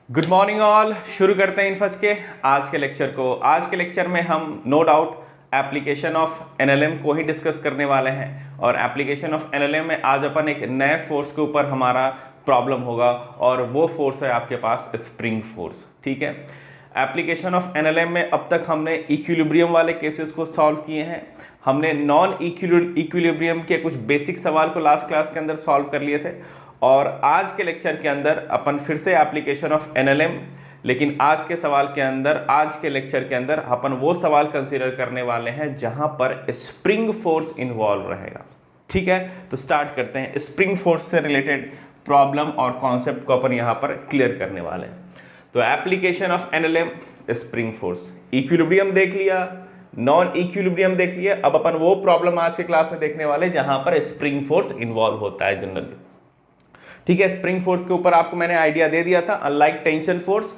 Good morning all. शुरू करते हैं इनफज के आज के लेक्चर को। आज के लेक्चर में हम no doubt application of NLM को ही डिस्कस करने वाले हैं और एप्लीकेशन ऑफ एनएलएम में आज अपन एक नए फोर्स के ऊपर हमारा प्रॉब्लम होगा और वो फोर्स है आपके पास स्प्रिंग फोर्स। ठीक है, एप्लीकेशन ऑफ एनएलएम में अब तक हमने इक्विलिब्रियम वाले केसेस को सॉल्व किए हैं। हमने नॉन इक्विलिब्रियम के कुछ बेसिक सवाल को लास्ट क्लास के अंदर सॉल्व कर लिए थे और आज के लेक्चर के अंदर अपन फिर से एप्लीकेशन ऑफ एनएलएम, लेकिन आज के सवाल के अंदर, आज के लेक्चर के अंदर अपन वो सवाल कंसीडर करने वाले हैं जहां पर स्प्रिंग फोर्स इन्वॉल्व रहेगा। ठीक है, तो स्टार्ट करते हैं। स्प्रिंग फोर्स से रिलेटेड प्रॉब्लम और कॉन्सेप्ट को अपन यहां पर क्लियर करने वाले हैं। तो application of NLM, spring force, equilibrium देख लिया, नॉन इक्विलिब्रियम देख लिया। अब अपन वो प्रॉब्लम आज के क्लास में देखने वाले जहां पर स्प्रिंग फोर्स इन्वॉल्व होता है जनरली। ठीक है, स्प्रिंग फोर्स के ऊपर आपको मैंने आइडिया दे दिया था। Unlike tension force,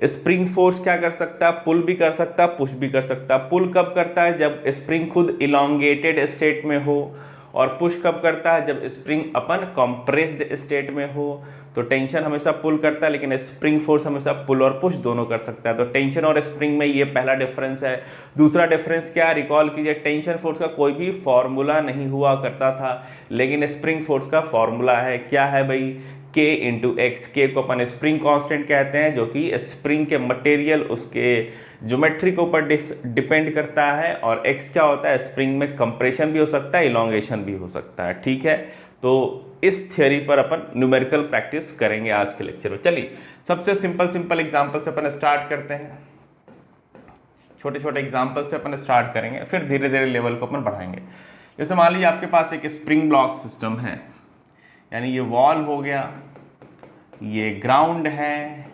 spring force क्या कर सकता है? पुल भी कर सकता है, पुश भी कर सकता है। पुल कब करता है? जब स्प्रिंग खुद इलोंगेटेड स्टेट में हो। और पुश कब करता है? जब स्प्रिंग अपन कंप्रेस्ड स्टेट में हो। तो टेंशन हमेशा पुल करता है, लेकिन स्प्रिंग फोर्स हमेशा पुल और पुश दोनों कर सकता है। तो टेंशन और स्प्रिंग में ये पहला डिफरेंस है। दूसरा डिफरेंस क्या? रिकॉल कीजिए, टेंशन फोर्स का कोई भी फॉर्मूला नहीं हुआ करता था, लेकिन स्प्रिंग फोर्स का फॉर्मूला है। क्या है भाई? K into x. के को अपन स्प्रिंग कांस्टेंट कहते हैं, जो कि स्प्रिंग के मटेरियल, उसके ज्योमेट्री के ऊपर डिपेंड करता है। और x क्या होता है? स्प्रिंग में कंप्रेशन भी हो सकता है, इलोंगेशन भी हो सकता है। ठीक है, तो इस थियोरी पर अपन न्यूमेरिकल प्रैक्टिस करेंगे आज के लेक्चर में। चलिए सबसे सिंपल एग्जांपल से अपन स्टार्ट करते हैं। छोटे छोटे एग्जांपल से अपन स्टार्ट करेंगे, फिर धीरे धीरे लेवल को अपन बढ़ाएंगे। जैसे मान लीजिए आपके पास एक स्प्रिंग ब्लॉक सिस्टम है, यानी ये वॉल हो गया, ये ग्राउंड है,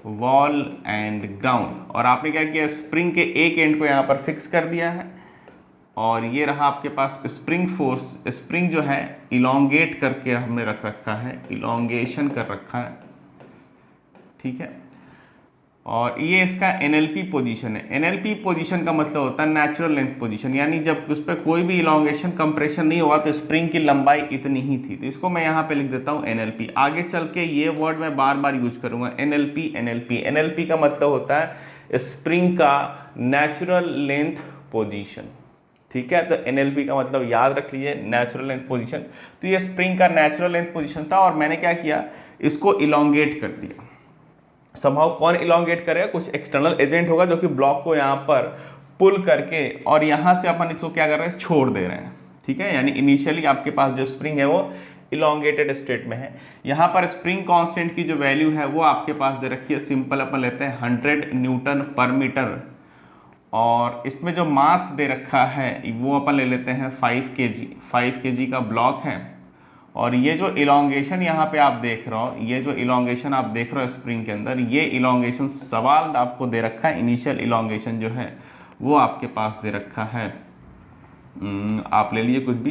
वॉल एंड ग्राउंड। और आपने क्या किया? स्प्रिंग के एक एंड को यहाँ पर फिक्स कर दिया है और ये रहा आपके पास स्प्रिंग फोर्स। स्प्रिंग जो है इलोंगेट करके हमने रख रखा है, इलोंगेशन कर रखा है। ठीक है, और ये इसका एनएलपी पोजीशन है। एनएलपी पोजीशन का मतलब होता है नेचुरल लेंथ पोजीशन, यानी जब उस पर कोई भी इलोंगेशन कंप्रेशन नहीं हुआ तो स्प्रिंग की लंबाई इतनी ही थी। तो इसको मैं यहाँ पे लिख देता हूँ एनएलपी। आगे चल के ये वर्ड मैं बार बार यूज करूँगा, एनएलपी। एनएलपी एनएलपी का मतलब होता है स्प्रिंग का नेचुरल लेंथ पोजिशन। ठीक है, तो एनएलपी का मतलब याद रख लीजिए, नेचुरल लेंथ पोजीशन। तो ये स्प्रिंग का नेचुरल लेंथ पोजीशन था और मैंने क्या किया? इसको इलोंगेट कर दिया। समहाउ कौन इलोंगेट करेगा? कुछ एक्सटर्नल एजेंट होगा जो कि ब्लॉक को यहाँ पर पुल करके और यहाँ से अपन इसको क्या कर रहे हैं? छोड़ दे रहे हैं। ठीक है, यानी इनिशियली आपके पास जो स्प्रिंग है वो इलोंगेटेड स्टेट में है। यहाँ पर स्प्रिंग कांस्टेंट की जो वैल्यू है वो आपके पास दे रखी है, सिंपल अपन लेते हैं 100 न्यूटन पर मीटर। और इसमें जो मास दे रखा है वो अपन ले लेते हैं 5 kg। 5 kg का ब्लॉक है। और ये जो इलोंगेशन यहाँ पे आप देख रहे हो, ये जो इलोंगेशन आप देख रहे हो स्प्रिंग के अंदर, ये इलोंगेशन सवाल आपको दे रखा है। इनिशियल इलोंगेशन जो है वो आपके पास दे रखा है, आप ले लीजिए कुछ भी,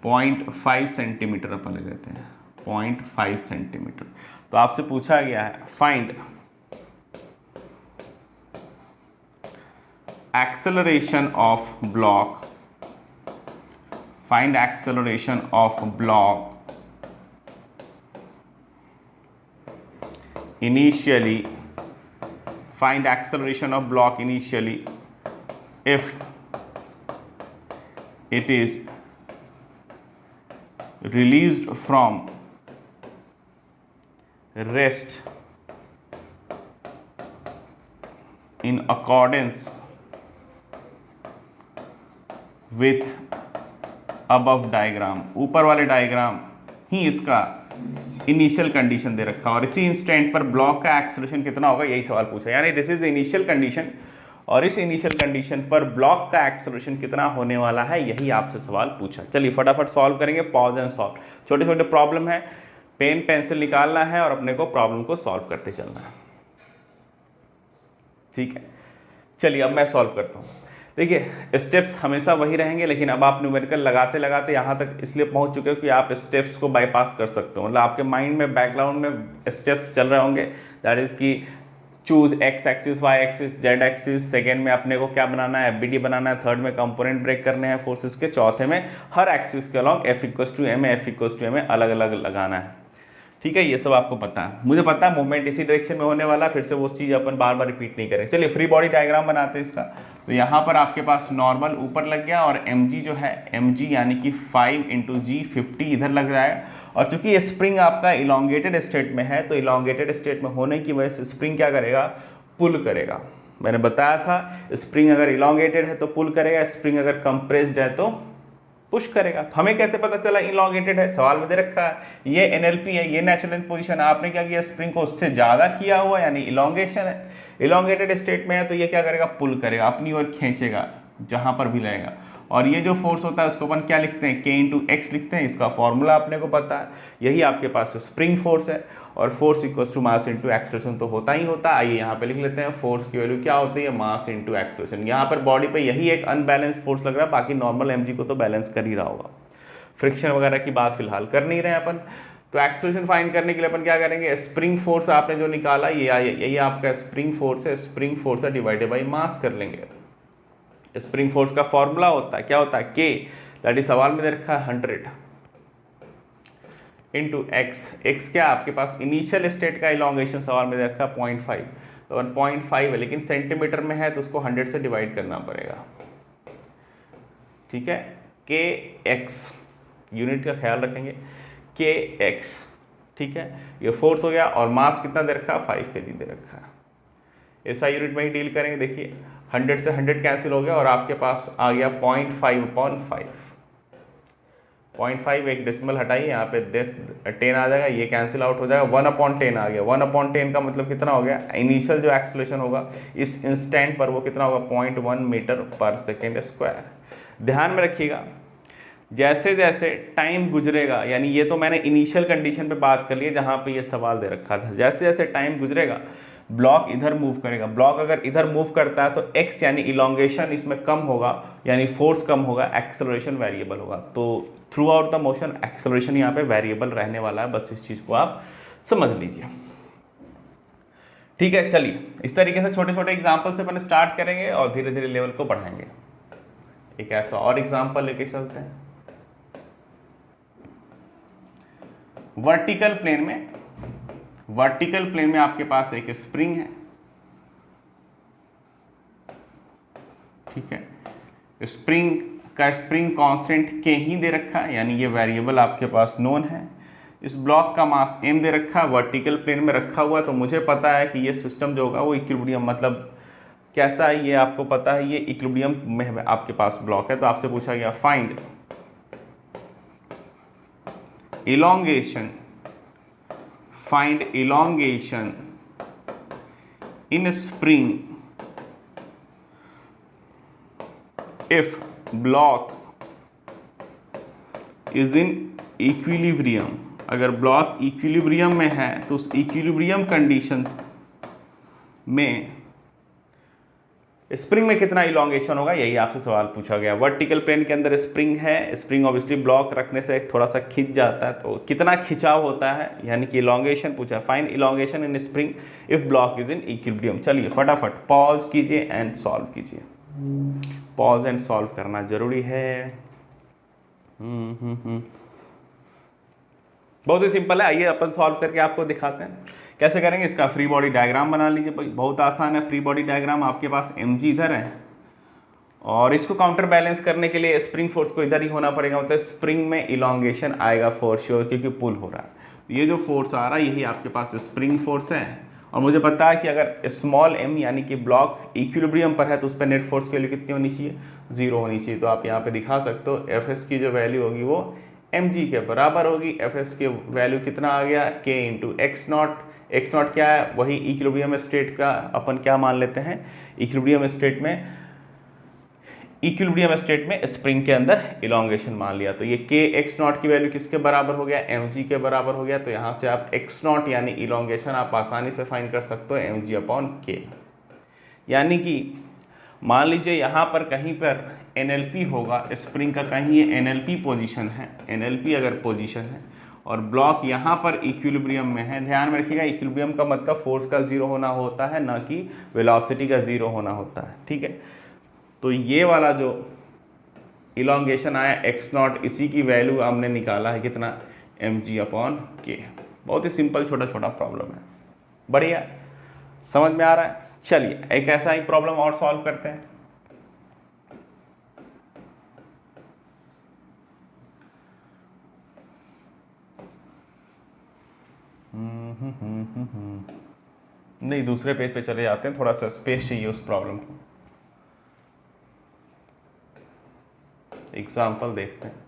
0.5 सेंटीमीटर अपन ले लेते हैं, 0.5 सेंटीमीटर। तो आपसे पूछा गया है find acceleration of block, find acceleration of block initially, find acceleration of block initially if it is released from rest in accordance with above diagram. ऊपर वाले डायग्राम ही इसका इनिशियल कंडीशन दे रखा है और इसी इंस्टेंट पर ब्लॉक का एक्सेलरेशन कितना होगा, यही सवाल पूछा। यानी this is the initial condition और इस इनिशियल कंडीशन पर ब्लॉक का एक्सेलरेशन कितना होने वाला है, यही आपसे सवाल पूछा। चलिए फटाफट सॉल्व करेंगे, पॉज एंड सॉल्व। छोटे छोटे प्रॉब्लम है, पेन पेंसिल निकालना है और अपने को प्रॉब्लम को सॉल्व करते चलना है। ठीक है, चलिए अब मैं सॉल्व करता हूँ। देखिए स्टेप्स हमेशा वही रहेंगे, लेकिन अब आप न्यूमेरिकल लगाते लगाते यहाँ तक इसलिए पहुँच चुके हो कि आप स्टेप्स को बाईपास कर सकते हो। मतलब आपके माइंड में बैकग्राउंड में स्टेप्स चल रहे होंगे, दैट इज़ कि choose X axis, Y axis, Z axis. Second में अपने को क्या बनाना है? एफबीडी बनाना है। थर्ड में कंपोनेंट ब्रेक करने हैं फोर्सेस के। चौथे में हर एक्सिस के along F equals to M, F equals to M अलग अलग लगाना है। ठीक है, ये सब आपको पता है, मुझे पता है मूवमेंट इसी डायरेक्शन में होने वाला, फिर से वो चीज़ अपन बार बार रिपीट नहीं करें। चलिए फ्री बॉडी डायग्राम बनाते हैं इसका। तो यहाँ पर आपके पास नॉर्मल ऊपर लग गया और mg जो है mg यानी कि 5 × g 50 इधर लग रहा है। और चूंकि ये स्प्रिंग आपका इलोंगेटेड स्टेट में है, तो इलोंगेटेड स्टेट में होने की वजह से स्प्रिंग क्या करेगा, पुल करेगा। मैंने बताया था स्प्रिंग अगर इलोंगेटेड है तो पुल करेगा, स्प्रिंग अगर कंप्रेस्ड है तो पुश करेगा। तो हमें कैसे पता चला इलोंगेटेड है, सवाल में दे रखा है। ये एनएलपी है, ये नेचुरल पोजीशन है, आपने क्या किया, स्प्रिंग को उससे ज़्यादा किया हुआ यानी इलोंगेशन है। इलोंगेटेड स्टेट में है तो ये क्या करेगा, पुल करेगा, अपनी ओर खींचेगा जहाँ पर भी लगेगा। और ये जो फोर्स होता है उसको अपन क्या लिखते हैं, K × x लिखते हैं। इसका फॉर्मूला अपने को पता है, यही आपके पास स्प्रिंग फोर्स है। और force equals to mass into acceleration तो होता ही होता है। आइए यहाँ पे लिख लेते हैं, फोर्स की वैल्यू क्या होती है, मास इंटू एक्सलेशन। यहाँ पर बॉडी पे यही एक अनबैलेंस फोर्स लग रहा है, बाकी नॉर्मल mg को तो बैलेंस कर ही रहा होगा। फ्रिक्शन वगैरह की बात फिलहाल कर नहीं रहे अपन। तो एक्सलेशन फाइंड करने के लिए अपन क्या करेंगे, स्प्रिंग फोर्स आपने जो निकाला यही आपका स्प्रिंग फोर्स है, स्प्रिंग फोर्स है डिवाइडेड बाई मास कर लेंगे। स्प्रिंग फोर्स का फॉर्मूला होता है, क्या होता है, K, दैट इज सवाल में दे रखा है 100 इंटू x क्या आपके पास इनिशियल स्टेट का इलोंगेशन सवाल में दे रखा है 0.5, तो 1.5 है, लेकिन सेंटीमीटर में है तो उसको 100 से डिवाइड करना पड़ेगा। ठीक है, kx यूनिट का ख्याल रखेंगे, kx। ठीक है, ये फोर्स हो गया और मास कितना दे रखा है, 5 kg दे रखा है। ऐसा यूनिट में ही डील करेंगे। देखिए 100 से 100 कैंसिल हो गया और आपके पास आ गया 0.5/5। 0.5 एक डेसिमल हटाइए, यहाँ पे 10 आ जाएगा, ये कैंसिल आउट हो जाएगा, 1/10 आ गया। 1/10 का मतलब कितना हो गया, इनिशियल जो एक्सेलरेशन होगा इस इंस्टेंट पर वो कितना होगा, 0.1 मीटर/सेकेंड स्क्वायर। ध्यान में रखिएगा, जैसे जैसे टाइम गुजरेगा, यानी ये तो मैंने इनिशियल कंडीशन पे बात कर ली है जहाँ पे ये सवाल दे रखा था, जैसे जैसे टाइम गुजरेगा ब्लॉक इधर मूव करेगा। ब्लॉक अगर इधर मूव करता है तो x यानी इलोंगेशन इसमें कम होगा, यानी फोर्स कम होगा, एक्सेलरेशन वेरिएबल होगा। तो through out the motion acceleration यहाँ पे वेरिएबल रहने वाला है, बस इस चीज़ को आप समझ लीजिए। ठीक है, चलिए इस तरीके से छोटे छोटे एग्जाम्पल से अपन स्टार्ट करेंगे और धीरे धीरे लेवल को बढ़ाएंगे। एक ऐसा और एग्जाम्पल लेके चलते हैं। वर्टिकल प्लेन में आपके पास एक स्प्रिंग है। ठीक है, स्प्रिंग कांस्टेंट K ही दे रखा है, यानी ये वेरिएबल आपके पास नोन है। इस ब्लॉक का मास m दे रखा है, वर्टिकल प्लेन में रखा हुआ है, तो मुझे पता है कि ये सिस्टम जो होगा वो इक्विलिब्रियम, मतलब कैसा है ये आपको पता है, ये इक्विलिब्रियम में आपके पास ब्लॉक है। तो आपसे पूछा गया find elongation in spring if block is in equilibrium। अगर ब्लॉक इक्विलिब्रियम में है तो उस इक्विलिब्रियम कंडीशन में स्प्रिंग में कितना इलोंगेशन होगा, यही आपसे सवाल पूछा गया। वर्टिकल प्लेन के अंदर स्प्रिंग है, स्प्रिंग ऑब्वियसली ब्लॉक रखने से थोड़ा सा खिंच जाता है, तो कितना खिंचाव होता है, यानी कि इलोंगेशन पूछा। Find elongation in spring if block is in equilibrium. चलिए फटाफट पॉज कीजिए एंड सॉल्व कीजिए। पॉज एंड सॉल्व करना जरूरी है। बहुत ही सिंपल है, आइए अपन सॉल्व करके आपको दिखाते हैं कैसे करेंगे। इसका फ्री बॉडी डायग्राम बना लीजिए, बहुत आसान है। फ्री बॉडी डायग्राम आपके पास mg इधर है और इसको काउंटर बैलेंस करने के लिए स्प्रिंग फोर्स को इधर ही होना पड़ेगा, मतलब स्प्रिंग में इलोंगेशन आएगा फॉर श्योर, क्योंकि पुल हो रहा है। तो ये जो फोर्स आ रहा है यही आपके पास स्प्रिंग फोर्स है। और मुझे पता है कि अगर स्मॉल m यानी कि ब्लॉक इक्विलिब्रियम पर है तो उस पर नेट फोर्स की वैल्यू कितनी होनी चाहिए, 0 होनी चाहिए। तो आप यहाँ पे दिखा सकते हो Fs की जो वैल्यू होगी वो mg के बराबर होगी। Fs की वैल्यू कितना आ गया, K × x0। x0 क्या है, वही इक्विलिब्रियम स्टेट का अपन क्या मान लेते हैं, इक्विलिब्रियम स्टेट में स्प्रिंग के अंदर इलोंगेशन मान लिया। तो ये K x0 की वैल्यू किसके बराबर हो गया, mg के बराबर हो गया। तो यहाँ से आप x0 यानी इलोंगेशन आप आसानी से फाइंड कर सकते हो mg/k। यानी कि मान लीजिए यहाँ पर कहीं पर NLP होगा, स्प्रिंग का कहीं ये NLP पोजीशन है, NLP अगर पोजीशन है और ब्लॉक यहाँ पर इक्विलिब्रियम में है। ध्यान में रखिएगा, इक्विलिब्रियम का मतलब फोर्स का 0 होना होता है, ना कि वेलोसिटी का 0 होना होता है। ठीक है, तो ये वाला जो इलोंगेशन आया x0, इसी की वैल्यू हमने निकाला है कितना, mg/k। बहुत ही सिंपल छोटा छोटा प्रॉब्लम है, बढ़िया, समझ में आ रहा है। चलिए एक ऐसा ही प्रॉब्लम और सॉल्व करते हैं। नहीं, दूसरे पेज पे चले जाते हैं, थोड़ा सा स्पेस चाहिए उस प्रॉब्लम को। एग्जाम्पल देखते हैं।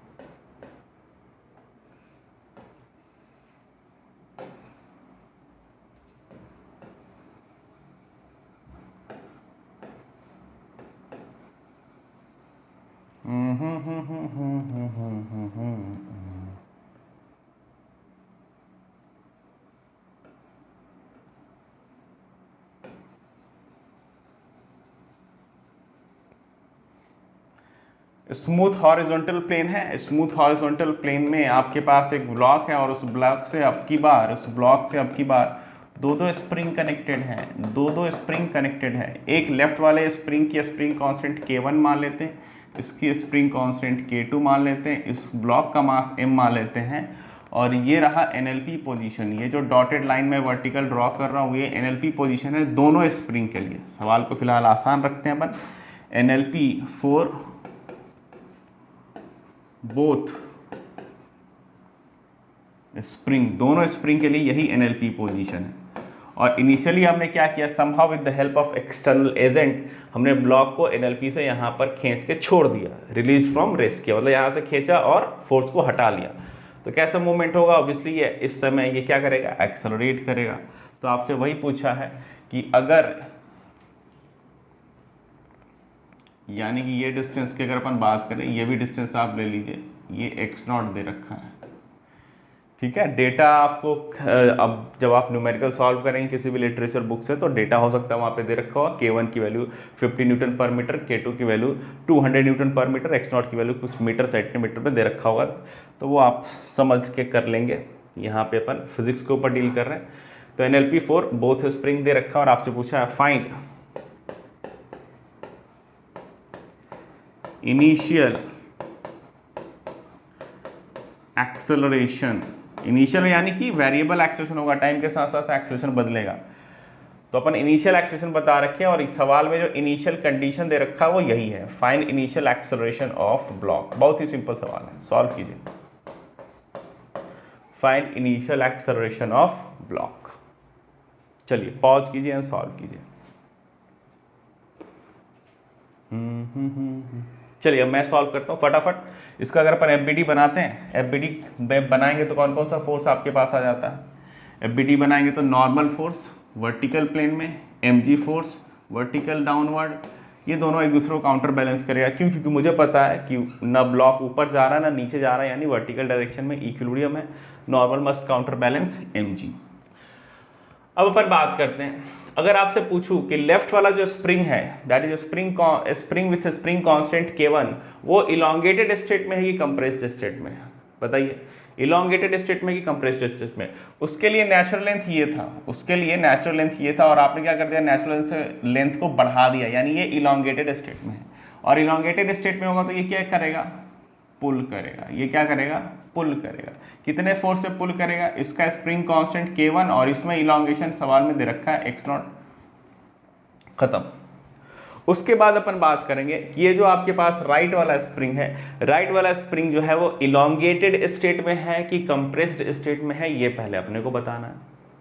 स्मूथ हॉरिजॉन्टल प्लेन है। स्मूथ हॉरिजॉन्टल प्लेन में आपके पास एक ब्लॉक है और उस ब्लॉक से अब की बार दो स्प्रिंग कनेक्टेड हैं, दो स्प्रिंग कनेक्टेड है। एक लेफ्ट वाले स्प्रिंग की स्प्रिंग कांस्टेंट K1 मान लेते हैं, इसकी स्प्रिंग कांस्टेंट K2 मान लेते हैं, इस ब्लॉक का मास m मान लेते हैं, और ये रहा NLP पोजीशन। ये जो डॉटेड लाइन में वर्टिकल ड्रॉ कर रहा हूँ ये NLP पोजीशन है दोनों स्प्रिंग के लिए। सवाल को फिलहाल आसान रखते हैं अपन, NLP फॉर बोथ स्प्रिंग, दोनों स्प्रिंग के लिए यही NLP पोजीशन है। और इनिशियली हमने क्या किया, somehow with the help of external agent हमने ब्लॉक को NLP से यहाँ पर खींच के छोड़ दिया, रिलीज फ्रॉम रेस्ट किया, मतलब यहाँ से खींचा और फोर्स को हटा लिया। तो कैसा मूवमेंट होगा, ऑब्वियसली ये इस समय ये क्या करेगा, एक्सेलरेट करेगा। तो आपसे वही पूछा है कि अगर, यानी कि ये डिस्टेंस की अगर अपन बात करें, ये भी डिस्टेंस आप ले लीजिए, ये x0 दे रखा है, ठीक है। डेटा आपको अब जब आप न्यूमेरिकल सॉल्व करेंगे किसी भी लिटरेचर बुक से तो डेटा हो सकता है वहाँ पे दे रखा होगा, K1 की वैल्यू 50 न्यूटन पर मीटर, K2 की वैल्यू 200 न्यूटन पर मीटर, x0 की वैल्यू कुछ मीटर सेंटीमीटर पे दे रखा होगा, तो वो आप समझ के कर लेंगे। यहाँ पे अपन फिजिक्स के ऊपर डील कर रहे हैं। तो NLP फॉर बोथ स्प्रिंग दे रखा है और आपसे पूछा है फाइंड इनिशियल एक्सेलरेशन। इनिशियल यानी कि वेरिएबल एक्सेलरेशन होगा, टाइम के साथ साथ एक्सेलरेशन बदलेगा। तो अपन इनिशियल एक्सेलरेशन बता रखे हैं और इस सवाल में जो इनिशियल कंडीशन दे रखा है वो यही है, find initial acceleration of block. बहुत ही सिंपल सवाल है, सॉल्व कीजिए। Find initial acceleration of block. चलिए पॉज कीजिए एंड सॉल्व कीजिए। चलिए अब मैं सॉल्व करता हूँ फटाफट। इसका अगर अपन FBD बनाते हैं, FBD बनाएंगे तो कौन कौन सा फोर्स आपके पास आ जाता है। FBD बनाएंगे तो नॉर्मल फोर्स वर्टिकल प्लेन में, mg फोर्स वर्टिकल डाउनवर्ड, ये दोनों एक दूसरे को काउंटर बैलेंस करेगा। क्यों, क्योंकि मुझे पता है कि ना ब्लॉक ऊपर जा रहा है ना नीचे जा रहा है, यानी वर्टिकल डायरेक्शन में इक्विलिब्रियम है, normal must counter balance mg। अब अपन बात करते हैं, अगर आपसे पूछूं कि लेफ्ट वाला जो स्प्रिंग है, that is spring with spring constant K1, वो इलोंगेटेड स्टेट में है कि कंप्रेस्ड स्टेट में है, बताइए। इलोंगेटेड स्टेट में कि कंप्रेस्ड स्टेट में। उसके लिए नेचुरल लेंथ ये था, उसके लिए नेचुरल लेंथ ये था और आपने क्या कर दिया, नेचुरल लेंथ को बढ़ा दिया, यानी ये इलोंगेटेड स्टेट में है। और इलोंगेटेड स्टेट में होगा तो ये क्या करेगा, पुल करेगा। ये क्या करेगा, पुल करेगा। कितने फोर्स से पुल करेगा, इसका स्प्रिंग कांस्टेंट K1 और इसमें इलोंगेशन सवाल में दे रखा है x0, खत्म। उसके बाद अपन बात करेंगे कि ये जो आपके पास राइट वाला स्प्रिंग है, राइट वाला स्प्रिंग जो है वो इलोंगेटेड स्टेट में है कि कंप्रेस्ड स्टेट में है, ये पहले अपने को बताना है,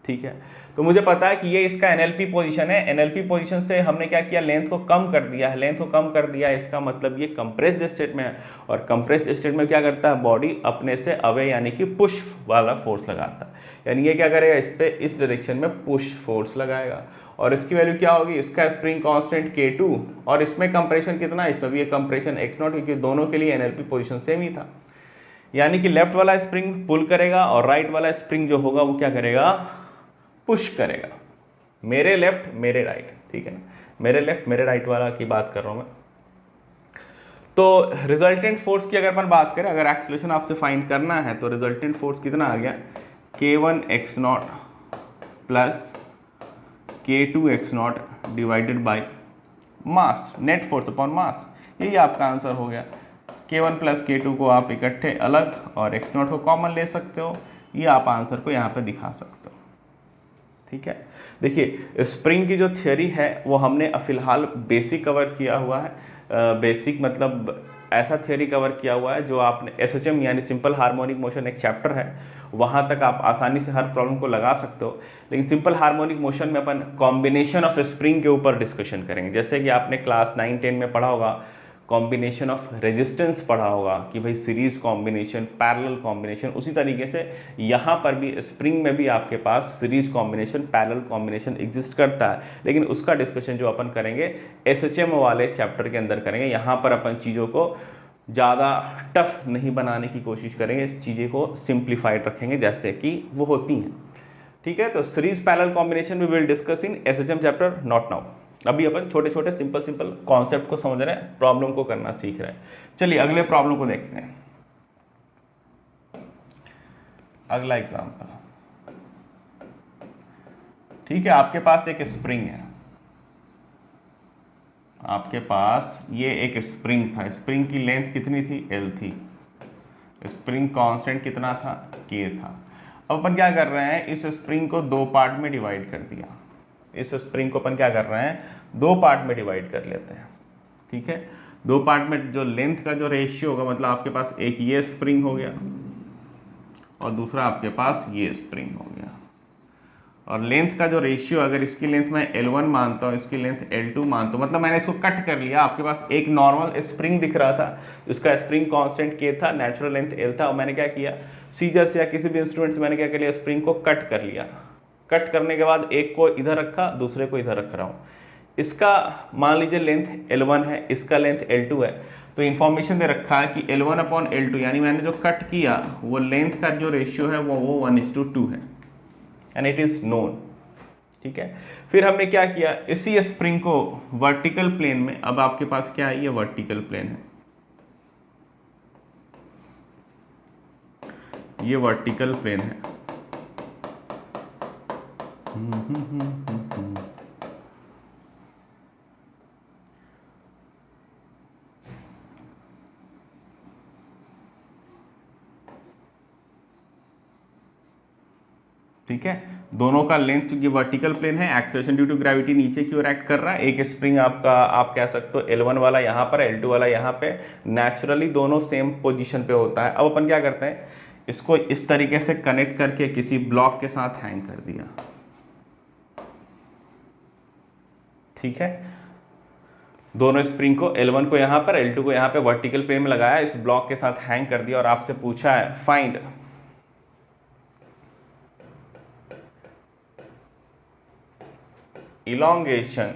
ठीक है। तो मुझे पता है कि ये इसका NLP पोजीशन है, NLP पोजीशन से हमने क्या किया, लेंथ को कम कर दिया है, लेंथ को कम कर दिया है, इसका मतलब ये कंप्रेस्ड स्टेट में है। और कंप्रेस्ड स्टेट में क्या करता है, बॉडी अपने से अवे यानी कि पुश वाला फोर्स लगाता है, यानी ये क्या करेगा, इस पे इस डायरेक्शन में पुश फोर्स लगाएगा। और इसकी वैल्यू क्या होगी, इसका स्प्रिंग कांस्टेंट K2 और इसमें कंप्रेशन कितना, इसमें भी ये कंप्रेशन x0, क्योंकि दोनों के लिए NLP पोजीशन सेम ही था। यानी कि लेफ्ट वाला स्प्रिंग पुल करेगा और राइट वाला स्प्रिंग जो होगा वो क्या करेगा, पुश करेगा। मेरे लेफ्ट मेरे राइट, ठीक है ना, मेरे लेफ्ट मेरे राइट वाला की बात कर रहा हूं मैं। तो रिजल्टेंट फोर्स की अगर अपन बात करें, अगर एक्सेलरेशन आपसे फाइंड करना है तो रिजल्टेंट फोर्स कितना आ गया, K1 x0 plus K2 x0 divided by mass, net force upon mass, यही आपका आंसर हो गया। K1 प्लस K2 को आप इकट्ठे अलग और x0 को कॉमन ले सकते हो, ये आप आंसर को यहाँ पे दिखा सकते हो। ठीक है, देखिए स्प्रिंग की जो थियोरी है वो हमने फिलहाल बेसिक कवर किया हुआ है। बेसिक मतलब ऐसा थियोरी कवर किया हुआ है जो आपने एसएचएम यानी सिंपल हार्मोनिक मोशन एक चैप्टर है, वहाँ तक आप आसानी से हर प्रॉब्लम को लगा सकते हो। लेकिन सिंपल हार्मोनिक मोशन में अपन कॉम्बिनेशन ऑफ स्प्रिंग के ऊपर डिस्कशन करेंगे। जैसे कि आपने क्लास 9-10 में पढ़ा होगा, कॉम्बिनेशन ऑफ रेजिस्टेंस पढ़ा होगा कि भाई सीरीज कॉम्बिनेशन, पैरेलल कॉम्बिनेशन, उसी तरीके से यहाँ पर भी स्प्रिंग में भी आपके पास series combination, parallel combination exist करता है। लेकिन उसका डिस्कशन जो अपन करेंगे एसएचएम वाले चैप्टर के अंदर करेंगे। यहाँ पर अपन चीज़ों को ज़्यादा टफ नहीं बनाने की कोशिश करेंगे, इस चीज़ें को सिंप्लीफाइड रखेंगे जैसे कि वो होती हैं। ठीक है, तो series parallel combination we will discuss in SHM chapter, not now. अभी अपन छोटे छोटे सिंपल कॉन्सेप्ट को समझ रहे हैं, प्रॉब्लम को करना सीख रहे हैं। चलिए अगले प्रॉब्लम को देखते हैं। अगला एग्जांपल, ठीक है, आपके पास एक स्प्रिंग है, आपके पास ये एक स्प्रिंग था। स्प्रिंग की लेंथ कितनी थी? L थी। स्प्रिंग कांस्टेंट कितना था? K था। अब अपन क्या कर रहे हैं, इस स्प्रिंग को दो पार्ट में डिवाइड कर दिया। इस स्प्रिंग को अपन क्या कर रहे हैं, दो पार्ट में डिवाइड कर लेते हैं। ठीक है, दो पार्ट में जो लेंथ का जो रेशियो होगा, मतलब आपके पास एक ये स्प्रिंग हो गया और दूसरा आपके पास ये स्प्रिंग हो गया। और लेंथ का जो रेशियो, अगर इसकी लेंथ मैं L1 मानता हूँ, इसकी लेंथ L2 मानता हूँ, मतलब मैंने इसको कट कर लिया। आपके पास एक नॉर्मल स्प्रिंग दिख रहा था, इसका स्प्रिंग कांस्टेंट K था, नेचुरल लेंथ L था, और मैंने क्या किया, सीजर से या किसी भी इंस्ट्रूमेंट से मैंने क्या कर लिया, स्प्रिंग को कट कर लिया। कट करने के बाद एक को इधर रखा, दूसरे को इधर रख रहा हूँ। इसका मान लीजिए लेंथ L1 है, इसका लेंथ L2 है, तो इन्फॉर्मेशन दे रखा है कि L1/L2, यानी मैंने जो कट किया वो लेंथ का जो रेशियो है वो 1:2 है, एंड इट इज नोन। ठीक है, फिर हमने क्या किया, इसी स्प्रिंग को वर्टिकल प्लेन में, अब आपके पास क्या है, ये वर्टिकल प्लेन है, ये वर्टिकल प्लेन है। ठीक है, दोनों का लेंथ, ये वर्टिकल प्लेन है, एक्सेलरेशन ड्यू टू ग्रेविटी नीचे की ओर एक्ट कर रहा है। एक स्प्रिंग आपका, आप कह सकते हो L1 वाला यहाँ पर, L2 वाला यहाँ पे, नेचुरली दोनों सेम पोजीशन पे होता है। अब अपन क्या करते हैं, इसको इस तरीके से कनेक्ट करके किसी ब्लॉक के साथ हैंग कर दिया। ठीक है, दोनों स्प्रिंग को, L1 को यहाँ पर, L2 को यहाँ पे वर्टिकल प्लेन में लगाया, इस ब्लॉक के साथ हैंग कर दिया, और आपसे पूछा है find elongation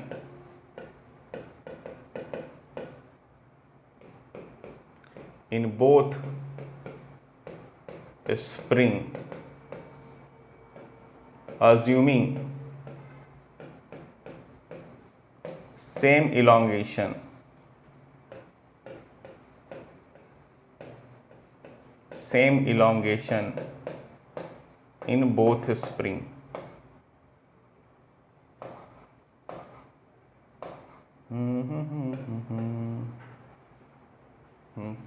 in both spring assuming same elongation in both spring।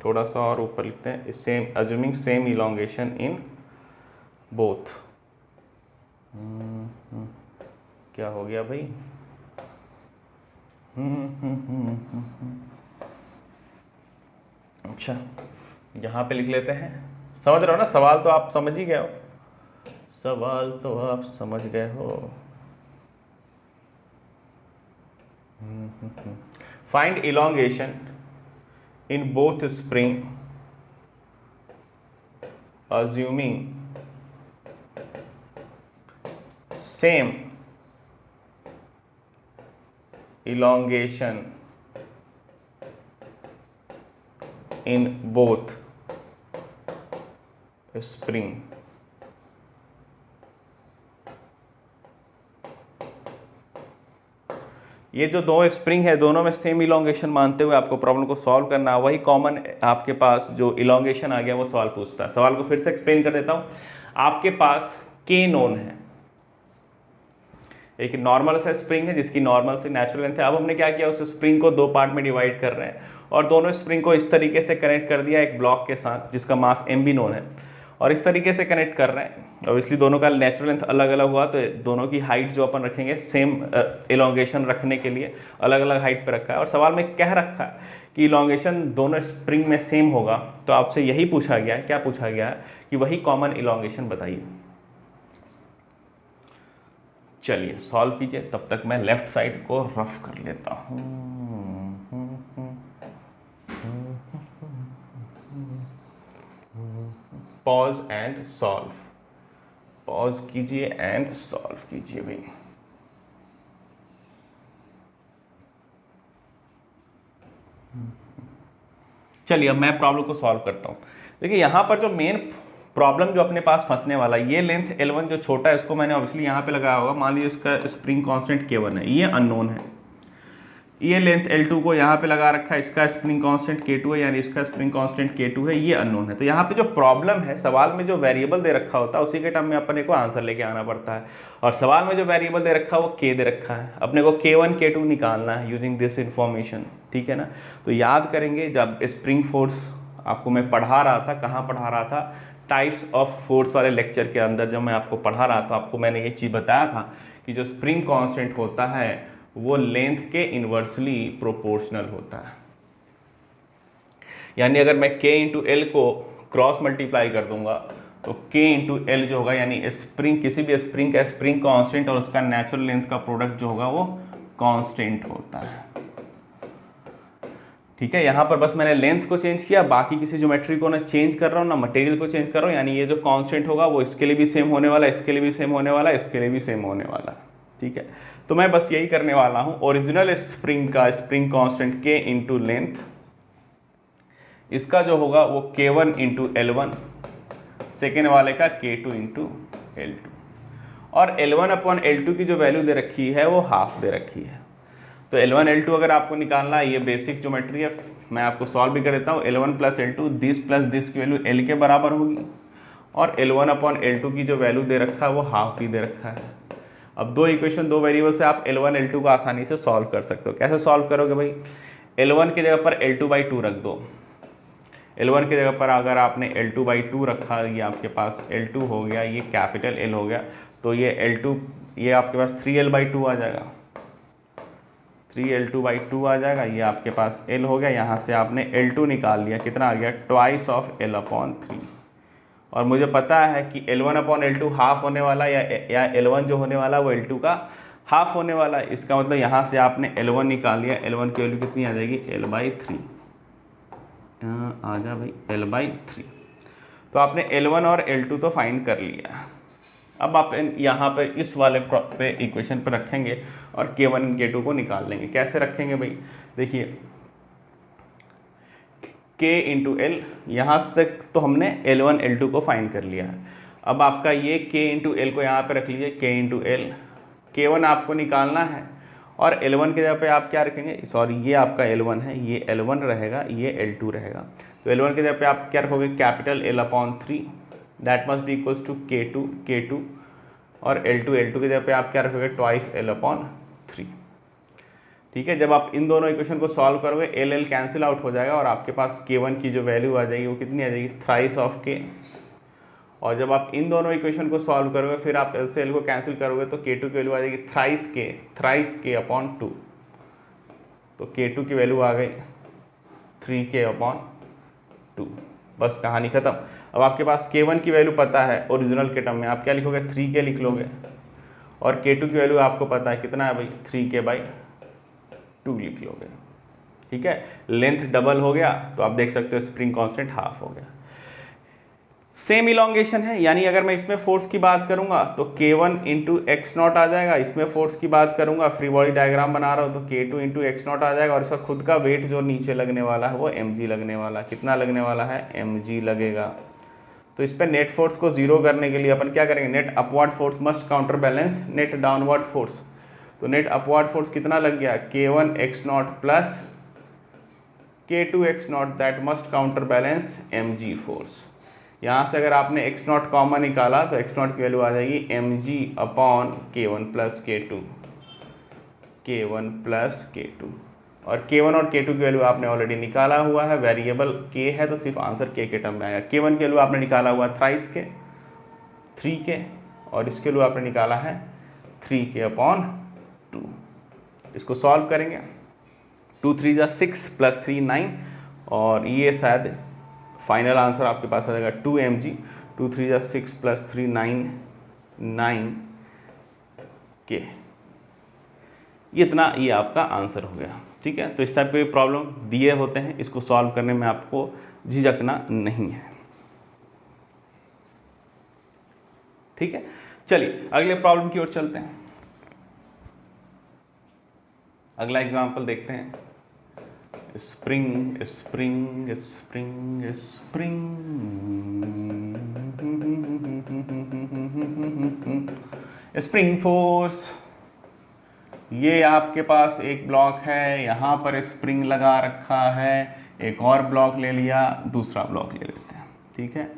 थोड़ा सा और ऊपर लिखते हैं, same assuming same elongation in both. क्या हो गया भाई, अच्छा यहाँ पे लिख लेते हैं। समझ रहे हो ना, सवाल तो आप समझ ही गए हो, सवाल तो आप समझ गए हो। Find elongation in both spring assuming same elongation in both spring। ये जो दो स्प्रिंग है, दोनों में सेम इलोंगेशन मानते हुए आपको प्रॉब्लम को सॉल्व करना है। वही कॉमन आपके पास जो इलोंगेशन आ गया वो सवाल पूछता है। सवाल को फिर से एक्सप्लेन कर देता हूँ। आपके पास K नोन है, एक नॉर्मल सा स्प्रिंग है जिसकी नॉर्मल से नेचुरल लेंथ है। अब हमने क्या किया, उस स्प्रिंग को दो पार्ट में डिवाइड कर रहे हैं और दोनों स्प्रिंग को इस तरीके से कनेक्ट कर दिया एक ब्लॉक के साथ जिसका मास m भी नोन है। और इस तरीके से कनेक्ट कर रहे हैं। ऑब्वियसली दोनों का नेचुरल लेंथ अलग अलग हुआ तो दोनों की हाइट जो अपन रखेंगे सेम इलोंगेशन रखने के लिए अलग अलग हाइट पे रखा है। और सवाल में कह रखा है कि इलोंगेशन दोनों स्प्रिंग में सेम होगा, तो आपसे यही पूछा गया है, क्या पूछा गया है कि वही कॉमन इलोंगेशन बताइए। चलिए सॉल्व कीजिए, तब तक मैं लेफ्ट साइड को रफ कर लेता हूँ। पॉज एंड सॉल्व, पॉज कीजिए एंड सॉल्व कीजिए भाई। चलिए अब मैं प्रॉब्लम को सॉल्व करता हूँ। देखिए यहाँ पर जो मेन प्रॉब्लम जो अपने पास फंसने वाला, ये लेंथ L1 जो छोटा है इसको मैंने ऑब्वियसली यहाँ पे लगाया होगा। मान लीजिए इसका स्प्रिंग कांस्टेंट K1 है, ये अननोन है। ये लेंथ L2 को यहाँ पे लगा रखा है, इसका स्प्रिंग कांस्टेंट K2 है, यानी इसका स्प्रिंग कांस्टेंट K2 है, ये अननोन है। तो यहाँ पे जो प्रॉब्लम है, सवाल में जो वेरिएबल दे रखा होता है उसी के टर्म में अपने को आंसर लेके आना पड़ता है। और सवाल में जो वेरिएबल दे रखा है वो K दे रखा है, अपने को K1 K2 निकालना है यूजिंग दिस इन्फॉर्मेशन, ठीक है ना। तो याद करेंगे जब स्प्रिंग फोर्स आपको मैं पढ़ा रहा था, कहाँ पढ़ा रहा था, टाइप्स ऑफ फोर्स वाले लेक्चर के अंदर जब मैं आपको पढ़ा रहा था, आपको मैंने ये चीज़ बताया था कि जो स्प्रिंग कांस्टेंट होता है वो लेंथ के इन्वर्सली प्रोपोर्शनल होता है। यानी अगर मैं K इंटू एल को क्रॉस मल्टीप्लाई कर दूंगा तो K इंटू एल जो होगा, यानी स्प्रिंग, किसी भी स्प्रिंग का स्प्रिंग कांस्टेंट और उसका नेचुरल लेंथ का प्रोडक्ट जो होगा वो कांस्टेंट होता है, ठीक है। यहाँ पर बस मैंने लेंथ को चेंज किया, बाकी किसी ज्योमेट्री को ना चेंज कर रहा हूँ ना मटेरियल को चेंज कर रहा हूँ। यानी ये जो कांस्टेंट होगा वो इसके लिए भी सेम होने वाला है, इसके लिए भी सेम होने वाला है, इसके लिए भी सेम होने वाला है, ठीक है। तो मैं बस यही करने वाला हूँ। ओरिजिनल स्प्रिंग का spring constant K into length, इसका जो होगा वो K1 इंटू L1, सेकेंड वाले का K2 इंटू L2, और L1 अपॉन L2 की जो वैल्यू दे रखी है वो हाफ दे रखी है। तो L1 L2 अगर आपको निकालना है, ये बेसिक ज्योमेट्री है, मैं आपको सॉल्व भी कर देता हूँ। L1 plus L2, plus this की वैल्यू L के बराबर होगी, और L1 अपॉन L2 की जो वैल्यू दे रखा है वो हाफ भी दे रखा है। अब दो इक्वेशन, दो वेरिएबल से आप L1 L2 को आसानी से सॉल्व कर सकते हो। कैसे सॉल्व करोगे भाई, L1 की जगह पर L2/2 रख दो। L1 की जगह पर अगर आपने L2/2 रखा, ये आपके पास L2 हो गया, ये कैपिटल L हो गया, तो ये L2, ये आपके पास 3L/2 आ जाएगा, 3L2/2 आ जाएगा, ये आपके पास L हो गया। यहाँ से आपने L2 निकाल लिया, कितना आ गया, ट्वाइस ऑफ L/3। और मुझे पता है कि L1 अपॉन L2 हाफ होने वाला, या L1 जो होने वाला वो L2 का हाफ होने वाला है। इसका मतलब यहाँ से आपने L1 निकाल लिया, L1 की वैल्यू कितनी आ जाएगी, L/3 आ जा भाई, L/3। तो आपने L1 और L2 तो फाइंड कर लिया। अब आप यहाँ पे इस वाले पे इक्वेशन पे रखेंगे और K1 K2 को निकाल लेंगे। कैसे रखेंगे भाई, देखिए K इंटू एल, यहाँ तक तो हमने L1 L2 को फाइंड कर लिया है। अब आपका ये K इंटू एल को यहाँ पे रख लीजिए, K इंटू एल, K1 आपको निकालना है, और L1 के जगह पे आप क्या रखेंगे, सॉरी ये आपका L1 है, ये L1 रहेगा, ये L2 रहेगा। तो L1 के जगह पे आप क्या रखोगे, capital L/3, that must be equals to K2, और L2 की जगह पे आप क्या रखोगे, ट्वाइस L/3, ठीक है। जब आप इन दोनों इक्वेशन को सॉल्व करोगे L कैंसिल आउट हो जाएगा, और आपके पास K1 की जो वैल्यू आ जाएगी वो कितनी आ जाएगी, थ्राइस ऑफ K। और जब आप इन दोनों इक्वेशन को सॉल्व करोगे, फिर आप L से L को कैंसिल करोगे तो K2 की वैल्यू आ जाएगी थ्राइस K/2। तो K2 की वैल्यू आ गई 3K/2। बस कहानी खत्म। अब आपके पास K1 की वैल्यू पता है, ओरिजिनल के टर्म में आप क्या लिखोगे, 3K लिख लोगे, और K2 की वैल्यू आपको पता है कितना है भाई, 3K/2 लिख लोगे, ठीक है। लेंथ डबल हो गया, तो आप देख सकते हो स्प्रिंग कांस्टेंट हाफ हो गया। सेम इलोंगेशन है, यानी अगर मैं इसमें फोर्स की बात करूंगा तो K1 इंटू x0 आ जाएगा, इसमें फोर्स की बात करूंगा, फ्री बॉडी डायग्राम बना रहा हूँ, तो K2 इंटू x0 आ जाएगा, और इसका खुद का वेट जो नीचे लगने वाला है वो mg लगने वाला है। कितना लगने वाला है, mg लगेगा। तो इस पर नेट फोर्स को जीरो करने के लिए अपन क्या करेंगे, net upward force must counter balance net downward force. तो नेट अपवर्ड फोर्स कितना लग गया, K1 x0 plus K2 x0, that must counter balance mg force. यहाँ से अगर आपने x0 कॉमन निकाला तो x0 की वैल्यू आ जाएगी mg upon K1 plus K2, और K1 और K2 की वैल्यू आपने ऑलरेडी निकाला हुआ है, वेरिएबल K है तो सिर्फ आंसर K के टर्म में आएगा। K1 की वैल्यू आपने निकाला हुआ है थ्राइस के 3 के, और इसके वैल्यू आपने निकाला है 3k/2। इसको सॉल्व करेंगे, 2 3 जा 6 + 3 9, और ये शायद फाइनल आंसर आपके पास आ जाएगा 2 mg। 2 3 जा 6 + 3 9 9k, ये इतना ये आपका आंसर हो गया। ठीक है, तो इस टाइप के प्रॉब्लम दिए होते हैं, इसको सॉल्व करने में आपको झिझकना नहीं है। ठीक है, चलिए अगले प्रॉब्लम की ओर चलते हैं। अगला एग्जांपल देखते हैं। Spring spring spring spring, spring force. ये आपके पास एक ब्लॉक है, यहाँ पर स्प्रिंग लगा रखा है, एक और ब्लॉक ले लिया, दूसरा ब्लॉक ले लेते हैं। ठीक है,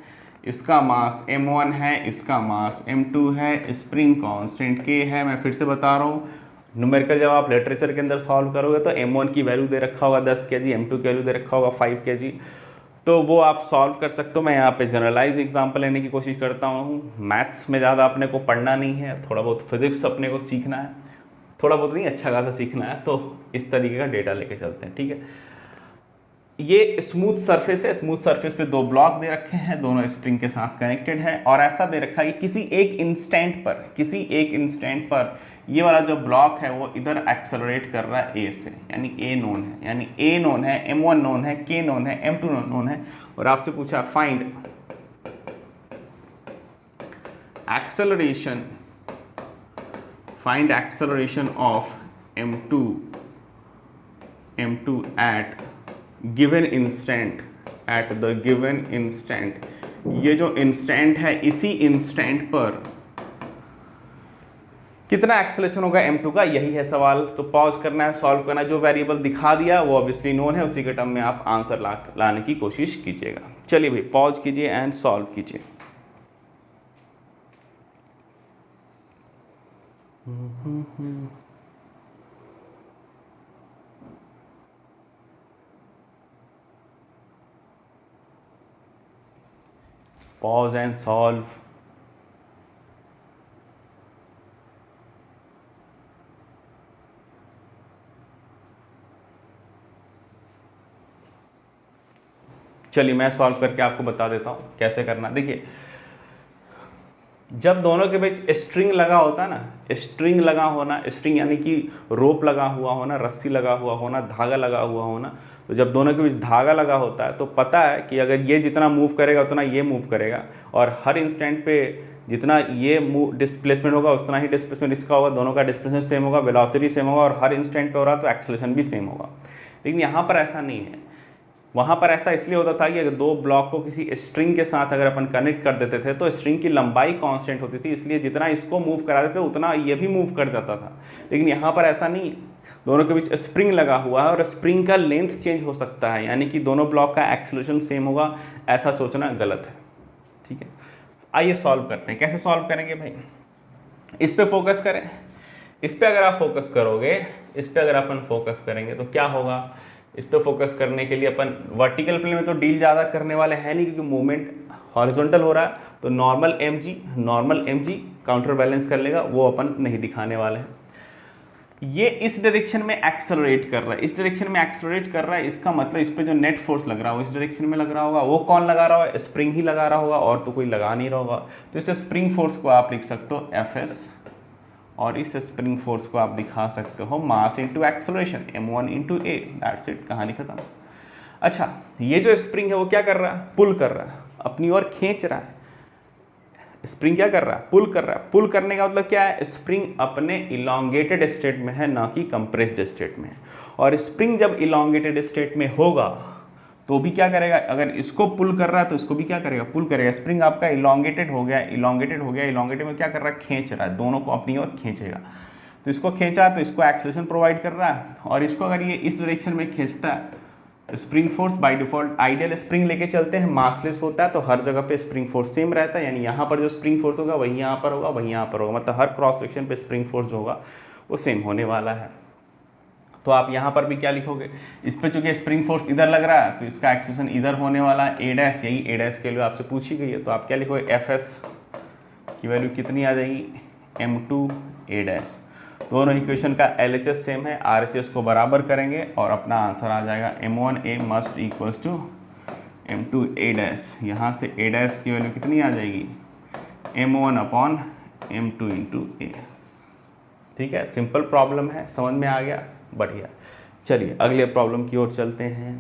इसका मास m1 है, इसका मास m2 है, स्प्रिंग कांस्टेंट k है। मैं फिर से बता रहा हूँ, न्यूमेरिकल जब आप लिटरेचर के अंदर सॉल्व करोगे तो m1 की वैल्यू दे रखा होगा 10 kg, m2 की वैल्यू दे रखा होगा 5 kg, तो वो आप सॉल्व कर सकते हो। मैं यहाँ पे जनरलाइज एग्जांपल लेने की कोशिश करता हूँ। मैथ्स में ज़्यादा अपने को पढ़ना नहीं है, थोड़ा बहुत फिजिक्स अपने को सीखना है, थोड़ा बहुत नहीं अच्छा खासा सीखना है, तो इस तरीके का डेटा लेके चलते हैं। ठीक है, ये स्मूथ सरफेस है, स्मूथ सरफेस पे 2 ब्लॉक दे रखे हैं, दोनों स्प्रिंग के साथ कनेक्टेड है, और ऐसा दे रखा है कि किसी एक इंस्टेंट पर ये वाला जो ब्लॉक है वो इधर एक्सेलरेट कर रहा है a से, यानी a नोन है, यानी a नोन है, m1 नोन है, k नोन है, m2 नोन है, और आपसे पूछा find acceleration of m2 at given instant. ये जो इंस्टेंट है, इसी इंस्टेंट पर कितना एक्सेलरेशन होगा m2 का, यही है सवाल। तो पॉज करना है, सॉल्व करना है। जो वेरिएबल दिखा दिया वो ऑब्वियसली नोन है, उसी के टर्म में आप आंसर लाने की कोशिश कीजिएगा। चलिए भाई, पॉज कीजिए एंड सॉल्व कीजिए। Pause and solve. चलिए मैं सॉल्व करके आपको बता देता हूँ कैसे करना। देखिए, जब दोनों के बीच स्ट्रिंग लगा होता है ना, स्ट्रिंग लगा होना, स्ट्रिंग यानी कि रोप लगा हुआ होना, रस्सी लगा हुआ होना, धागा लगा हुआ होना, तो जब दोनों के बीच धागा लगा होता है तो पता है कि अगर ये जितना मूव करेगा उतना ये मूव करेगा, और हर इंस्टेंट पे जितना ये डिस्प्लेसमेंट होगा उतना ही डिस्प्लेसमेंट इसका होगा, दोनों का डिस्प्लेसमेंट सेम होगा, वेलोसिटी सेम होगा, और हर इंस्टेंट पे हो रहा तो एक्सेलरेशन भी सेम होगा। लेकिन यहाँ पर ऐसा नहीं है। वहाँ पर ऐसा इसलिए होता था कि अगर 2 ब्लॉक को किसी स्ट्रिंग के साथ अगर अपन कनेक्ट कर देते थे तो स्ट्रिंग की लंबाई कांस्टेंट होती थी, इसलिए जितना इसको मूव करा देते थे उतना ये भी मूव कर जाता था। लेकिन यहाँ पर ऐसा नहीं है, दोनों के बीच स्प्रिंग लगा हुआ है और स्प्रिंग का लेंथ चेंज हो सकता है, यानी कि दोनों ब्लॉक का एक्सेलरेशन सेम होगा, ऐसा सोचना गलत है। ठीक है, आइए सॉल्व करते हैं। कैसे सॉल्व करेंगे भाई, इस पर फोकस करें। इस पर अगर आप फोकस करोगे, इस पर अगर अपन फोकस करेंगे तो क्या होगा, इस पर फोकस करने के लिए अपन वर्टिकल प्लेन में तो डील ज़्यादा करने वाले हैं नहीं, क्योंकि मूवमेंट हॉरिजॉन्टल हो रहा है, तो नॉर्मल mg काउंटर बैलेंस कर लेगा, वो अपन नहीं दिखाने वाले हैं। ये इस डायरेक्शन में एक्सेलरेट कर रहा है, इस डायरेक्शन में एक्सेलरेट कर रहा है, इसका मतलब इस पे जो नेट फोर्स लग रहा है वो इस डायरेक्शन में लग रहा होगा। वो कौन लगा रहा होगा, स्प्रिंग ही लगा रहा होगा, और तो कोई लगा नहीं रहा होगा। तो इस स्प्रिंग फोर्स को आप लिख सकते हो Fs, और इस स्प्रिंग फोर्स को आप दिखा सकते हो मास into acceleration m1 into a, that's it, कहानी खत्म। अच्छा, ये जो स्प्रिंग है वो क्या कर रहा है, पुल कर रहा है, अपनी ओर खींच रहा है। स्प्रिंग क्या कर रहा है, पुल कर रहा है। पुल करने का मतलब क्या है, स्प्रिंग अपने इलॉन्गेटेड स्टेट में है, ना कि कंप्रेस्ड स्टेट में है। और स्प्रिंग जब इलॉन्गेटेड स्टेट में होगा तो भी क्या करेगा, अगर इसको पुल कर रहा है तो इसको भी क्या करेगा, पुल करेगा। स्प्रिंग आपका इलॉन्गेटेड हो गया, इलॉन्गेटेड में क्या कर रहा है, खींच रहा है, दोनों को अपनी ओर खींचेगा। तो इसको खींचा तो इसको एक्सेलरेशन प्रोवाइड कर रहा है, और इसको अगर ये इस डायरेक्शन में खींचता है तो spring force by default ideal spring लेके चलते हैं, मासलेस होता है, तो हर जगह पे स्प्रिंग फोर्स सेम रहता है, यानी यहाँ पर जो स्प्रिंग फोर्स होगा वही यहाँ पर होगा, वही यहाँ पर होगा, मतलब हर क्रॉस सेक्शन पे स्प्रिंग फोर्स जो होगा वो सेम होने वाला है। तो आप यहाँ पर भी क्या लिखोगे, इस पर चूंकि स्प्रिंग फोर्स इधर लग रहा है तो इसका एक्सेलरेशन इधर होने वाला है a डैश, यही a डैश के लिए आपसे पूछी गई है। तो आप क्या लिखोगे, Fs की वैल्यू कितनी आ जाएगी, m2 a डैश। दोनों इक्वेशन का LHS सेम है, RHS को बराबर करेंगे और अपना आंसर आ जाएगा m1a must equals to m2 a dash. यहाँ से a डैश की वैल्यू कितनी आ जाएगी, m1 upon m2 into a। ठीक है, सिंपल प्रॉब्लम है, समझ में आ गया, बढ़िया। चलिए अगले प्रॉब्लम की ओर चलते हैं।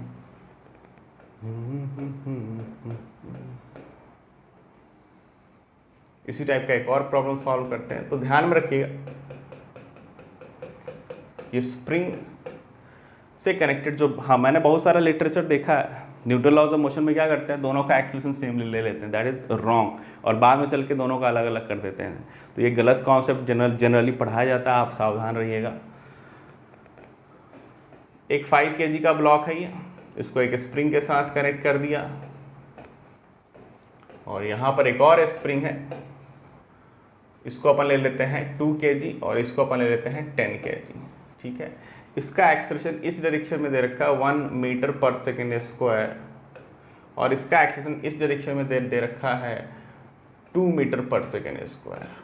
इसी टाइप का एक और प्रॉब्लम सॉल्व करते हैं। तो ध्यान में रखिएगा, ये स्प्रिंग से कनेक्टेड जो, हाँ मैंने बहुत सारा लिटरेचर देखा है, न्यूटन लॉज ऑफ मोशन में क्या करते हैं, दोनों का एक्सेलरेशन सेम ले लेते हैं, दैट इज रॉन्ग, और बाद में चल के दोनों का अलग अलग कर देते हैं। तो ये गलत कॉन्सेप्ट जनरली पढ़ाया जाता है, आप सावधान रहिएगा। एक 5 kg का ब्लॉक है ये, इसको एक स्प्रिंग के साथ कनेक्ट कर दिया, और यहाँ पर एक और स्प्रिंग है, इसको अपन ले लेते हैं 2 kg और इसको अपन ले लेते हैं 10 kg। ठीक है, इसका एक्सेलरेशन इस डायरेक्शन में दे रखा है 1 मीटर पर सेकेंड स्क्वायर, और इसका एक्सेलरेशन इस डायरेक्शन में दे रखा है 2 मीटर पर सेकेंड स्क्वायर।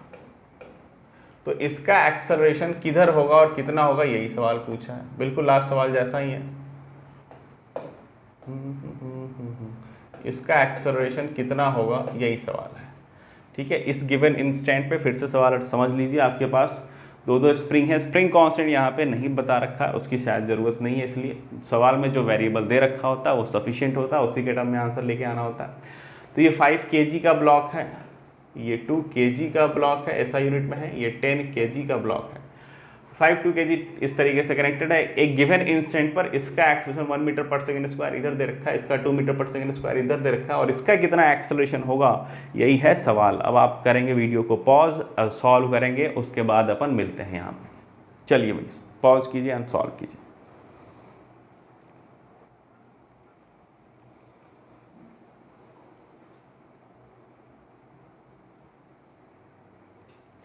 तो इसका एक्सेलरेशन किधर होगा और कितना होगा, यही सवाल पूछा है, बिल्कुल लास्ट सवाल जैसा ही है। इसका एक्सेलरेशन कितना होगा, यही सवाल है। ठीक है, इस गिवन इंस्टेंट पे फिर से सवाल समझ लीजिए, आपके पास दो स्प्रिंग है, स्प्रिंग कांस्टेंट यहाँ पे नहीं बता रखा है, उसकी शायद ज़रूरत नहीं है, इसलिए सवाल में जो वेरिएबल दे रखा होता है वो सफिशिएंट होता है, उसी के टर्म में आंसर लेके आना होता है। तो ये 5 kg का ब्लॉक है, ये 2 kg का ब्लॉक है, ऐसा यूनिट में है, ये 10 kg का ब्लॉक है। 5 2 kg इस तरीके से कनेक्टेड है। एक गिवन इंस्टेंट पर इसका एक्सेलरेशन 1 मीटर पर सेकेंड स्क्वायर इधर दे रखा है, इसका 2 मीटर पर सेकेंड स्क्वायर इधर दे रखा है, और इसका कितना एक्सेलरेशन होगा, यही है सवाल। अब आप करेंगे वीडियो को पॉज, सॉल्व करेंगे, उसके बाद अपन मिलते हैं यहाँ पे। चलिए भाई पॉज कीजिए एंड सॉल्व कीजिए।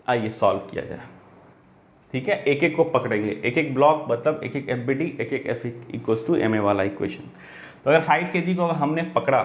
आइए सॉल्व किया जाए। ठीक है, एक एक को पकड़ेंगे, एक एक ब्लॉक मतलब एक एक FBD, एक एक F इक्वल्स टू MA वाला इक्वेशन। तो अगर 5 kg को हमने पकड़ा,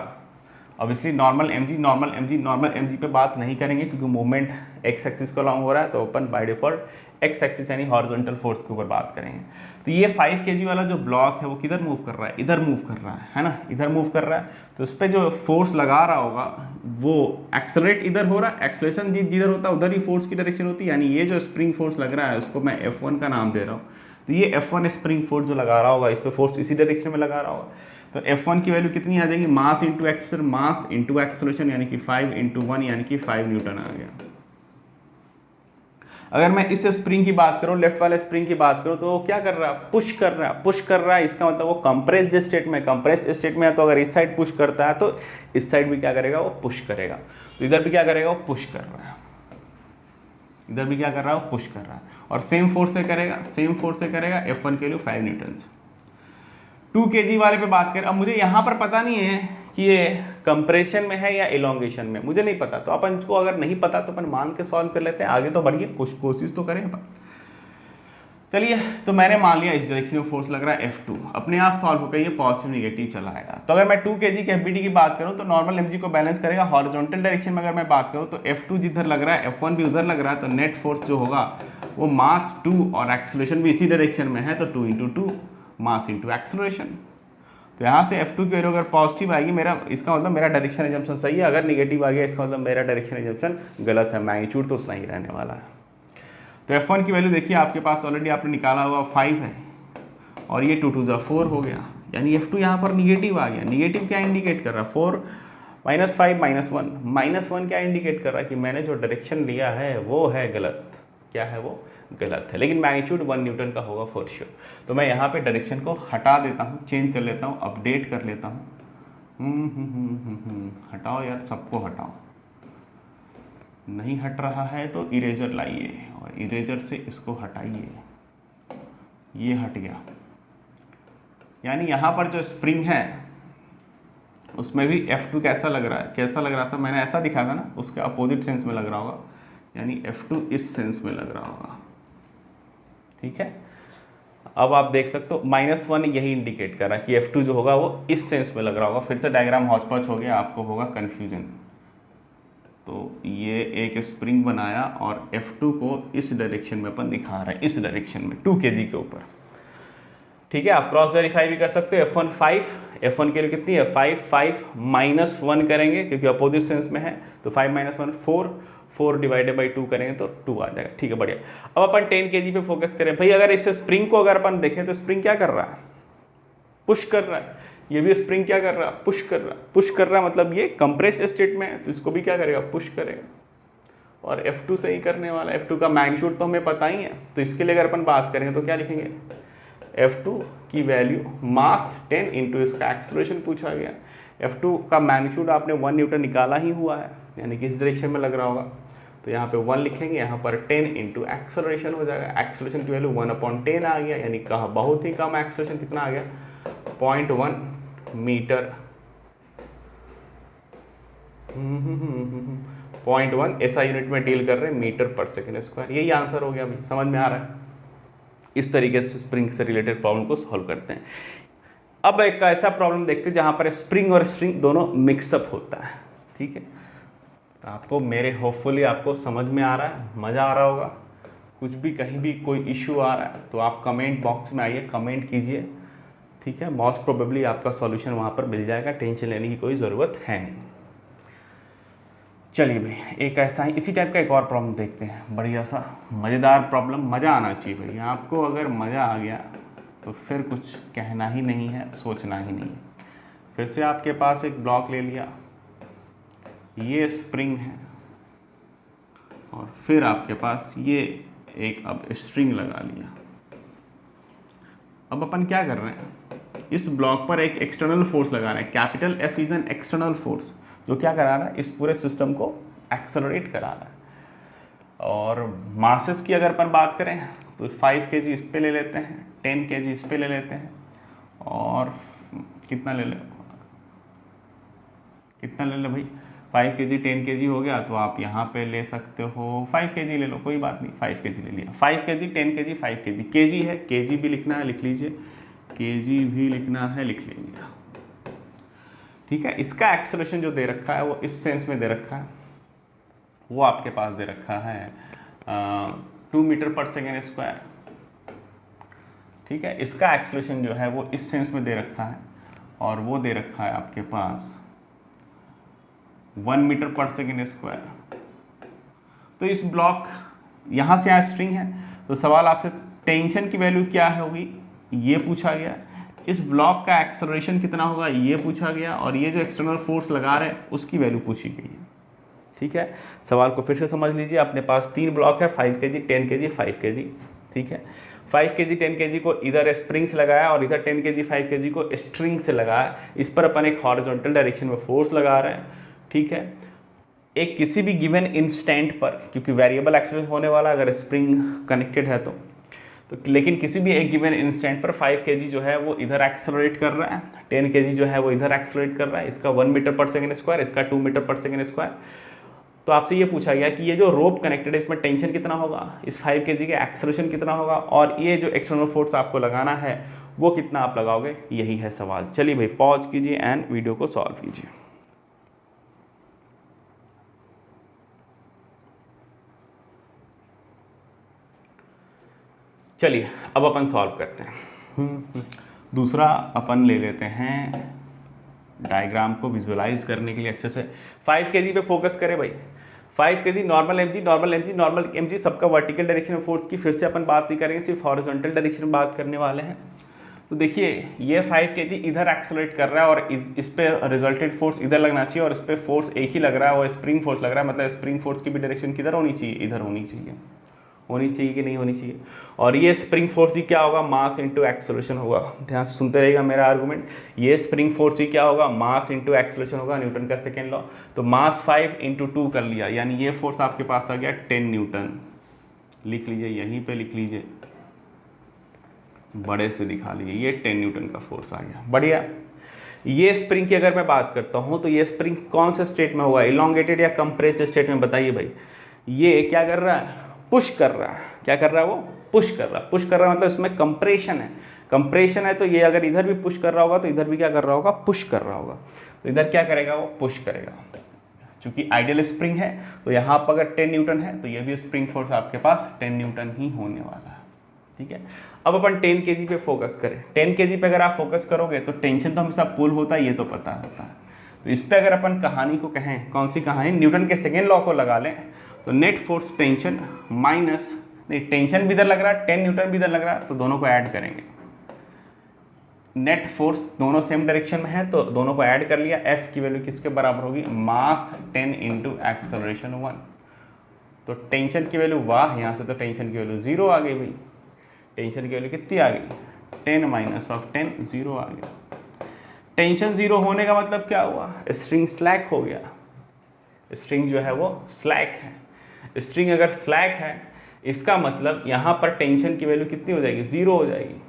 ऑब्वियसली नॉर्मल mg पे बात नहीं करेंगे क्योंकि मूवमेंट x एक्सिस को लॉन्ग हो रहा है, तो अपन बाय डिफॉल्ट x एक्सिस यानी हॉरिजॉन्टल फोर्स के ऊपर बात करेंगे। तो ये 5 kg वाला जो ब्लॉक है वो किधर मूव कर रहा है, इधर मूव कर रहा है ना, इधर मूव कर रहा है। तो उस पर जो फोर्स लगा रहा होगा वो एक्सेलरेट इधर हो रहा है, एक्सेलरेशन जिधर होता है उधर ही फोर्स की डायरेक्शन होती है, यानी ये जो स्प्रिंग फोर्स लग रहा है उसको मैं F1 का नाम दे रहा हूँ। तो ये F1 स्प्रिंग फोर्स जो लगा रहा होगा, इस पर फोर्स इसी डायरेक्शन में लगा रहा होगा। तो F1 की वैल्यू कितनी आ जाएगी, मास इंटू एक्सेलरेशन, मास इंटू एक्सेलरेशन, यानी कि 5 इंटू 1 यानी कि 5 न्यूटन आ गया। अगर मैं इस स्प्रिंग की बात करूं, लेफ्ट वाले स्प्रिंग की बात करूं, तो वो क्या कर रहा है, पुश कर रहा है। इसका मतलब वो कंप्रेस्ड स्टेट में है, तो अगर इस साइड पुश करता है तो इस साइड भी क्या करेगा, वो पुश करेगा। तो इधर भी क्या करेगा, वो पुश कर रहा है, इधर भी क्या कर रहा है, वो पुश कर रहा है, और सेम फोर्स से करेगा, F1 के लिए 5 न्यूटन। 2 kg वाले पे बात करें। अब मुझे यहाँ पर पता नहीं है कि ये कंप्रेशन में है या इलोंगेशन में, मुझे नहीं पता, तो अपन को अगर नहीं पता तो अपन मान के सॉल्व कर लेते हैं, आगे तो बढ़िए कोशिश तो करें अपन। चलिए, तो मैंने मान लिया इस डायरेक्शन में फोर्स लग रहा है F2, अपने आप सॉल्व होकर ये पॉजिटिव निगेटिव चला आएगा। तो अगर मैं 2 kg के FBD की बात करूँ तो नॉर्मल mg को बैलेंस करेगा, हॉरिजॉन्टल डायरेक्शन में अगर मैं बात करूँ तो F2 जिधर लग रहा है F1 भी उधर लग रहा है, तो नेट फोर्स जो होगा वो मास 2 और एक्सेलरेशन भी इसी डायरेक्शन में है, तो 2 इंटू 2 मास इंटू एक्सेलरेशन। तो यहाँ से F2 की वैल्यू अगर पॉजिटिव आएगी, इसका मतलब मेरा डायरेक्शन एजम्पशन सही है, अगर निगेटिव आ गया इसका मतलब मेरा डायरेक्शन एजम्पशन गलत है, मैग्नीट्यूड तो उतना ही रहने वाला है। तो F1 की वैल्यू देखिए आपके पास ऑलरेडी आपने निकाला हुआ 5 है, और ये 2 2 4 हो गया, यानी F2 यहाँ पर निगेटिव आ गया। निगेटिव क्या इंडिकेट कर रहा है, 4 -5 -1 क्या इंडिकेट कर रहा है कि मैंने जो डायरेक्शन लिया है वो है गलत, क्या है वो गलत है, लेकिन मैग्नीट्यूड 1 न्यूटन का होगा फॉर श्योर। तो मैं यहाँ पे डायरेक्शन को हटा देता हूँ, चेंज कर लेता हूँ, अपडेट कर लेता हूँ। हटाओ यार, सबको हटाओ, नहीं हट रहा है तो इरेजर लाइए और इरेजर से इसको हटाइए, ये हट गया। यानी यहाँ पर जो स्प्रिंग है उसमें भी F2 कैसा लग रहा था, मैंने ऐसा दिखा था ना, उसके अपोजिट सेंस में लग रहा होगा, यानी F2 इस सेंस में लग रहा होगा। ठीक है, अब आप देख सकते हो -1 यही इंडिकेट कर रहा है कि F2 जो होगा वो इस सेंस में लग रहा होगा। फिर से डायग्राम हौच पौच हो गया, आपको होगा कन्फ्यूजन। तो ये एक स्प्रिंग बनाया और F2 को इस डायरेक्शन में अपन दिखा रहे हैं, इस डायरेक्शन में 2 kg के ऊपर। ठीक है, आप क्रॉस वेरीफाई भी कर सकते हो। F1 5, F1 के लिए कितनी है 5, 5 -1 करेंगे क्योंकि अपोजिट सेंस में है, तो 5 - 1 4, 4 डिवाइडेड बाई 2 करेंगे तो 2 आ जाएगा। ठीक है, बढ़िया। अब अपन 10 kg पे फोकस करें भाई। अगर इस स्प्रिंग को अगर अपन देखें तो स्प्रिंग क्या कर रहा है, पुश कर रहा है। ये भी स्प्रिंग क्या कर रहा है, पुश कर रहा है। पुश कर रहा है मतलब ये कंप्रेस स्टेट में है, तो इसको भी क्या करेगा, पुश करेगा। और F2 से ही करने वाला है। F2 का मैग्नीट्यूड तो हमें पता ही है, तो इसके लिए अगर अपन बात करेंगे तो क्या लिखेंगे, F2 की वैल्यू मास 10 इंटू इसका एक्सेलरेशन पूछा गया। F2 का मैग्नीट्यूड आपने 1 न्यूटन निकाला ही हुआ है, यानी कि इस डायरेक्शन में लग रहा होगा, तो यहाँ पे 1 लिखेंगे, यहाँ पर 10 इंटू एक्सेलरेशन हो जाएगा। एक्सेलरेशन की वैल्यू 1/10 आ गया, यानी कहा बहुत ही कम एक्सेलरेशन कितना आ गया, 0.1 मीटर 0.1 ऐसा यूनिट में डील कर रहे हैं, मीटर पर सेकेंड स्क्वायर। यही आंसर हो गया भाई, समझ में आ रहा है। इस तरीके से स्प्रिंग से रिलेटेड प्रॉब्लम को सॉल्व करते हैं। अब एक ऐसा प्रॉब्लम देखते हैं जहां पर स्प्रिंग और स्ट्रिंग दोनों मिक्सअप होता है। ठीक है, तो आपको मेरे होपफुली आपको समझ में आ रहा है, मज़ा आ रहा होगा। कुछ भी कहीं भी कोई इशू आ रहा है तो आप कमेंट बॉक्स में आइए, कमेंट कीजिए। ठीक है, मोस्ट प्रोबेबली आपका सॉल्यूशन वहाँ पर मिल जाएगा, टेंशन लेने की कोई ज़रूरत है नहीं। चलिए भाई, एक ऐसा ही इसी टाइप का एक और प्रॉब्लम देखते हैं, बढ़िया सा मज़ेदार प्रॉब्लम। मज़ा आना चाहिए भाई, आपको अगर मज़ा आ गया तो फिर कुछ कहना ही नहीं है, सोचना ही नहीं है। फिर से आपके पास एक ब्लॉक ले लिया, ये स्प्रिंग है, और फिर आपके पास ये एक अब स्ट्रिंग लगा लिया। अब अपन क्या कर रहे हैं, इस ब्लॉक पर एक एक्सटर्नल फोर्स लगा रहे हैं। Capital F is an external force जो क्या करा रहा है, इस पूरे सिस्टम को एक्सेलरेट करा रहा है। और मासेस की अगर अपन बात करें तो 5 kg इस पे ले लेते हैं, 10 kg इस पे ले लेते हैं, और कितना ले ले भाई, 5 kg 10 kg हो गया, तो आप यहाँ पे ले सकते हो 5 kg ले लो, कोई बात नहीं, 5 kg ले लिया। 5 kg 10 kg 5 kg, kg है, kg भी लिखना है लिख लीजिए, kg भी लिखना है लिख लीजिए। ठीक है, इसका एक्सेलरेशन जो दे रखा है वो इस सेंस में दे रखा है, वो आपके पास दे रखा है 2 मीटर पर सेकेंड स्क्वायर। ठीक है, इसका एक्सेलरेशन जो है वो इस सेंस में दे रखा है, और वो दे रखा है आपके पास 1 मीटर पर सेकेंड स्क्वायर। तो इस ब्लॉक यहाँ से यहाँ स्ट्रिंग है, तो सवाल आपसे टेंशन की वैल्यू क्या होगी ये पूछा गया, इस ब्लॉक का एक्सेलरेशन कितना होगा ये पूछा गया, और ये जो एक्सटर्नल फोर्स लगा रहे हैं उसकी वैल्यू पूछी गई है। ठीक है, सवाल को फिर से समझ लीजिए। अपने पास 3 ब्लॉक है, 5 kg 10 kg 5 kg। ठीक है, 5 kg 10 kg को इधर स्प्रिंग से लगाया और इधर 10 kg 5 kg को स्ट्रिंग से लगाया। इस पर अपन एक हॉरिजॉन्टल डायरेक्शन में फोर्स लगा रहे हैं। ठीक है, एक किसी भी गिवन इंस्टेंट पर, क्योंकि वेरिएबल एक्सेलरेशन होने वाला अगर स्प्रिंग कनेक्टेड है तो लेकिन किसी भी एक गिवन इंस्टेंट पर 5 kg जो है वो इधर एक्सेलरेट कर रहा है, 10 kg जो है वो इधर एक्सेलरेट कर रहा है। इसका 1 मीटर पर सेकेंड स्क्वायर, इसका 2 मीटर पर सेकेंड स्क्वायर। तो आपसे ये पूछा गया कि ये जो रोप कनेक्टेड है इसमें टेंशन कितना होगा, इस 5 kg के एक्सेलरेशन कितना होगा, और ये जो एक्सटर्नल फोर्स आपको लगाना है वो कितना आप लगाओगे, यही है सवाल। चलिए भाई, पॉज कीजिए एंड वीडियो को सॉल्व कीजिए। चलिए अब अपन सॉल्व करते हैं। दूसरा अपन ले लेते हैं, डायग्राम को विजुअलाइज करने के लिए अच्छे से 5 kg पे फोकस करें भाई। 5 kg नॉर्मल mg सबका वर्टिकल डायरेक्शन में फोर्स की फिर से अपन बात नहीं करेंगे, सिर्फ हॉरिजॉन्टल डायरेक्शन में बात करने वाले हैं। तो देखिए ये 5 kg इधर एक्सेलरेट कर रहा है, और इस पे रिजल्टेड फोर्स इधर लगना चाहिए, और इस पे फोर्स एक ही लग रहा है, वो स्प्रिंग फोर्स लग रहा है। मतलब स्प्रिंग फोर्स की भी डायरेक्शन किधर होनी चाहिए, इधर होनी चाहिए कि नहीं होनी चाहिए। और ये स्प्रिंग फोर्स ही क्या होगा, मास इंटू एक्सेलरेशन होगा। ध्यान से सुनते रहिएगा मेरा आर्गुमेंट। ये स्प्रिंग फोर्स ही क्या होगा, मास इंटू एक्सेलरेशन होगा, न्यूटन का सेकेंड लॉ। तो मास 5 इंटू 2 कर लिया, यानी ये फोर्स आपके पास आ गया 10 न्यूटन। लिख लीजिए, यहीं पे लिख लीजिए, बड़े से दिखा लीजिए, ये 10 न्यूटन का फोर्स आ गया। बढ़िया। ये स्प्रिंग की अगर मैं बात करता हूँ तो ये स्प्रिंग कौन से स्टेट में होगा, इलॉन्गेटेड या कंप्रेस्ड स्टेट में, बताइए भाई। ये क्या कर रहा है, पुश कर रहा है। क्या कर रहा है वो, पुश कर रहा मतलब इसमें कंप्रेशन है, तो ये अगर इधर भी पुश कर रहा होगा तो इधर भी क्या कर रहा होगा, पुश कर रहा होगा। तो इधर क्या करेगा, वो पुश करेगा। चूंकि आइडियल स्प्रिंग है तो यहाँ पर अगर 10 न्यूटन है तो ये भी स्प्रिंग फोर्स आपके पास 10 न्यूटन ही होने वाला है, ठीक है। अब अपन 10 kg पे फोकस करें। 10 kg पे अगर आप फोकस करोगे तो टेंशन तो हमेशा पुल होता है, ये तो पता होता है। तो इस पर अगर अपन कहानी को कहें, कौन सी कहानी, न्यूटन के सेकेंड लॉ को लगा लें तो नेट फोर्स टेंशन माइनस, नहीं टेंशन भी इधर लग रहा है, 10 न्यूटन भी इधर लग रहा है, तो दोनों को ऐड करेंगे। नेट फोर्स दोनों सेम डायरेक्शन में है तो दोनों को ऐड कर लिया। F की वैल्यू किसके बराबर होगी, मास 10 इंटू एक्सेलरेशन 1। तो टेंशन की वैल्यू, वाह, यहाँ से तो टेंशन की वैल्यू 0 आ गई भाई। टेंशन की वैल्यू कितनी आ गई, 10 माइनस ऑफ 10, 0 आ गया। टेंशन 0 होने का मतलब क्या हुआ, स्ट्रिंग स्लैक हो गया। स्ट्रिंग जो है वो स्लैक है। स्ट्रिंग अगर स्लैक है इसका मतलब यहाँ पर टेंशन की वैल्यू कितनी हो जाएगी, 0 हो जाएगी।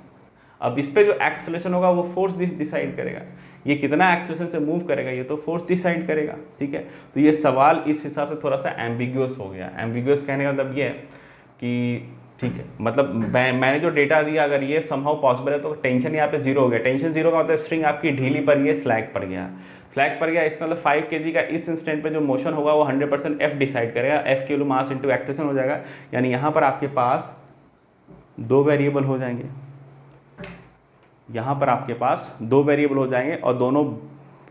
अब इस पे जो एक्सेलरेशन होगा वो फोर्स डिसाइड करेगा, ये कितना एक्सेलरेशन से मूव करेगा ये तो फोर्स डिसाइड करेगा, ठीक है। तो ये सवाल इस हिसाब से थोड़ा सा एम्बिग्यूअस हो गया। एम्बिग्यूअस कहने का मतलब ये है कि ठीक है, मतलब मैंने जो डेटा दिया अगर ये समहाउ पॉसिबल है तो टेंशन यहाँ पे 0 हो गया। टेंशन 0 का मतलब स्ट्रिंग आपकी ढीली पर गई, स्लैक पर गया। स्लैक पर गया इसका मतलब 5 kg का इस इंस्टेंट पे जो मोशन होगा वो 100% F डिसाइड करेगा। F की वैल्यू मास इंटू एक्सेलरेशन हो जाएगा, यानी यहाँ पर आपके पास 2 वेरिएबल हो जाएंगे। यहाँ पर आपके पास 2 वेरिएबल हो जाएंगे और दोनों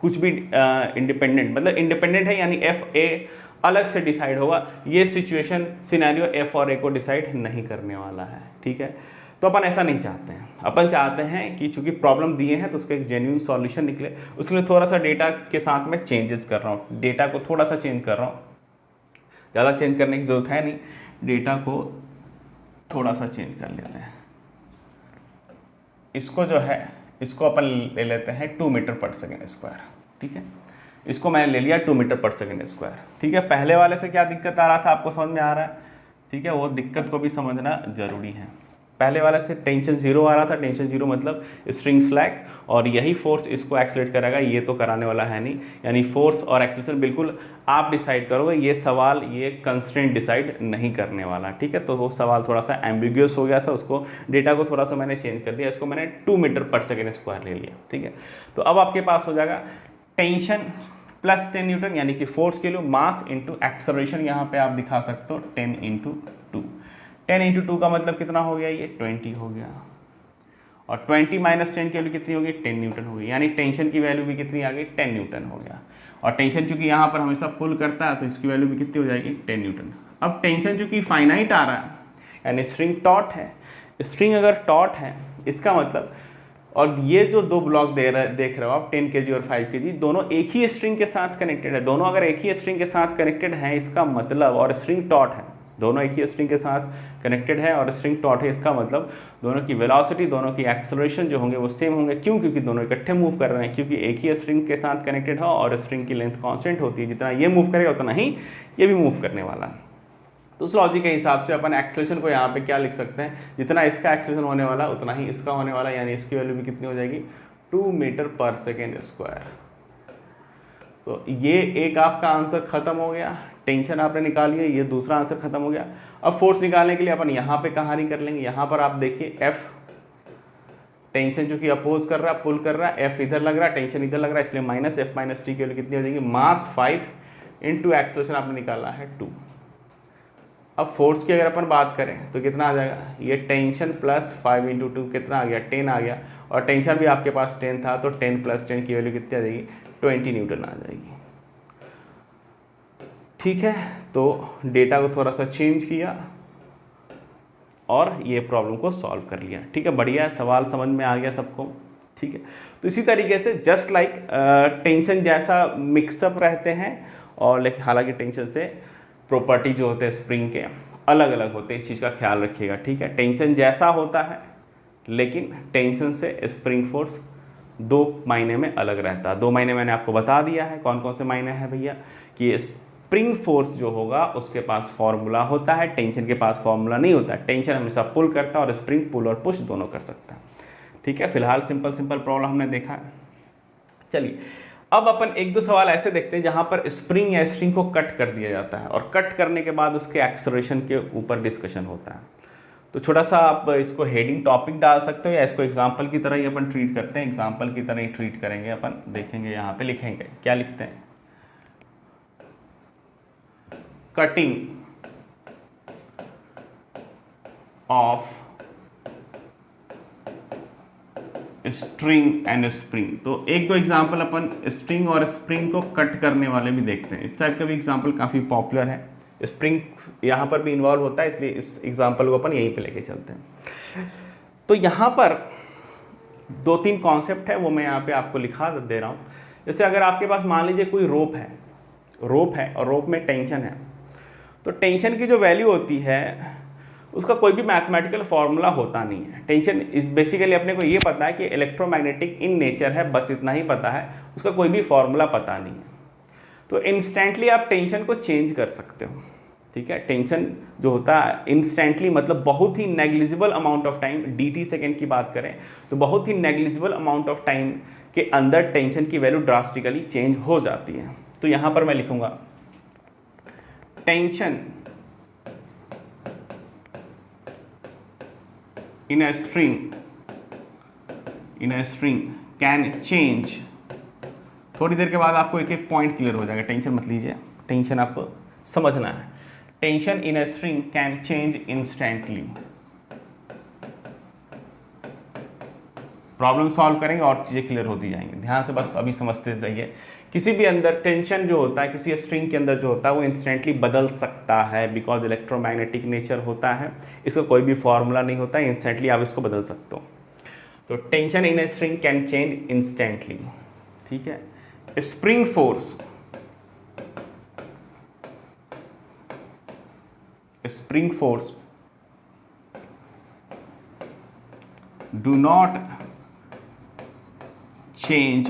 कुछ भी इंडिपेंडेंट, मतलब इंडिपेंडेंट है यानी एफ ए अलग से डिसाइड होगा। ये सिचुएशन सिनेरियो एफ और ए को डिसाइड नहीं करने वाला है, ठीक है। तो अपन ऐसा नहीं चाहते हैं, अपन चाहते हैं कि चूंकि प्रॉब्लम दिए हैं तो उसका एक जेन्युइन सॉल्यूशन निकले। उसके लिए थोड़ा सा डेटा के साथ में चेंजेस कर रहा हूँ, डेटा को थोड़ा सा चेंज कर रहा हूँ। ज़्यादा चेंज करने की जरूरत है नहीं, डेटा को थोड़ा सा चेंज कर लेते हैं। इसको जो है इसको अपन ले लेते हैं 2 मीटर पर सेकेंड स्क्वायर, ठीक है। इसको मैंने ले लिया 2 मीटर पर सेकेंड स्क्वायर, ठीक है। पहले वाले से क्या दिक्कत आ रहा था आपको समझ में आ रहा है, ठीक है। वो दिक्कत को भी समझना जरूरी है। पहले वाले से टेंशन 0 आ रहा था, टेंशन 0 मतलब स्ट्रिंग स्लैक, और यही फोर्स इसको एक्सलेट करेगा, ये तो कराने वाला है नहीं। यानी फोर्स और एक्सेलरेशन बिल्कुल आप डिसाइड करोगे, ये सवाल ये कंस्ट्रेंट डिसाइड नहीं करने वाला, ठीक है। तो वो सवाल थोड़ा सा एम्बिग्यूअस हो गया था, उसको डेटा को थोड़ा सा मैंने चेंज कर दिया, इसको मैंने 2 मीटर पर सेकेंड स्क्वायर ले लिया, ठीक है। तो अब आपके पास हो जाएगा टेंशन प्लस 10 न्यूटन यानी कि फोर्स के लिए मास इंटू एक्सेलरेशन, यहाँ पे आप दिखा सकते हो 10 इंटू 2। 10 इंटू 2 का मतलब कितना हो गया, ये 20 हो गया, और 20 माइनस 10 की वैल्यू कितनी होगी, 10 न्यूटन होगी। यानी टेंशन की वैल्यू भी कितनी आ गई, 10 न्यूटन हो गया। और टेंशन चूंकि यहाँ पर हमेशा पुल करता है तो इसकी वैल्यू भी कितनी हो जाएगी, 10 न्यूटन। अब टेंशन चूंकि फाइनाइट आ रहा है यानी स्ट्रिंग टॉट है, स्ट्रिंग अगर टॉट है इसका मतलब, और ये जो 2 ब्लॉक देख रहे हो आप 10 kg और 5 kg, दोनों एक ही स्ट्रिंग के साथ कनेक्टेड है। दोनों अगर एक ही स्ट्रिंग के साथ कनेक्टेड हैं इसका मतलब, और स्ट्रिंग टॉट है, दोनों एक ही स्ट्रिंग के साथ कनेक्टेड है और स्ट्रिंग टॉट है, इसका मतलब दोनों की वेलोसिटी, दोनों की एक्सेलरेशन जो होंगे वो सेम होंगे। क्यों, क्योंकि दोनों इकट्ठे मूव कर रहे हैं, क्योंकि एक ही स्ट्रिंग के साथ कनेक्टेड है और स्ट्रिंग की लेंथ कांस्टेंट होती है, जितना ये मूव करेगा उतना ही ये भी मूव करने वाला है। तो उस लॉजिक के हिसाब से अपन एक्सेलरेशन को यहाँ पे क्या लिख सकते हैं, जितना इसका एक्सेलरेशन होने वाला उतना ही इसका होने वाला, यानी इसकी वैल्यू भी कितनी हो जाएगी, 2 मीटर पर सेकेंड स्क्वायर। तो ये एक आपका आंसर खत्म हो गया, टेंशन आपने निकाली है, ये दूसरा आंसर खत्म हो गया। अब फोर्स निकालने के लिए अपन यहाँ पे कहानी कर लेंगे। यहाँ पर आप देखिए एफ, टेंशन जो कि अपोज कर रहा है, पुल कर रहा है, एफ इधर लग रहा है, टेंशन इधर लग रहा है, इसलिए माइनस एफ माइनस टी की वैल्यू कितनी हो जाएगी, मास 5 इंटू एक्सेलरेशन आपने निकाला है 2। अब फोर्स की अगर अपन बात करें तो कितना आ जाएगा, ये टेंशन प्लस 5 इंटू 2 कितना आ गया, 10 आ गया, और टेंशन भी आपके पास 10 था तो 10 प्लस 10 की वैल्यू कितनी आ जाएगी, 20 न्यूटन आ जाएगी, ठीक है। तो डेटा को थोड़ा सा चेंज किया और ये प्रॉब्लम को सॉल्व कर लिया, ठीक है। बढ़िया है, सवाल समझ में आ गया सबको, ठीक है। तो इसी तरीके से जस्ट लाइक टेंशन जैसा मिक्सअप रहते हैं, और लेकिन हालांकि टेंशन से प्रॉपर्टी जो होते हैं स्प्रिंग के अलग अलग होते हैं, इस चीज़ का ख्याल रखिएगा, ठीक है। टेंशन जैसा होता है लेकिन टेंशन से स्प्रिंग फोर्स 2 मायने में अलग रहता है। 2 मायने मैंने आपको बता दिया है, कौन कौन से मायने हैं भैया, कि स्प्रिंग फोर्स जो होगा उसके पास फॉर्मूला होता है, टेंशन के पास फॉर्मूला नहीं होता है। टेंशन हमेशा पुल करता है और स्प्रिंग पुल और पुश दोनों कर सकता है, ठीक है। फिलहाल सिंपल प्रॉब्लम हमने देखा है। चलिए अब अपन 1-2 सवाल ऐसे देखते हैं जहां पर स्प्रिंग या स्ट्रिंग को कट कर दिया जाता है और कट करने के बाद उसके एक्सेलरेशन के ऊपर डिस्कशन होता है। तो छोटा सा आप इसको हेडिंग टॉपिक डाल सकते हो या इसको एग्जाम्पल की तरह ही अपन ट्रीट करते हैं, एग्जाम्पल की तरह ही ट्रीट करेंगे अपन। देखेंगे यहाँ पे लिखेंगे क्या लिखते हैं, cutting of string and spring. तो एक दो एग्जाम्पल अपन स्ट्रिंग और स्प्रिंग को कट करने वाले भी देखते हैं। इस टाइप का भी एग्जाम्पल काफ़ी पॉपुलर है, स्प्रिंग यहाँ पर भी इन्वॉल्व होता है, इसलिए इस एग्जाम्पल को अपन यहीं पे लेके चलते हैं। तो यहाँ पर दो तीन कॉन्सेप्ट है वो मैं यहाँ पे आपको लिखा दे रहा हूँ। जैसे अगर आपके पास मान लीजिए कोई रोप है और रोप में टेंशन है, तो टेंशन की जो वैल्यू होती है उसका कोई भी मैथमेटिकल फॉर्मूला होता नहीं है। टेंशन इस बेसिकली अपने को ये पता है कि इलेक्ट्रोमैग्नेटिक इन नेचर है, बस इतना ही पता है, उसका कोई भी फॉर्मूला पता नहीं है। तो इंस्टेंटली आप टेंशन को चेंज कर सकते हो, ठीक है। टेंशन जो होता है इंस्टेंटली मतलब बहुत ही negligible amount of time, dt second की बात करें तो बहुत ही नेग्लिजिबल अमाउंट ऑफ टाइम के अंदर टेंशन की वैल्यू ड्रास्टिकली चेंज हो जाती है। तो यहाँ पर मैं लिखूंगा tension in a string can change। थोड़ी देर के बाद आपको एक एक पॉइंट क्लियर हो जाएगा, टेंशन मत लीजिए, टेंशन आपको समझना है। Tension in a string can change instantly। Problem solve करेंगे और चीज़ें क्लियर होती जाएंगी, ध्यान से बस अभी समझते रहिए। किसी भी अंदर टेंशन जो होता है, किसी स्ट्रिंग के अंदर जो होता है वो इंस्टेंटली बदल सकता है, बिकॉज इलेक्ट्रोमैग्नेटिक नेचर होता है, इसका कोई भी फॉर्मूला नहीं होता है, इंस्टेंटली आप इसको बदल सकते हो। तो tension in a string can change instantly, ठीक है। Spring force, spring force do not change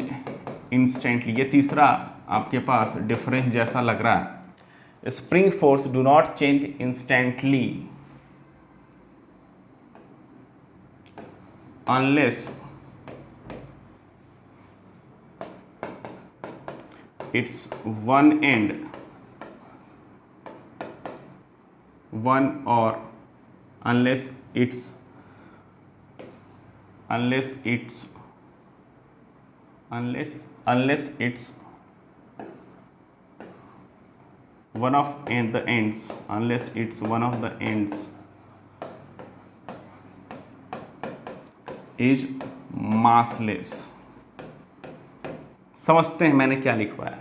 instantly. ये तीसरा आपके पास डिफरेंस जैसा लग रहा है। Spring force do not change instantly unless it's one and one और unless it's one of the ends, unless it's one of the ends is massless। समझते हैं मैंने क्या लिखवाया।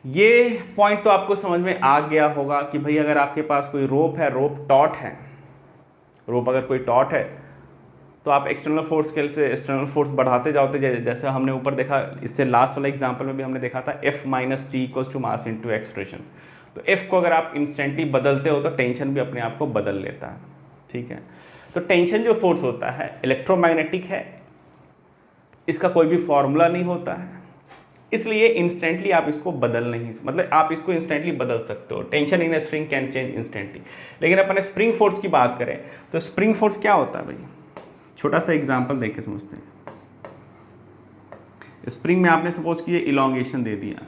ये पॉइंट तो आपको समझ में आ गया होगा कि भाई अगर आपके पास कोई रोप है, रोप टॉट है, रोप अगर कोई टॉट है तो आप एक्सटर्नल फोर्स के से एक्सटर्नल फोर्स बढ़ाते जाओते, जैसे हमने ऊपर देखा, इससे लास्ट वाला एग्जांपल में भी हमने देखा था F minus T equals to mass into expression. तो F को अगर आप इंस्टेंटली बदलते हो तो टेंशन भी अपने आप को बदल लेता है, ठीक है। तो टेंशन जो फोर्स होता है इलेक्ट्रोमैग्नेटिक है, इसका कोई भी फॉर्मूला नहीं होता है, इसलिए इंस्टेंटली आप इसको बदल नहीं, मतलब आप इसको इंस्टेंटली बदल सकते हो। Tension in A spring can change instantly. लेकिन अपन स्प्रिंग फोर्स की बात करें तो स्प्रिंग फोर्स क्या होता है भाई, छोटा सा एग्जांपल देख के समझते हैं। स्प्रिंग में आपने सपोज कि ये इलॉन्गेशन दे दिया,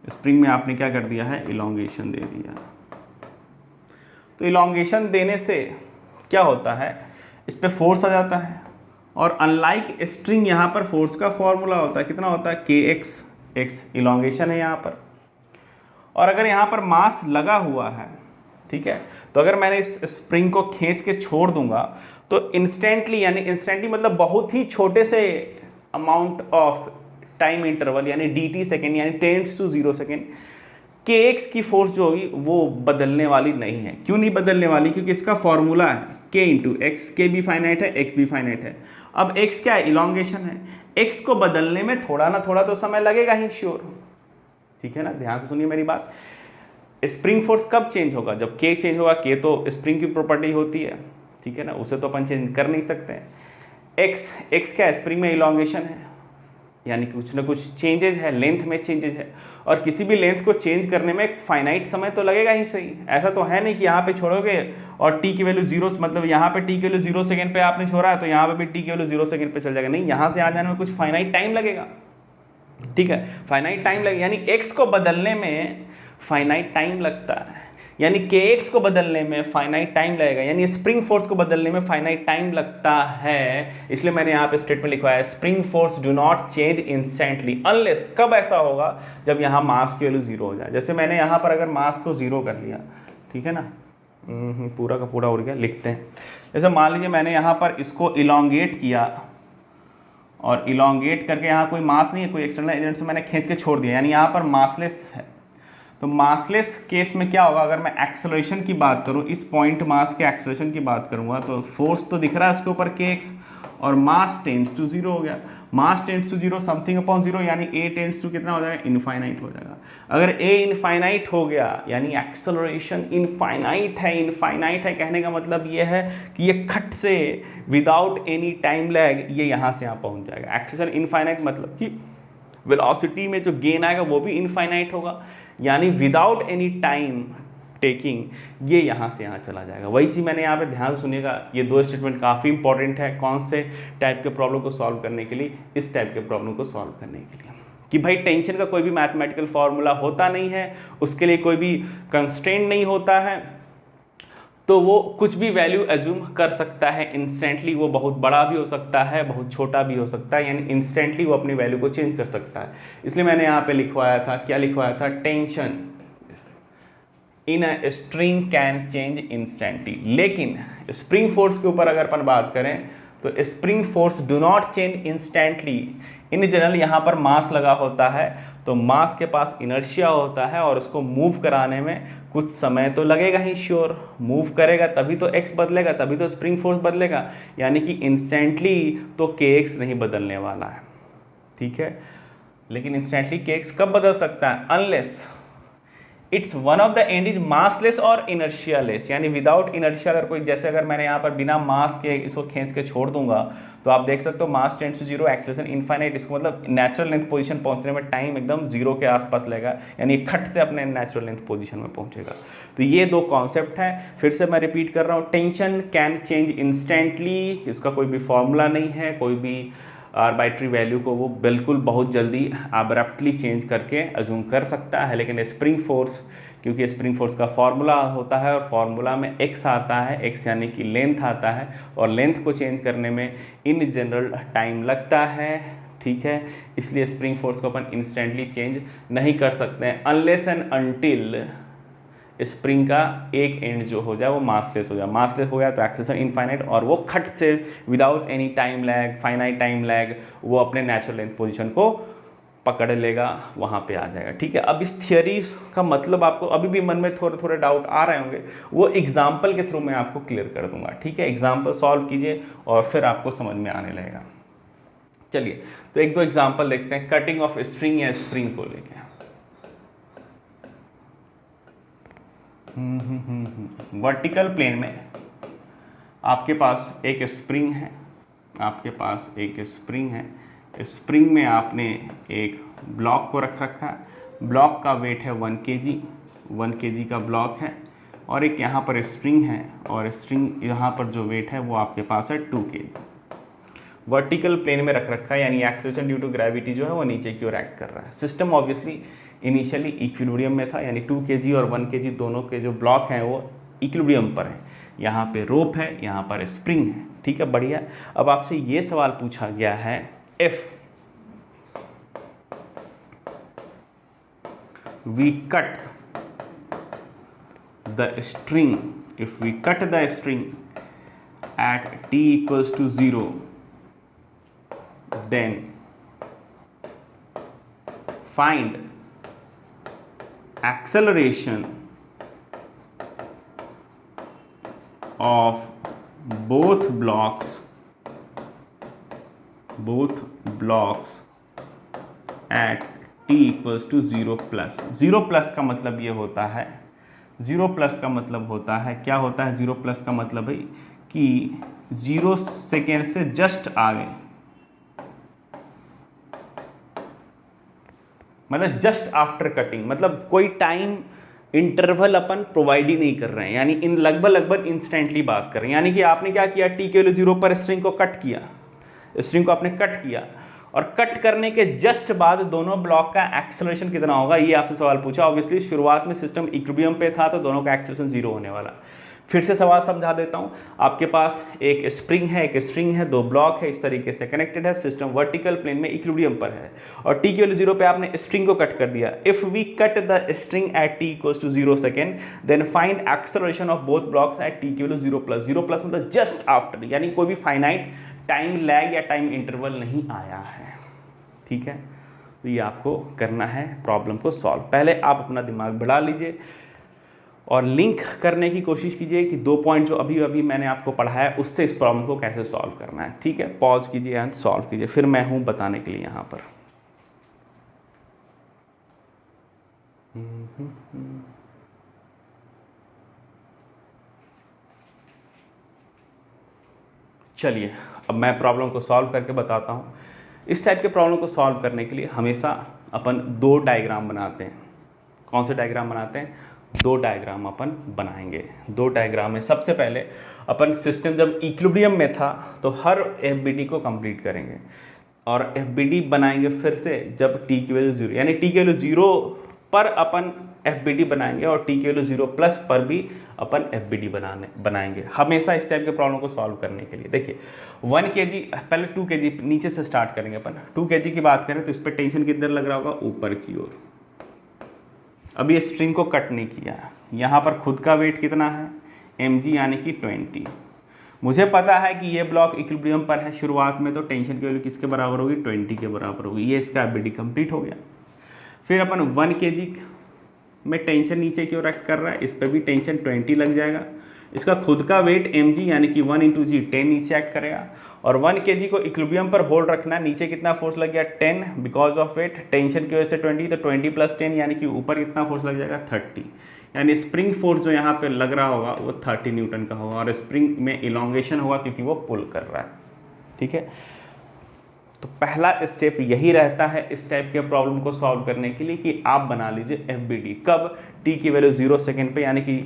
स्प्रिंग में आपने क्या कर दिया है, इलॉन्गेशन दे दिया। तो इलॉन्गेशन देने से क्या होता है, इस पे फोर्स आ जाता है, और अनलाइक स्ट्रिंग यहाँ पर फोर्स का फॉर्मूला होता है, कितना होता है, kx इलॉन्गेशन है यहाँ पर। और अगर यहाँ पर मास लगा हुआ है, ठीक है, तो अगर मैंने इस स्प्रिंग को खींच के छोड़ दूंगा तो इंस्टेंटली, यानी इंस्टेंटली मतलब बहुत ही छोटे से अमाउंट ऑफ टाइम इंटरवल, यानी dt सेकेंड, यानी टेंड्स टू 0 सेकेंड, kx की फोर्स जो होगी वो बदलने वाली नहीं है। क्यों नहीं बदलने वाली, क्योंकि इसका फॉर्मूला है k इंटू एक्स, के भी फाइनाइट है, x भी फाइनाइट है। अब x क्या है, इलॉन्गेशन है, x को बदलने में थोड़ा ना थोड़ा तो समय लगेगा ही, श्योर, ठीक है ना। ध्यान से सुनिए मेरी बात। स्प्रिंग फोर्स कब चेंज होगा, जब k चेंज होगा। k तो स्प्रिंग की प्रॉपर्टी होती है, ठीक है ना, उसे तो अपन चेंज कर नहीं सकते हैं। x क्या है, स्प्रिंग में इलॉन्गेशन है, यानी कुछ ना कुछ चेंजेज है, लेंथ में चेंजेज है, और किसी भी लेंथ को चेंज करने में एक फाइनाइट समय तो लगेगा ही सही। ऐसा तो है नहीं कि यहाँ पे छोड़ोगे और t की वैल्यू 0, मतलब यहाँ पे t की वैल्यू 0 सेकेंड पे आपने छोड़ा है तो यहाँ पे भी t की वैल्यू 0 सेकेंड पे चल जाएगा, नहीं, यहाँ से आ जाने में कुछ फाइनाइट टाइम लगेगा, ठीक है, फाइनाइट टाइम लगेगा, यानी x को बदलने में फाइनाइट टाइम लगता है। यानी kx को बदलने में फाइनाइट टाइम लगेगा, यानी स्प्रिंग फोर्स को बदलने में फाइनाइट टाइम लगता है। इसलिए मैंने यहाँ पे स्टेटमेंट लिखवाया है spring force do not change instantly unless, कब ऐसा होगा जब यहाँ मास की वैल्यू 0 हो जाए। जैसे मैंने यहाँ पर अगर मास को 0 कर लिया, ठीक है ना, पूरा का पूरा उड़ गया, लिखते हैं। जैसे मान लीजिए मैंने यहाँ पर इसको इलोंगेट किया और इलोंगेट करके यहाँ कोई मास नहीं है, कोई एक्सटर्नल एजेंट से मैंने खींच के छोड़ दिया, यानी यहाँ पर मासलेस है। तो मासलेस केस में क्या होगा, अगर मैं एक्सेलरेशन की बात करूँ, इस पॉइंट मास के एक्सेलरेशन की बात करूँगा, तो फोर्स तो दिख रहा है उसके ऊपर kx और मास टेंड्स टू 0 हो गया। मास टेंड्स टू 0 समथिंग अपॉन 0, यानी a टेंड्स टू कितना हो जाएगा, इनफाइनाइट हो जाएगा। अगर a इनफाइनाइट हो गया यानी एक्सेलरेशन इनफाइनाइट है। इनफाइनाइट है कहने का मतलब ये है कि ये खट से विदाउट एनी टाइम लैग ये यहाँ से यहाँ पहुँच जाएगा। एक्सेलरेशन इनफाइनाइट मतलब कि वेलोसिटी में जो गेन आएगा वो भी इनफाइनाइट होगा, यानी विदाउट एनी टाइम टेकिंग ये यहाँ से यहाँ चला जाएगा। वही चीज़ मैंने यहाँ पे ध्यान सुनिएगा, ये दो स्टेटमेंट काफ़ी इंपॉर्टेंट है। कौन से टाइप के प्रॉब्लम को सॉल्व करने के लिए, इस टाइप के प्रॉब्लम को सॉल्व करने के लिए कि भाई टेंशन का कोई भी मैथमेटिकल फॉर्मूला होता नहीं है, उसके लिए कोई भी कंस्ट्रेंट नहीं होता है, तो वो कुछ भी वैल्यू एज्यूम कर सकता है इंस्टेंटली। वो बहुत बड़ा भी हो सकता है, बहुत छोटा भी हो सकता है, यानी इंस्टेंटली वो अपनी वैल्यू को चेंज कर सकता है। इसलिए मैंने यहाँ पे लिखवाया था, क्या लिखवाया था, tension in a string can change instantly. लेकिन स्प्रिंग फोर्स के ऊपर अगर अपन बात करें तो spring force do not change instantly. In general यहाँ पर मास लगा होता है, तो मास के पास इनर्शिया होता है और उसको मूव कराने में कुछ समय तो लगेगा ही, श्योर। मूव करेगा तभी तो x बदलेगा, तभी तो स्प्रिंग फोर्स बदलेगा, यानी कि इंस्टेंटली तो kx नहीं बदलने वाला है, ठीक है। लेकिन इंस्टेंटली kx कब बदल सकता है, unless it's one of the end is massless और इनर्शियालेस, यानी विदाउट इनर्शिया। अगर कोई, जैसे अगर मैंने यहाँ पर बिना मास के इसको खींच के छोड़ दूंगा तो आप देख सकते हो मास टेंड्स टू 0, एक्सेलरेशन इनफाइनाइट। इसको मतलब नेचुरल लेंथ पोजीशन पहुंचने में टाइम एकदम 0 के आसपास लगेगा, यानी खट से अपने नेचुरल लेंथ पोजीशन में पहुंचेगा। तो ये दो कॉन्सेप्ट हैं। फिर से मैं रिपीट कर रहा हूँ, टेंशन कैन चेंज इंस्टेंटली, इसका कोई भी फॉर्मूला नहीं है, कोई भी आर्बिट्री वैल्यू को वो बिल्कुल बहुत जल्दी अब्रप्टली चेंज करके अज्यूम कर सकता है। लेकिन स्प्रिंग फोर्स, क्योंकि स्प्रिंग फोर्स का फॉर्मूला होता है और फॉर्मूला में x आता है, x यानी कि लेंथ आता है, और लेंथ को चेंज करने में इन जनरल टाइम लगता है, ठीक है। इसलिए स्प्रिंग फोर्स को अपन इंस्टेंटली चेंज नहीं कर सकते हैं अनलेस एंड अनटिल स्प्रिंग का एक एंड जो हो जाए वो मासलेस हो जाए। मासलेस हो गया तो एक्सेलरेशन इनफाइनाइट, और वो खट से without any time lag, finite time lag, वो अपने नेचुरल लेंथ पोजीशन को पकड़ लेगा, वहाँ पे आ जाएगा, ठीक है। अब इस थियोरी का मतलब आपको अभी भी मन में थोड़े थोड़े डाउट आ रहे होंगे, वो एग्जाम्पल के थ्रू मैं आपको क्लियर कर दूंगा, ठीक है। एग्जाम्पल सॉल्व कीजिए और फिर आपको समझ में आने लगेगा। चलिए तो एक दो एग्जाम्पल देखते हैं कटिंग ऑफ स्ट्रिंग या स्प्रिंग को लेके। वर्टिकल प्लेन में आपके पास एक स्प्रिंग है, आपके पास एक स्प्रिंग है। स्प्रिंग में आपने एक ब्लॉक को रख रखा है, ब्लॉक का वेट है 1 kg, 1 kg का ब्लॉक है, और एक यहाँ पर स्प्रिंग है, और स्प्रिंग यहाँ पर जो वेट है वो आपके पास है 2 kg। वर्टिकल प्लेन में रख रखा है, यानी एक्सेलरेशन ड्यू टू ग्रेविटी जो है वो नीचे की ओर एक्ट कर रहा है। सिस्टम ऑब्वियसली इनिशियली इक्विलिब्रियम में था, यानी 2 kg और 1 kg दोनों के जो ब्लॉक हैं वो इक्विलिब्रियम पर है। यहाँ पे रोप है, यहाँ पर स्प्रिंग है, ठीक है, बढ़िया। अब आपसे ये सवाल पूछा गया है, if we cut the string, if we cut the string at t equals to 0, then find acceleration of both blocks at t equals to 0 plus। 0 plus का मतलब ये होता है, 0 प्लस का मतलब होता है, क्या होता है 0 प्लस का मतलब है कि 0 सेकेंड से जस्ट आगे, मतलब जस्ट आफ्टर कटिंग, मतलब कोई टाइम इंटरवल अपन प्रोवाइड ही नहीं कर रहे हैं, यानी इन लगभग इंस्टेंटली बात कर रहे हैं। यानी कि आपने क्या किया, टी के 0 पर स्ट्रिंग को कट किया, स्ट्रिंग को आपने कट किया, और कट करने के जस्ट बाद दोनों ब्लॉक का एक्सेलरेशन कितना होगा, ये आपसे सवाल पूछा। ऑब्वियसली शुरुआत में सिस्टम इक्विलिब्रियम पे था तो दोनों का एक्सेलरेशन 0 होने वाला। फिर से सवाल समझा देता हूँ। आपके पास एक स्प्रिंग है, एक स्ट्रिंग है, 2 ब्लॉक है, इस तरीके से कनेक्टेड है, सिस्टम वर्टिकल प्लेन में इक्विलिब्रियम पर है और t की वैल्यू 0 पे आपने स्ट्रिंग को कट कर दिया। If we cut the string at t equals to 0 second then find acceleration of both blocks at t की वैल्यू 0 प्लस मतलब जस्ट आफ्टर, यानी कोई भी फाइनाइट टाइम लैग या टाइम इंटरवल नहीं आया है। ठीक है, तो ये आपको करना है प्रॉब्लम को सॉल्व। पहले आप अपना दिमाग बढ़ा लीजिए और लिंक करने की कोशिश कीजिए कि 2 पॉइंट जो अभी अभी मैंने आपको पढ़ाया है उससे इस प्रॉब्लम को कैसे सॉल्व करना है। ठीक है, पॉज कीजिए एंड सॉल्व कीजिए, फिर मैं हूं बताने के लिए यहाँ पर। चलिए अब मैं प्रॉब्लम को सॉल्व करके बताता हूँ। इस टाइप के प्रॉब्लम को सॉल्व करने के लिए हमेशा अपन 2 डायग्राम बनाते हैं। कौन से डायग्राम बनाते हैं? 2 डायग्राम अपन बनाएंगे। 2 डायग्राम में सबसे पहले अपन सिस्टम जब इक्विलिब्रियम में था तो हर एफबीडी को कंप्लीट करेंगे और एफबीडी बनाएंगे फिर से जब टी की वैल्यू 0, यानी टी की वैल्यू 0 पर अपन एफबीडी बनाएंगे और टी की वैल्यू 0 प्लस पर भी अपन एफबीडी बनाएंगे हमेशा इस टाइप के प्रॉब्लम को सॉल्व करने के लिए। देखिए 1 kg, पहले 2 kg नीचे से स्टार्ट करेंगे अपन। 2 kg की बात करें तो इस पर टेंशन किधर लग रहा होगा? ऊपर की ओर। अभी स्ट्रिंग को कट नहीं किया। यहाँ पर खुद का वेट कितना है? mg यानी कि 20। मुझे पता है कि ये ब्लॉक इक्विलिब्रियम पर है शुरुआत में, तो टेंशन की वैल्यू किसके बराबर होगी? 20 के बराबर होगी। ये इसका एफबीडी कंप्लीट हो गया। फिर अपन 1 kg में टेंशन नीचे की ओर एक्ट कर रहा है, इस पर भी टेंशन 20 लग जाएगा। इसका खुद का वेट mg यानी कि 1 × g 10 नीचे एक्ट करेगा और 1 kg को इक्विलिब्रियम पर होल्ड रखना है। नीचे कितना फोर्स लग गया? 10 बिकॉज ऑफ वेट, टेंशन की वजह से 20, तो 20 + 10 यानी कि ऊपर कितना फोर्स लग जाएगा? 30। यानी स्प्रिंग फोर्स जो यहाँ पे लग रहा होगा वो 30 न्यूटन का होगा और स्प्रिंग में इलोंगेशन होगा क्योंकि वो पुल कर रहा है। ठीक है, तो पहला स्टेप यही रहता है इस टाइप के प्रॉब्लम को सॉल्व करने के लिए कि आप बना लीजिए एफबीडी। कब? टी की वैल्यू 0 सेकेंड पे, यानी कि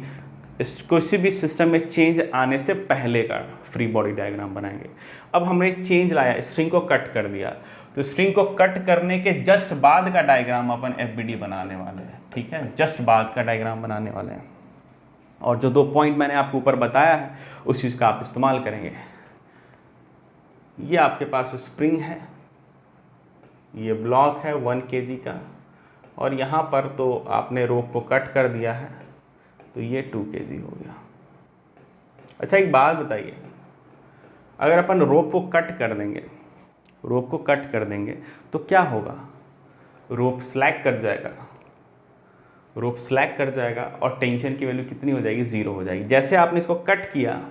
किसी भी सिस्टम में चेंज आने से पहले का फ्री बॉडी डायग्राम बनाएंगे। अब हमने चेंज लाया, स्ट्रिंग को कट कर दिया, तो स्ट्रिंग को कट करने के जस्ट बाद का डायग्राम अपन एफबीडी बनाने वाले हैं। ठीक है, जस्ट बाद का डायग्राम बनाने वाले हैं और जो 2 पॉइंट मैंने आपको ऊपर बताया है उस चीज़ का आप इस्तेमाल करेंगे। ये आपके पास स्प्रिंग है, ये ब्लॉक है 1 kg का और यहाँ पर तो आपने रोप को कट कर दिया है तो ये 2 kg हो गया। अच्छा एक बात बताइए, अगर अपन रोप को कट कर देंगे, रोप को कट कर देंगे तो क्या होगा? रोप स्लैग कर जाएगा, रोप स्लैग कर जाएगा और टेंशन की वैल्यू कितनी हो जाएगी? 0 हो जाएगी। जैसे आपने इसको कट किया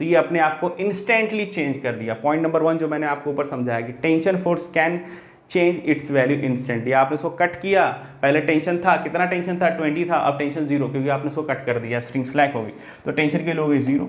तो ये अपने आप को इंस्टेंटली चेंज कर दिया। पॉइंट नंबर 1 जो मैंने आपको ऊपर समझाया कि tension force can change it's value instantly. आपने इसको कट किया, पहले टेंशन था, कितना टेंशन था? 20 था, अब टेंशन 0 क्योंकि आपने इसको कट कर दिया, स्ट्रिंग स्लैग हो गई तो टेंशन की वैल्यू हो गई 0।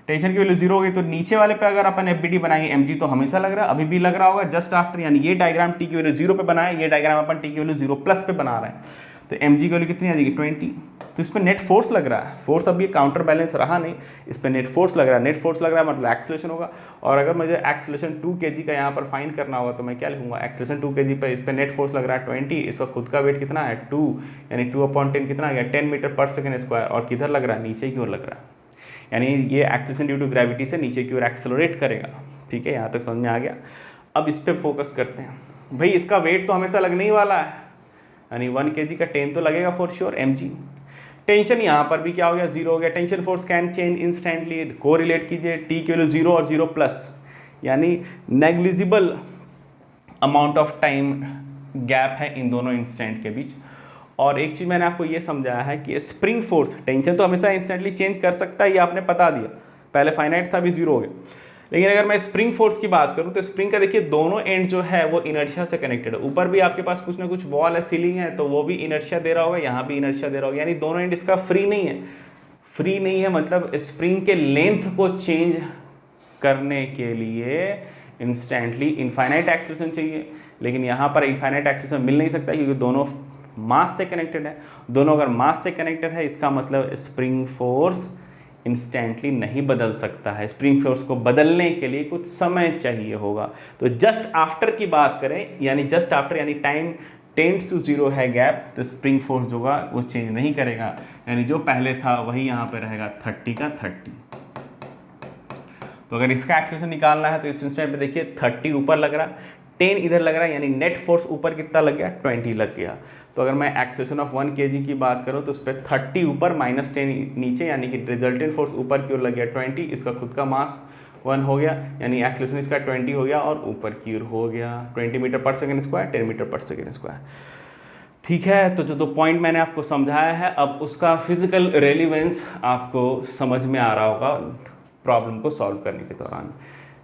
टेंशन की वैल्यू 0 हो गई तो नीचे वाले पे अगर अपन एफबीडी बनाएंगे, mg तो हमेशा लग रहा है, अभी भी लग रहा होगा जस्ट आफ्टर, यानी ये डायग्राम टी की वैल्यू 0 पे बनाया, ये डायग्राम अपन टी की वैल्यू 0 प्लस पे बना रहे हैं, तो mg की वैल्यू कितनी आ जाएगी? 20। तो इस पर नेट फोर्स लग रहा है, फोर्स अब ये काउंटर बैलेंस रहा नहीं, इस पर नेट फोर्स लग रहा है। नेट फोर्स लग रहा है मतलब एक्सेलरेशन होगा, और अगर मुझे एक्सेलरेशन 2 kg का यहाँ पर फाइंड करना होगा तो मैं क्या लिखूंगा? एक्सेलरेशन 2 kg पे, इस पर नेट फोर्स लग रहा है 20, इसका खुद का वेट कितना है? 2, यानी 2/10 कितना आ गया? 10 मीटर पर सेकेंड स्क्वायर, और किधर लग रहा है? नीचे की ओर लग रहा है, यानी ये एक्सेलरेशन ड्यू टू ग्रेविटी से नीचे की ओर एक्सेलरेट करेगा। ठीक है, यहाँ तक समझ में आ गया। अब इस पर फोकस करते हैं। भाई इसका वेट तो हमेशा लगने ही वाला है, यानी 1 kg का 10 तो लगेगा फॉर श्योर mg। टेंशन यहाँ पर भी क्या हो गया? 0 हो गया। Tension force can change instantly, को रिलेट कीजिए, टी की वैल्यू 0 और 0 प्लस, यानी negligible amount of time gap है इन दोनों इंस्टेंट के बीच। और एक चीज़ मैंने आपको ये समझाया है कि स्प्रिंग फोर्स, टेंशन तो हमेशा इंस्टेंटली चेंज कर सकता है, ये आपने बता दिया, पहले फाइनाइट था अभी 0 हो गया। लेकिन अगर मैं स्प्रिंग फोर्स की बात करूं तो स्प्रिंग का देखिए दोनों एंड जो है वो इनर्शिया से कनेक्टेड है। ऊपर भी आपके पास कुछ ना कुछ वॉल है, सीलिंग है, तो वो भी इनर्शिया दे रहा होगा, यहाँ भी इनर्शिया दे रहा होगा, यानी दोनों एंड इसका फ्री नहीं है। फ्री नहीं है मतलब स्प्रिंग के लेंथ को चेंज करने के लिए इंस्टेंटली इनफाइनाइट एक्सेलरेशन चाहिए, लेकिन यहाँ पर इनफाइनाइट एक्सेलरेशन मिल नहीं सकता क्योंकि दोनों मास से कनेक्टेड है। दोनों अगर मास से कनेक्टेड है इसका मतलब स्प्रिंग फोर्स इंस्टेंटली नहीं बदल सकता है, स्प्रिंग फोर्स को बदलने के लिए कुछ समय चाहिए होगा। तो जस्ट आफ्टर की बात करें, यानी जस्ट आफ्टर यानी टाइम टेंड्स टू जीरो है गैप, तो स्प्रिंग फोर्स जो होगा वो चेंज नहीं करेगा, यानी जो पहले था वही यहाँ पे रहेगा 30 का 30। तो अगर इसका एक्सेलरेशन निकालना है तो इस इंस्टेंट पे देखिए 30 ऊपर लग रहा, 10 इधर लग रहा है, यानी नेट फोर्स ऊपर कितना लग गया, 20 लग गया। तो अगर मैं एक्सेलरेशन ऑफ 1 kg की बात करूँ तो उस पर 30 ऊपर -10 नीचे, यानी कि रिजल्टेंट फोर्स ऊपर की ओर लग गया 20, इसका खुद का मास 1 हो गया, यानी एक्सेलरेशन इसका 20 हो गया और ऊपर की ओर हो गया 20 मीटर पर सेकेंड स्क्वायर, 10 मीटर पर सेकेंड स्क्वायर। ठीक है, तो जो दो पॉइंट मैंने आपको समझाया है, अब उसका फिजिकल रेलिवेंस आपको समझ में आ रहा होगा प्रॉब्लम को सॉल्व करने के दौरान।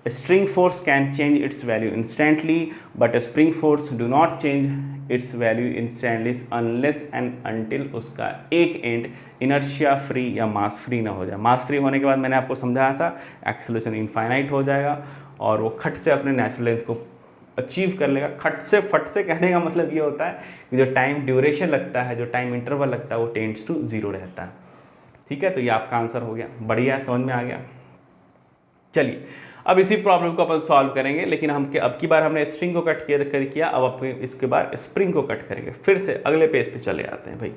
String force can change it's value instantly, but spring force do not change it's value instantly unless and until उसका एक एंड इनर्शिया फ्री या मास फ्री ना हो जाए। मास फ्री होने के बाद मैंने आपको समझाया था एक्सेलरेशन इनफाइनाइट हो जाएगा और वो खट से अपने नेचुरल लेंथ को अचीव कर लेगा। खट से फट से कहने का मतलब ये होता है कि जो टाइम ड्यूरेशन लगता है, जो टाइम इंटरवल लगता है, वो टेंड्स टू जीरो रहता है। ठीक है, तो ये आपका आंसर हो गया, बढ़िया है, समझ में आ गया। चलिए अब इसी प्रॉब्लम को अपन सॉल्व करेंगे, लेकिन हम अब की बार हमने स्ट्रिंग को कट किया, अब अपने इसके बाद स्प्रिंग को कट करेंगे। फिर से अगले पेज पे चले आते हैं भाई।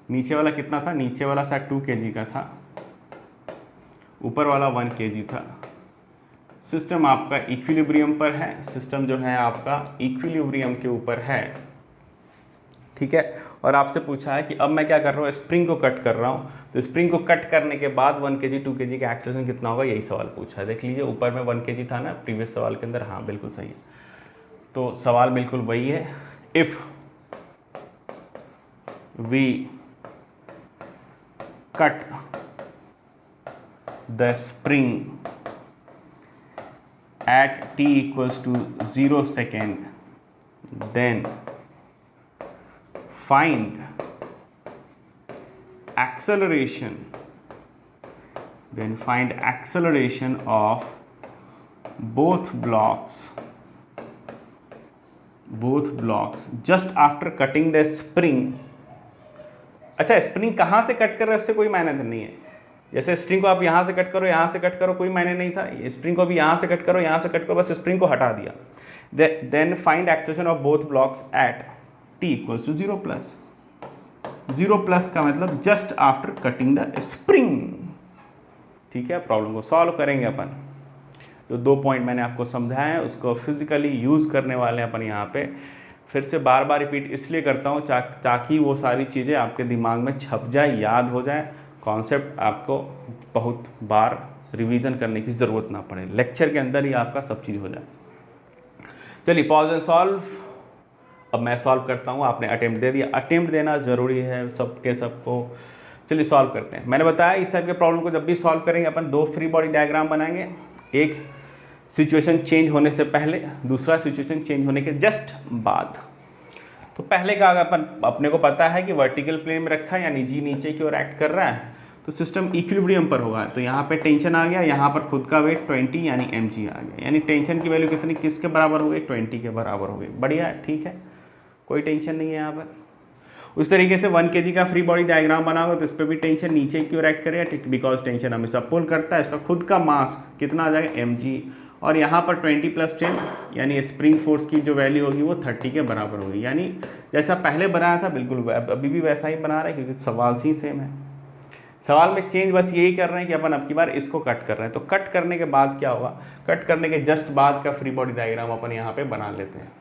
नीचे वाला कितना था, नीचे वाला शायद 2 kg का था, ऊपर वाला 1 kg था। सिस्टम आपका इक्विलिब्रियम पर है, सिस्टम जो है आपका इक्विलिब्रियम के ऊपर है। ठीक है, और आपसे पूछा है कि अब मैं क्या कर रहा हूँ, स्प्रिंग को कट कर रहा हूँ, तो स्प्रिंग को कट करने के बाद 1 kg 2 kg का एक्सेलरेशन कितना होगा, यही सवाल पूछा है। देख लीजिए ऊपर में 1 kg था ना प्रीवियस सवाल के अंदर, हाँ बिल्कुल सही है। तो सवाल बिल्कुल वही है, if we cut the spring at t equals to 0 second, then find acceleration, of both blocks just after cutting the spring। अच्छा, स्प्रिंग कहाँ से कट कर रहे हैं उससे कोई मायने नहीं है। जैसे स्प्रिंग को आप यहाँ से कट करो, यहाँ से कट करो, कोई मायने नहीं था। स्प्रिंग को भी यहाँ से कट करो, यहाँ से कट करो, बस स्प्रिंग को हटा दिया। Then find acceleration of both blocks at t equals to 0 plus. 0 plus का मतलब just after cutting the spring. ठीक है, प्रॉब्लम को सॉल्व करेंगे अपन। जो दो पॉइंट मैंने आपको समझाया है उसको फिजिकली यूज़ करने वाले हैं अपन यहाँ पे। फिर से बार बार रिपीट इसलिए करता हूँ ताकि वो सारी चीज़ें आपके दिमाग में छप जाए, याद हो जाए, कॉन्सेप्ट आपको बहुत बार रिवीजन करने की ज़रूरत ना पड़े, लेक्चर के अंदर ही आपका सब चीज़ हो जाए। चलिए पॉज एंड सॉल्व। अब मैं सॉल्व करता हूँ, आपने अटेम्प्ट दे दिया, अटेम्प्ट देना ज़रूरी है सबको। चलिए सॉल्व करते हैं। मैंने बताया इस टाइप के प्रॉब्लम को जब भी सॉल्व करेंगे अपन दो फ्री बॉडी डायग्राम बनाएंगे, एक सिचुएशन चेंज होने से पहले, दूसरा सिचुएशन चेंज होने के जस्ट बाद। तो पहले का अपन अपने को पता है कि वर्टिकल प्लेन में रखा है, यानी जी नीचे की ओर एक्ट कर रहा है, तो सिस्टम इक्विलिब्रियम पर होगा। तो यहाँ पे टेंशन आ गया, यहाँ पर खुद का वेट 20 यानी mg आ गया, यानी टेंशन की वैल्यू कितनी किसके बराबर हो गई, 20 के बराबर हो गई। बढ़िया है, ठीक है, कोई टेंशन नहीं है यहाँ पर। उस तरीके से 1 kg का फ्री बॉडी डायग्राम बनाओगे तो इस पर भी टेंशन नीचे की ओर एक्ट करेगा, बिकॉज टेंशन हमेशा पुल करता है। इसका खुद का मास कितना आ जाएगा, mg, और यहाँ पर 20 + 10 यानी स्प्रिंग फोर्स की जो वैल्यू होगी वो 30 के बराबर होगी। यानी जैसा पहले बनाया था बिल्कुल अभी भी वैसा ही बना रहा है, क्योंकि सवाल ही सेम है। सवाल में चेंज बस यही कर रहे हैं कि अपन अब की बार इसको कट कर रहे हैं। तो कट करने के बाद क्या होगा, कट करने के जस्ट बाद का फ्री बॉडी डायग्राम अपन यहाँ पे बना लेते हैं।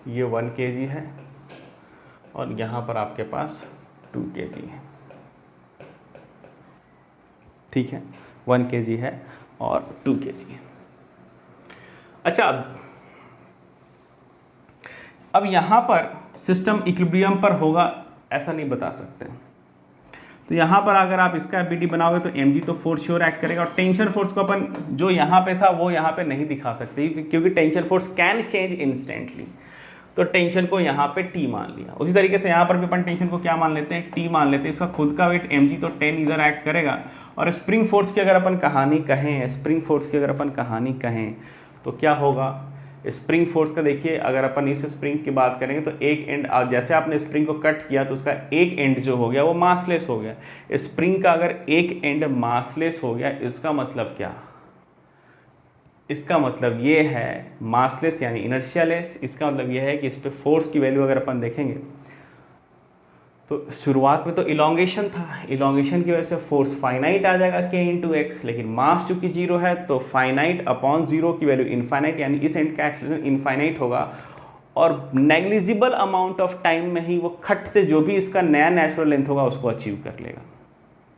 ये 1 kg है और यहाँ पर आपके पास 2 kg है। ठीक है, 1 kg है और 2 kg है। अच्छा, अब यहाँ पर सिस्टम इक्विलिब्रियम पर होगा ऐसा नहीं बता सकते। तो यहाँ पर अगर आप इसका एफबीटी बनाओगे तो mg तो फोर्स श्योर एक्ट करेगा, और टेंशन फोर्स को अपन जो यहाँ पे था वो यहाँ पे नहीं दिखा सकते, क्योंकि tension force can change instantly. तो टेंशन को यहाँ पे टी मान लिया। उसी तरीके से यहाँ पर भी अपन टेंशन को क्या मान लेते हैं, टी मान लेते हैं। इसका खुद का वेट mg, तो 10 इधर एक्ट करेगा। और स्प्रिंग फोर्स की अगर अपन कहानी कहें, स्प्रिंग फोर्स की अगर अपन कहानी कहें तो क्या होगा, स्प्रिंग फोर्स का देखिए, अगर अपन इस स्प्रिंग की बात करेंगे तो एक एंड, जैसे आपने स्प्रिंग को कट किया तो उसका एक एंड जो हो गया वो मासलेस हो गया। स्प्रिंग का अगर एक एंड मासलेस हो गया, इसका मतलब क्या, इसका मतलब ये है मासलेस यानी इनर्शियालेस। इसका मतलब ये है कि इस पे फोर्स की वैल्यू अगर अपन देखेंगे तो शुरुआत में तो इलोंगेशन था, इलोंगेशन की वजह से फोर्स फाइनाइट आ जाएगा k इंटू एक्स, लेकिन मास चूंकि जीरो है तो फाइनाइट अपॉन जीरो की वैल्यू इनफाइनाइट, यानी इस एंड का एक्सेलरेशन इनफाइनाइट होगा। और नेग्लिजिबल अमाउंट ऑफ टाइम में ही वो खट से जो भी इसका नया नेचुरल लेंथ होगा उसको अचीव कर लेगा।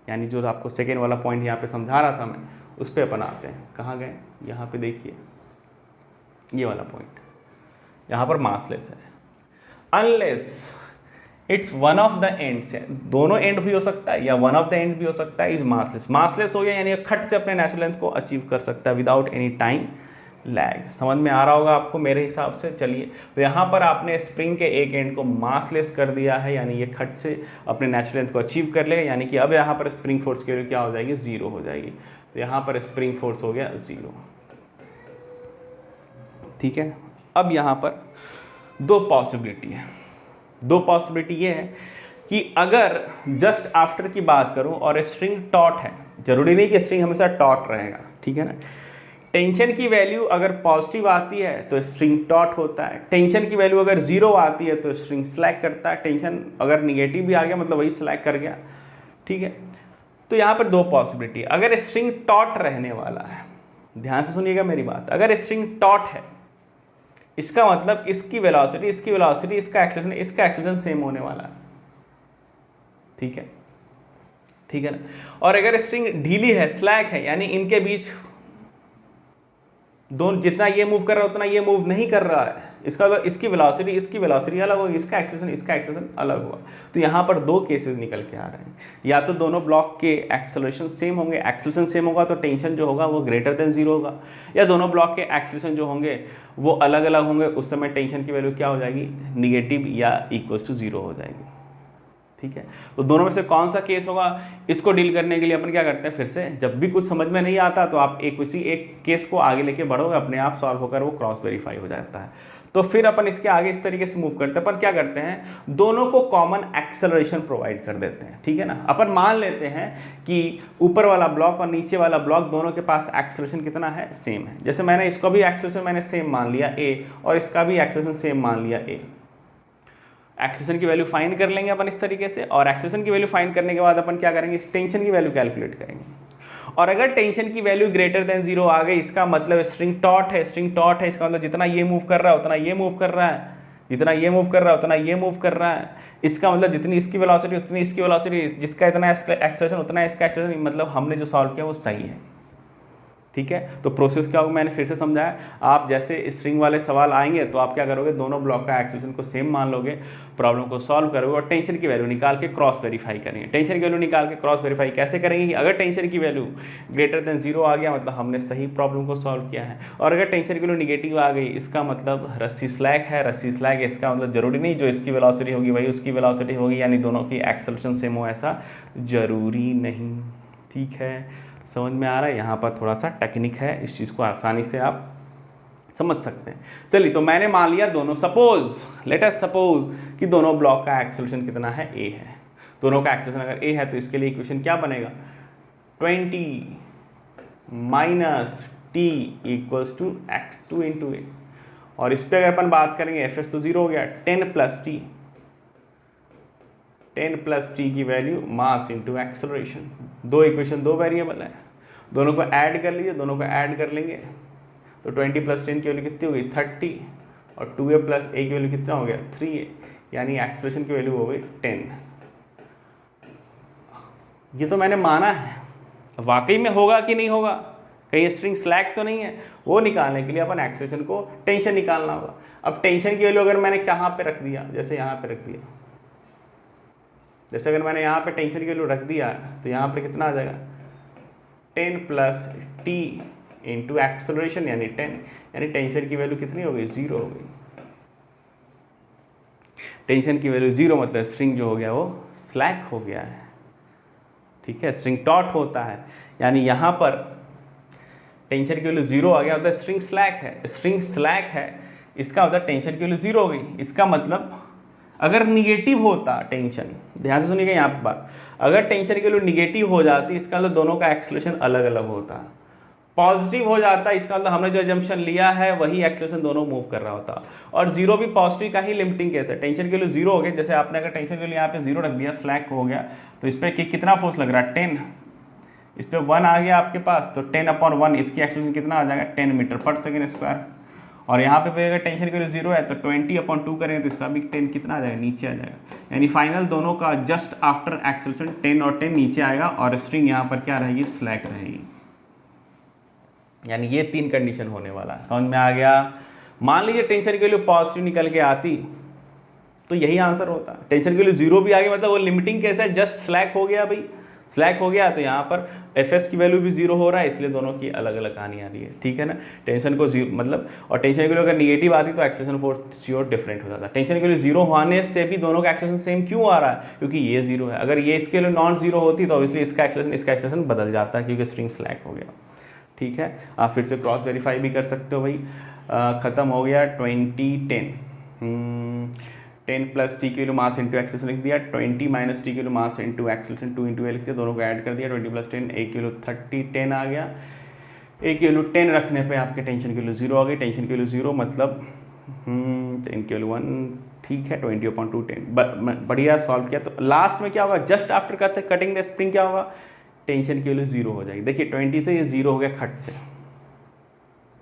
यानी जो आपको सेकेंड वाला पॉइंट यहाँ पे समझा रहा था मैं, उस पर अपन आते हैं। कहाँ गए, यहाँ पे देखिए ये वाला पॉइंट, यहाँ पर मासलेस है unless it's one of the ends है, दोनों एंड भी हो सकता है या वन ऑफ द एंड भी हो सकता है, इज मासलेस। मासलेस हो गया यानी खट से अपने नेचुरल लेंथ को अचीव कर सकता है विदाउट एनी टाइम लैग। समझ में आ रहा होगा आपको मेरे हिसाब से। चलिए, तो यहाँ पर आपने स्प्रिंग के एक एंड को मासलेस कर दिया है, यानी ये खट से अपने नेचुरल लेंथ को अचीव कर लेगा, यानी कि अब यहाँ पर स्प्रिंग फोर्स की वैल्यू क्या हो जाएगी, जीरो हो जाएगी। तो यहाँ पर स्प्रिंग फोर्स हो गया जीरो। ठीक है, अब यहाँ पर दो पॉसिबिलिटी है। दो पॉसिबिलिटी ये है कि अगर जस्ट आफ्टर की बात करूं और स्ट्रिंग टॉट है, जरूरी नहीं कि स्ट्रिंग हमेशा टॉट रहेगा, ठीक है ना। टेंशन की वैल्यू अगर पॉजिटिव आती है तो स्ट्रिंग टॉट होता है, टेंशन की वैल्यू अगर जीरो आती है तो स्ट्रिंग स्लैक करता है, टेंशन अगर निगेटिव भी आ गया मतलब वही स्लैक कर गया। ठीक है, तो यहाँ पर दो पॉसिबिलिटी, अगर स्ट्रिंग टॉट रहने वाला है, ध्यान से सुनिएगा मेरी बात, अगर स्ट्रिंग टॉट है इसका मतलब इसकी वेलोसिटी, इसका एक्सेलरेशन सेम होने वाला है। ठीक है, ठीक है ना। और अगर स्ट्रिंग ढीली है, स्लैक है, यानी इनके बीच दोनों, जितना ये मूव कर रहा है उतना ये मूव नहीं कर रहा है, इसका मतलब इसकी वेलोसिटी अलग होगी, इसका एक्सेलरेशन अलग हुआ। तो यहाँ पर दो केसेस निकल के आ रहे हैं, या तो दोनों ब्लॉक के एक्सेलरेशन सेम होंगे, एक्सेलरेशन सेम होगा तो टेंशन जो होगा वो ग्रेटर देन जीरो होगा, या दोनों ब्लॉक के एक्सेलरेशन जो होंगे वो अलग अलग होंगे, उस समय टेंशन की वैल्यू क्या हो जाएगी, निगेटिव या इक्वल टू जीरो हो जाएगी। ठीक है, तो दोनों में से कौन सा केस होगा, इसको डील करने के लिए अपन क्या करते हैं, फिर से जब भी कुछ समझ में नहीं आता तो आप किसी एक केस को आगे लेके बढ़ोगे, अपने आप सॉल्व होकर वो क्रॉस वेरीफाई हो जाता है। तो फिर अपन इसके आगे इस तरीके से मूव करते हैं। अपन क्या करते हैं, दोनों को कॉमन एक्सेलरेशन प्रोवाइड कर देते हैं। ठीक है ना, अपन मान लेते हैं कि ऊपर वाला ब्लॉक और नीचे वाला ब्लॉक दोनों के पास एक्सेलरेशन कितना है, सेम है। जैसे मैंने इसको भी एक्सेलरेशन मैंने सेम मान लिया a, और इसका भी एक्सेलरेशन सेम मान लिया a। एक्सेलरेशन की वैल्यू फाइंड कर लेंगे अपन इस तरीके से, और एक्सेलरेशन की वैल्यू फाइंड करने के बाद अपन क्या करेंगे, इस टेंशन की वैल्यू कैलकुलेट करेंगे। और अगर टेंशन की वैल्यू ग्रेटर देन जीरो आ गई, इसका मतलब स्ट्रिंग टॉट है, इसका मतलब जितना ये मूव कर रहा है उतना ये मूव कर रहा है, जितना ये मूव कर रहा है उतना ये मूव कर रहा है। इसका मतलब जितनी इसकी वेलोसिटी उतनी इसकी वेलोसिटी, जिसका इतना एक्सेलरेशन उतना इसका एक्सेलरेशन, मतलब हमने जो सॉल्व किया वो सही है। ठीक है, तो प्रोसेस क्या होगा मैंने फिर से समझाया। आप जैसे स्ट्रिंग वाले सवाल आएंगे तो आप क्या करोगे, दोनों ब्लॉक का एक्सेलरेशन को सेम मान लोगे, प्रॉब्लम को सॉल्व करोगे और टेंशन की वैल्यू निकाल के क्रॉस वेरीफाई करेंगे। टेंशन की वैल्यू निकाल के क्रॉस वेरीफाई कैसे करेंगे कि अगर टेंशन की वैल्यू ग्रेटर देन जीरो आ गया मतलब हमने सही प्रॉब्लम को सॉल्व किया है, और अगर टेंशन की वैल्यू निगेटिव आ गई इसका मतलब रस्सी स्लैक है, इसका मतलब जरूरी नहीं जो इसकी वेलोसिटी होगी वही उसकी वेलोसिटी होगी, यानी दोनों की एक्सेलरेशन सेम हो ऐसा जरूरी नहीं। ठीक है, समझ में आ रहा है। यहाँ पर थोड़ा सा टेक्निक है, इस चीज़ को आसानी से आप समझ सकते हैं। चलिए, तो मैंने मान लिया दोनों, लेट अस सपोज कि दोनों ब्लॉक का एक्सेलरेशन कितना है, a है। दोनों का एक्सेलरेशन अगर a है तो इसके लिए इक्वेशन क्या बनेगा, 20 minus T equals to x2 into a। और इस पर अगर अपन बात करेंगे fs तो जीरो हो गया, 10 प्लस टी की वैल्यू मास इंटू एक्सेलरेशन। दो इक्वेशन, दो वेरिएबल है, दोनों को ऐड कर लीजिए, दोनों को ऐड कर लेंगे तो 20 प्लस 10 की वैल्यू कितनी होगी, 30, और 2a प्लस a की वैल्यू कितना हो गया, 3a, यानी एक्सेलरेशन की वैल्यू हो गई 10। ये तो मैंने माना है, वाकई में होगा कि नहीं होगा, कहीं स्ट्रिंग स्लैक तो नहीं है, वो निकालने के लिए अपन एक्सेलरेशन को टेंशन निकालना होगा। अब टेंशन की वैल्यू अगर मैंने कहाँ पे रख दिया, जैसे यहाँ पे रख दिया, जैसे अगर मैंने यहाँ पे टेंशन की वैल्यू रख दिया तो यहाँ पे कितना आ जाएगा, 10 प्लस टी इंटू एक्सेलरेशन यानी 10, यानी टेंशन की वैल्यू कितनी हो गई, जीरो हो गई। टेंशन की वैल्यू 0 मतलब स्ट्रिंग जो हो गया वो स्लैक हो गया है, ठीक है, स्ट्रिंग टॉट होता है। यानी यहाँ पर टेंशन की वैल्यू 0 आ गया मतलब स्ट्रिंग स्लैक है, स्ट्रिंग स्लैक है, इसका मतलब टेंशन की वैल्यू 0 हो गई। इसका मतलब अगर निगेटिव होता टेंशन, ध्यान से सुनिएगा यहाँ पर बात, अगर टेंशन की वैल्यू निगेटिव हो जाती इसका मतलब दोनों का एक्सेलरेशन अलग अलग होता। पॉजिटिव हो जाता इसका मतलब हमने जो एजम्पशन लिया है वही एक्सेलरेशन दोनों मूव कर रहा होता। और 0 भी पॉजिटिव का ही लिमिटिंग केस है, टेंशन के लिए 0 हो गया, जैसे आपने अगर टेंशन के लिए यहाँ पे 0 रख दिया, स्लैक हो गया, तो इस पर कितना फोर्स लग रहा है 10, इस पर 1 आ गया आपके पास, तो 10/1 इसकी एक्सेलरेशन कितना आ जाएगा 10 मीटर पर सेकेंड स्क्वायर। और यहाँ पे अगर टेंशन के लिए 0 है तो 20/2 करेंगे तो इसका भी 10 कितना आ जाएगा नीचे आ जाएगा। यानी फाइनल दोनों का जस्ट आफ्टर एक्सेलरेशन 10 और 10 नीचे आएगा और स्ट्रिंग यहाँ पर क्या रहेगी, स्लैक रहेगी। यानी ये 3 कंडीशन होने वाला है, समझ में आ गया। मान लीजिए टेंशन की वैल्यू पॉजिटिव निकल के आती तो यही आंसर होता। टेंशन की वैल्यू 0 भी आ गई मतलब वो लिमिटिंग केस है, जस्ट स्लैक हो गया भाई, स्लैक हो गया तो यहाँ पर एफएस की वैल्यू भी 0 हो रहा है, इसलिए दोनों की अलग अलग कहानी आ रही है, ठीक है ना। टेंशन को 0 मतलब, और टेंशन की वैल्यू अगर निगेटिव आती तो एक्सेलरेशन फोर्स श्योर डिफरेंट हो जाता। टेंशन की वैल्यू 0 होने से भी दोनों का एक्सेलरेशन सेम क्यों आ रहा है, क्योंकि ये 0 है। अगर ये इसके लिए नॉन 0 होती तो ऑब्वियसली इसका एक्सेलरेशन बदल जाता है क्योंकि स्ट्रिंग स्लैक हो गया, ठीक है। आप फिर से क्रॉस वेरीफाई भी कर सकते हो भाई। ख़त्म हो गया 20 10 plus T kilo mass into acceleration लिख दिया, 20 minus T kilo mass into acceleration 2 into A लिख दिया, दोनों को ऐड कर दिया, 20 प्लस 10 1 किलो 30 10 आ गया। 1 किलो 10 रखने पे आपके टेंशन किलो 0 आ गई, टेंशन किलो 0 मतलब 10 किलो 1, ठीक है, 20/2 10 बढ़िया सॉल्व किया। तो लास्ट में क्या होगा, just after cutting the spring क्या होगा, टेंशन की वैल्यू 0 हो जाएगी। देखिए 20 से ये 0 हो गया खट से,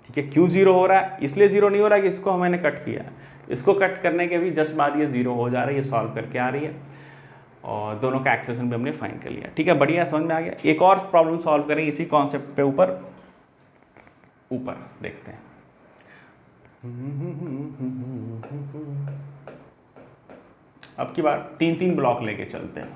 ठीक है। क्यों 0 हो रहा है, इसलिए 0 नहीं हो रहा है कि इसको मैंने कट किया, इसको कट करने के भी जस्ट बाद ये 0 हो जा रहा है, ये सॉल्व करके आ रही है और दोनों का एक्सेलरेशन भी हमने फाइंड कर लिया, ठीक है, बढ़िया, समझ में आ गया। एक और प्रॉब्लम सॉल्व करेंगे इसी कॉन्सेप्ट पे, ऊपर देखते हैं। अब की बार 3-3 ब्लॉक लेके चलते हैं।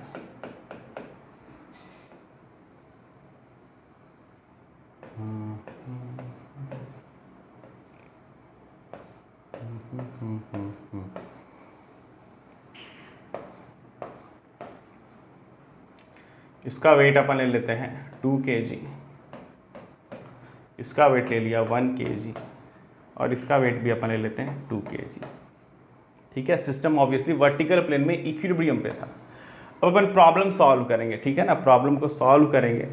इसका वेट अपन ले लेते हैं 2 kg, इसका वेट ले लिया 1 kg और इसका वेट भी अपन ले लेते हैं 2 kg, ठीक है। सिस्टम ऑब्वियसली वर्टिकल प्लेन में इक्विलिब्रियम पे था। अब अपन प्रॉब्लम सॉल्व करेंगे, ठीक है ना। प्रॉब्लम को सॉल्व करेंगे,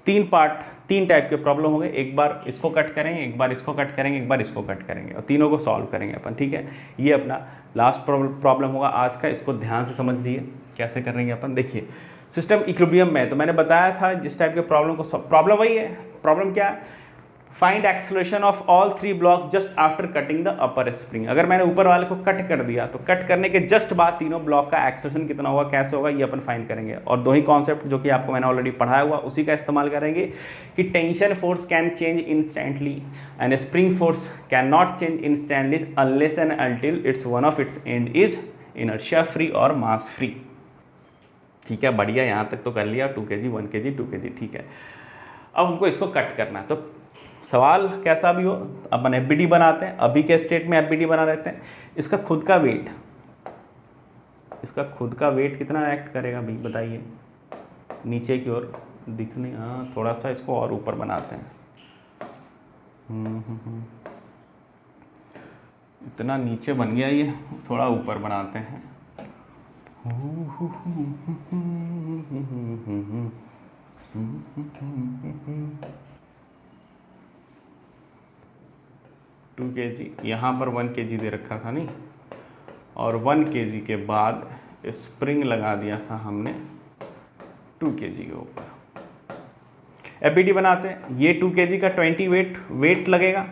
3 टाइप के प्रॉब्लम होंगे, एक बार इसको कट करेंगे, एक बार इसको कट करेंगे, एक बार इसको कट करेंगे और तीनों को सॉल्व करेंगे अपन, ठीक है। ये अपना लास्ट प्रॉब्लम होगा आज का, इसको ध्यान से समझ लीजिए कैसे करेंगे अपन। देखिए सिस्टम इक्विलिब्रियम में, तो मैंने बताया था जिस टाइप के प्रॉब्लम को, प्रॉब्लम वही है, प्रॉब्लम क्या है, find acceleration of all 3 block just after cutting the upper spring. अगर मैंने ऊपर वाले को कट कर दिया तो कट करने के जस्ट बाद तीनों ब्लॉक का एक्सेलरेशन कितना होगा, कैसे होगा, ये अपन फाइंड करेंगे। और 2 ही कॉन्सेप्ट जो कि आपको मैंने ऑलरेडी पढ़ाया हुआ उसी का इस्तेमाल करेंगे कि tension force can change instantly and spring force can not change instantly unless and until its one of its end is inertia free और मास फ्री, ठीक है, बढ़िया। यहाँ तक तो कर लिया, 2 kg 1 kg 2 kg, ठीक है। अब हमको इसको कट करना है, तो सवाल कैसा भी हो अपन एफबीडी बनाते हैं, अभी के स्टेट में एफबीडी बना देते हैं। इसका खुद का वेट कितना एक्ट करेगा भाई बताइए, नीचे की ओर दिखने, हाँ थोड़ा सा इसको और ऊपर बनाते हैं, इतना नीचे बन गया ये, थोड़ा ऊपर बनाते हैं। 2 kg, यहाँ पर 1 kg दे रखा था नहीं, और 1 kg के बाद स्प्रिंग लगा दिया था हमने 2 kg के ऊपर। एफबीडी बनाते हैं, ये 2 kg का 20 वेट लगेगा।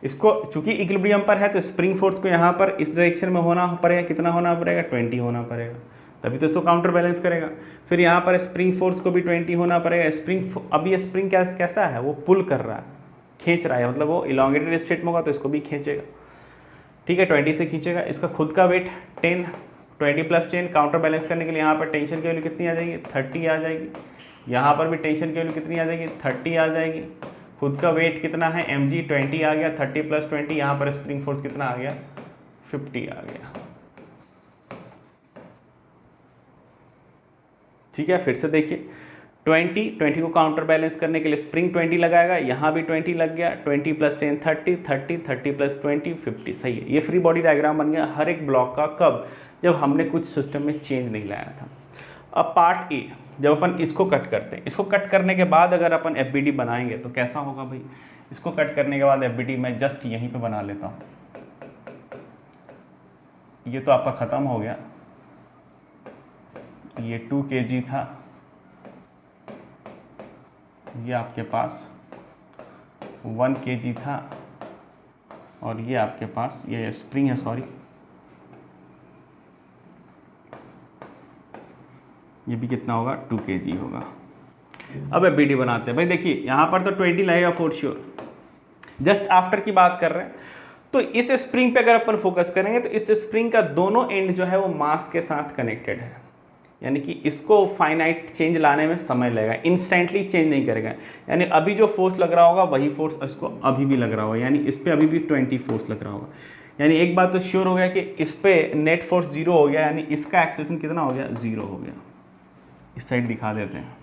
इसको चूंकि इक्विलिब्रियम पर है तो स्प्रिंग फोर्स को यहाँ पर इस डायरेक्शन में होना पड़ेगा, कितना होना पड़ेगा 20 होना पड़ेगा, तभी तो इसको काउंटर बैलेंस करेगा। फिर यहाँ पर स्प्रिंग फोर्स को भी 20 होना पड़ेगा। अब ये स्प्रिंग कैसा है, वो पुल कर रहा है, खींच रहा है, मतलब वो इलांगेटेड स्टेट में होगा तो इसको भी खींचेगा, ठीक है, 20 से खींचेगा। इसका खुद का वेट 10, 20 प्लस 10 काउंटर बैलेंस करने के लिए यहाँ पर टेंशन की वैल्यू कितनी आ जाएगी 30 आ जाएगी, यहाँ पर भी टेंशन की वैल्यू कितनी आ जाएगी 30 आ जाएगी। खुद का वेट कितना है mg 20 आ गया, 30 प्लस 20 यहाँ पर स्प्रिंग फोर्स कितना आ गया 50 आ गया, ठीक है, फिर से देखिए 20 को काउंटर बैलेंस करने के लिए स्प्रिंग 20 लगाएगा, यहाँ भी 20 लग गया, 20 + 10 30, 30 + 20 50। सही है, ये फ्री बॉडी डायग्राम बन गया हर एक ब्लॉक का। कब? जब हमने कुछ सिस्टम में चेंज नहीं लाया था। अब पार्ट ए, जब अपन इसको कट करते हैं, इसको कट करने के बाद अगर अपन FBD बनाएंगे तो कैसा होगा भाई? इसको कट करने के बाद FBD मैं जस्ट यहीं पे बना लेता हूँ। ये तो आपका ख़त्म हो गया, ये 2 kg था, ये आपके पास 1 kg था, और ये आपके पास ये स्प्रिंग है, सॉरी ये भी कितना होगा? 2 kg होगा। अब FBD बनाते हैं भाई। देखिए यहाँ पर तो 20 लगेगा फॉर श्योर, जस्ट आफ्टर की बात कर रहे हैं। तो इस स्प्रिंग पे अगर अपन फोकस करेंगे तो इस स्प्रिंग का दोनों एंड जो है वो मास के साथ कनेक्टेड है, यानी कि इसको फाइनाइट चेंज लाने में समय लगेगा, इंस्टेंटली चेंज नहीं करेगा। यानी अभी जो फोर्स लग रहा होगा वही फोर्स इसको अभी भी लग रहा होगा, यानी इस पर अभी भी 20 फोर्स लग रहा होगा। यानी एक बात तो श्योर हो गया कि इस पर नेट फोर्स 0 हो गया, यानी इसका एक्सेलरेशन कितना हो गया? 0 हो गया। इस साइड दिखा देते हैं,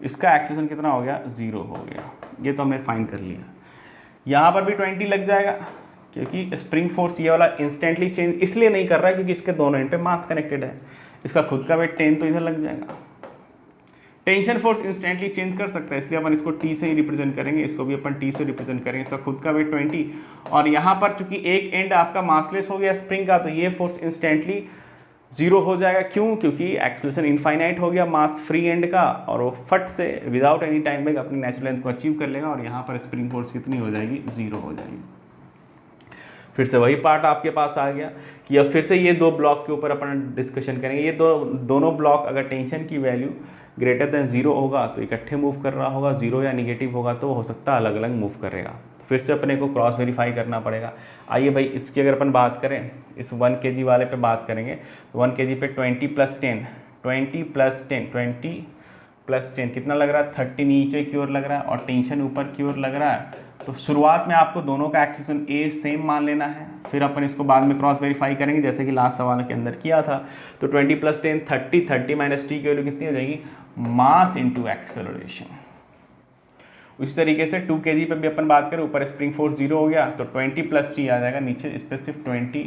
इसका एक्सेलरेशन कितना हो गया? 0 हो गया। ये तो हमने फाइंड कर लिया। यहाँ पर भी 20 लग जाएगा, क्योंकि स्प्रिंग फोर्स ये वाला इंस्टेंटली चेंज इसलिए नहीं कर रहा है क्योंकि इसके दोनों एंड पे मास कनेक्टेड है। इसका खुद का वेट 10 तो इधर लग जाएगा। टेंशन फोर्स इंस्टेंटली चेंज कर सकता है, इसलिए अपन इसको T से ही रिप्रेजेंट करेंगे, इसको भी अपन T से रिप्रेजेंट करेंगे। इसका खुद का वेट 20, और यहाँ पर चूंकि एक एंड आपका मासलेस हो गया स्प्रिंग का, तो ये फोर्स इंस्टेंटली 0 हो जाएगा। क्यों? क्योंकि एक्सेलरेशन इनफाइनाइट हो गया मास फ्री एंड का, और वो फट से विदाउट एनी टाइम बैक अपनी नेचुरल लेंथ को अचीव कर लेगा, और यहाँ पर स्प्रिंग फोर्स कितनी हो जाएगी? 0 हो जाएगी। फिर से वही पार्ट आपके पास आ गया कि अब फिर से ये दो ब्लॉक के ऊपर अपन डिस्कशन करेंगे। ये दोनों ब्लॉक अगर टेंशन की वैल्यू ग्रेटर देन 0 होगा तो इकट्ठे मूव कर रहा होगा, 0 या निगेटिव होगा तो हो सकता है अलग अलग मूव करेगा। फिर से अपने को क्रॉस वेरीफाई करना पड़ेगा। आइए भाई, इसकी अगर अपन बात करें, इस 1 kg वाले पे बात करेंगे तो 1 kg पे 20 + 10 20 + 10 कितना लग रहा है? 30 नीचे की ओर लग रहा है और टेंशन ऊपर की ओर लग रहा है। तो शुरुआत में आपको दोनों का एक्सेलरेशन ए सेम मान लेना है, फिर अपन इसको बाद में क्रॉस वेरीफाई करेंगे जैसे कि लास्ट सवाल के अंदर किया था। तो 20 + 10 30, 30 - t की वैल्यू कितनी हो जाएगी? मास इंटू एक्सेलरेशन। उसी तरीके से 2 kg पे भी अपन बात करें, ऊपर स्प्रिंग फोर्स 0 हो गया तो 20 + t आ जाएगा, नीचे इस पर सिर्फ 20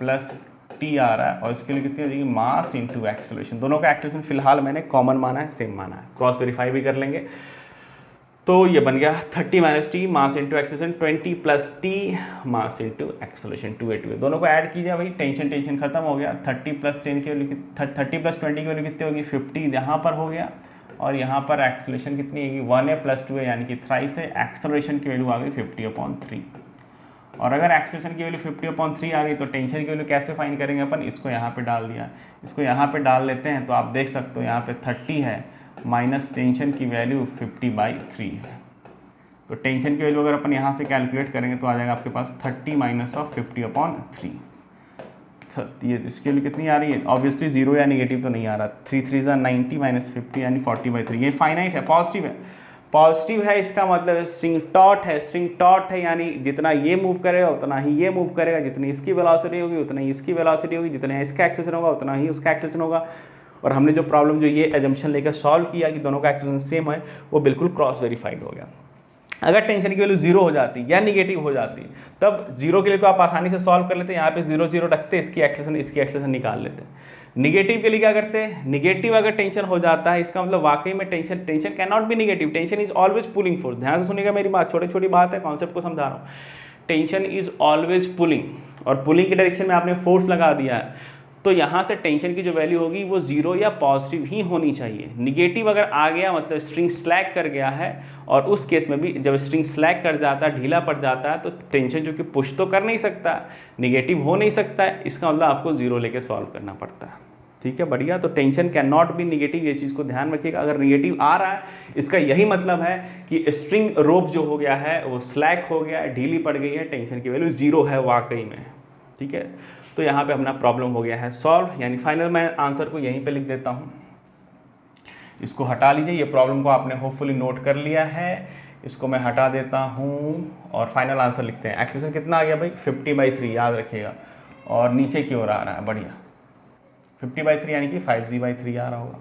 + t आ रहा है, और इसके लिए कितनी हो जाएगी? मास इंटू एक्सेलरेशन। दोनों का एक्सेलरेशन फिलहाल मैंने कॉमन माना है, सेम माना है, क्रॉस वेरीफाई भी कर लेंगे। तो ये बन गया 30 - t मास इंटू एक्सेलरेशन, 20 + t मास इंटू एक्सेलरेशन, 2a दोनों को ऐड कीजिए भाई, टेंशन खत्म हो गया। 30 + 10 की वैल्यू 30 + 20 की वैल्यू कितनी होगी? 50 यहाँ पर हो गया, और यहाँ पर एक्सेलरेशन कितनी होगी? 1a + 2a यानी कि थ्राइस है। एक्सेलरेशन की वैल्यू आ गई 50/3। और अगर एक्सेलरेशन की वैल्यू 50/3 आ गई तो टेंशन की वैल्यू कैसे फाइंड करेंगे अपन? इसको यहाँ पे डाल दिया, इसको यहाँ पे डाल लेते हैं तो आप देख सकते हो यहाँ पे 30 है माइनस टेंशन की वैल्यू 50/3 है। तो टेंशन की वैल्यू अगर अपन यहाँ से कैलकुलेट करेंगे तो आ जाएगा आपके पास 30 - 50/3। ये इसके लिए कितनी आ रही है? ऑब्वियसली 0 या निगेटिव तो नहीं आ रहा। 3 3 = 90 - 50 यानी 40/3। ये फाइनाइट है, पॉजिटिव है। पॉजिटिव है इसका मतलब स्ट्रिंग टॉट है, स्ट्रिंग टॉट है यानी जितना ये मूव करेगा उतना ही ये मूव करेगा, जितनी इसकी वेलोसिटी होगी उतना ही इसकी वेलोसिटी होगी, जितना इसका एक्सेलरेशन होगा उतना ही उसका एक्सेलरेशन होगा। और हमने जो प्रॉब्लम जो ये एजम्पशन लेकर सॉल्व किया कि दोनों का एक्सेलरेशन सेम है, वो बिल्कुल क्रॉस वेरीफाइड हो गया। अगर टेंशन की वैल्यू 0 हो जाती या निगेटिव हो जाती तब 0 के लिए तो आप आसानी से सॉल्व कर लेते, यहाँ पे 0 0 रखते, इसकी एक्सेलरेशन निकाल लेते। निगेटिव के लिए क्या करते हैं? निगेटिव अगर टेंशन हो जाता है इसका मतलब वाकई में tension can not be negative, tension is always pulling force. ध्यान से सुनिएगा मेरी बात, छोटी छोटी बात है, कॉन्सेप्ट को समझा रहा हूँ। टेंशन इज ऑलवेज पुलिंग, और पुलिंग के डायरेक्शन में आपने फोर्स लगा दिया है तो यहाँ से टेंशन की जो वैल्यू होगी वो 0 या पॉजिटिव ही होनी चाहिए। निगेटिव अगर आ गया मतलब स्ट्रिंग स्लैग कर गया है, और उस केस में भी जब स्ट्रिंग स्लैग कर जाता है, ढीला पड़ जाता है, तो टेंशन जो कि पुश तो कर नहीं सकता, निगेटिव हो नहीं सकता है, इसका मतलब आपको 0 लेके सॉल्व करना पड़ता है। ठीक है, बढ़िया। तो tension can not be negative, ये चीज़ को ध्यान रखिएगा। अगर निगेटिव आ रहा है इसका यही मतलब है कि स्ट्रिंग रोप जो हो गया है वो स्लैग हो गया है, ढीली पड़ गई है, टेंशन की वैल्यू 0 है वाकई में। ठीक है, तो यहाँ पे अपना प्रॉब्लम हो गया है सॉल्व, यानी फाइनल मैं आंसर को यहीं पे लिख देता हूँ। इसको हटा लीजिए, ये प्रॉब्लम को आपने होपफुली नोट कर लिया है, इसको मैं हटा देता हूँ और फाइनल आंसर लिखते हैं। एक्सेलरेशन कितना आ गया भाई? 50/3 याद रखिएगा, और नीचे की ओर आ रहा है, बढ़िया। 50/3 यानी कि 5g/3 आ रहा होगा।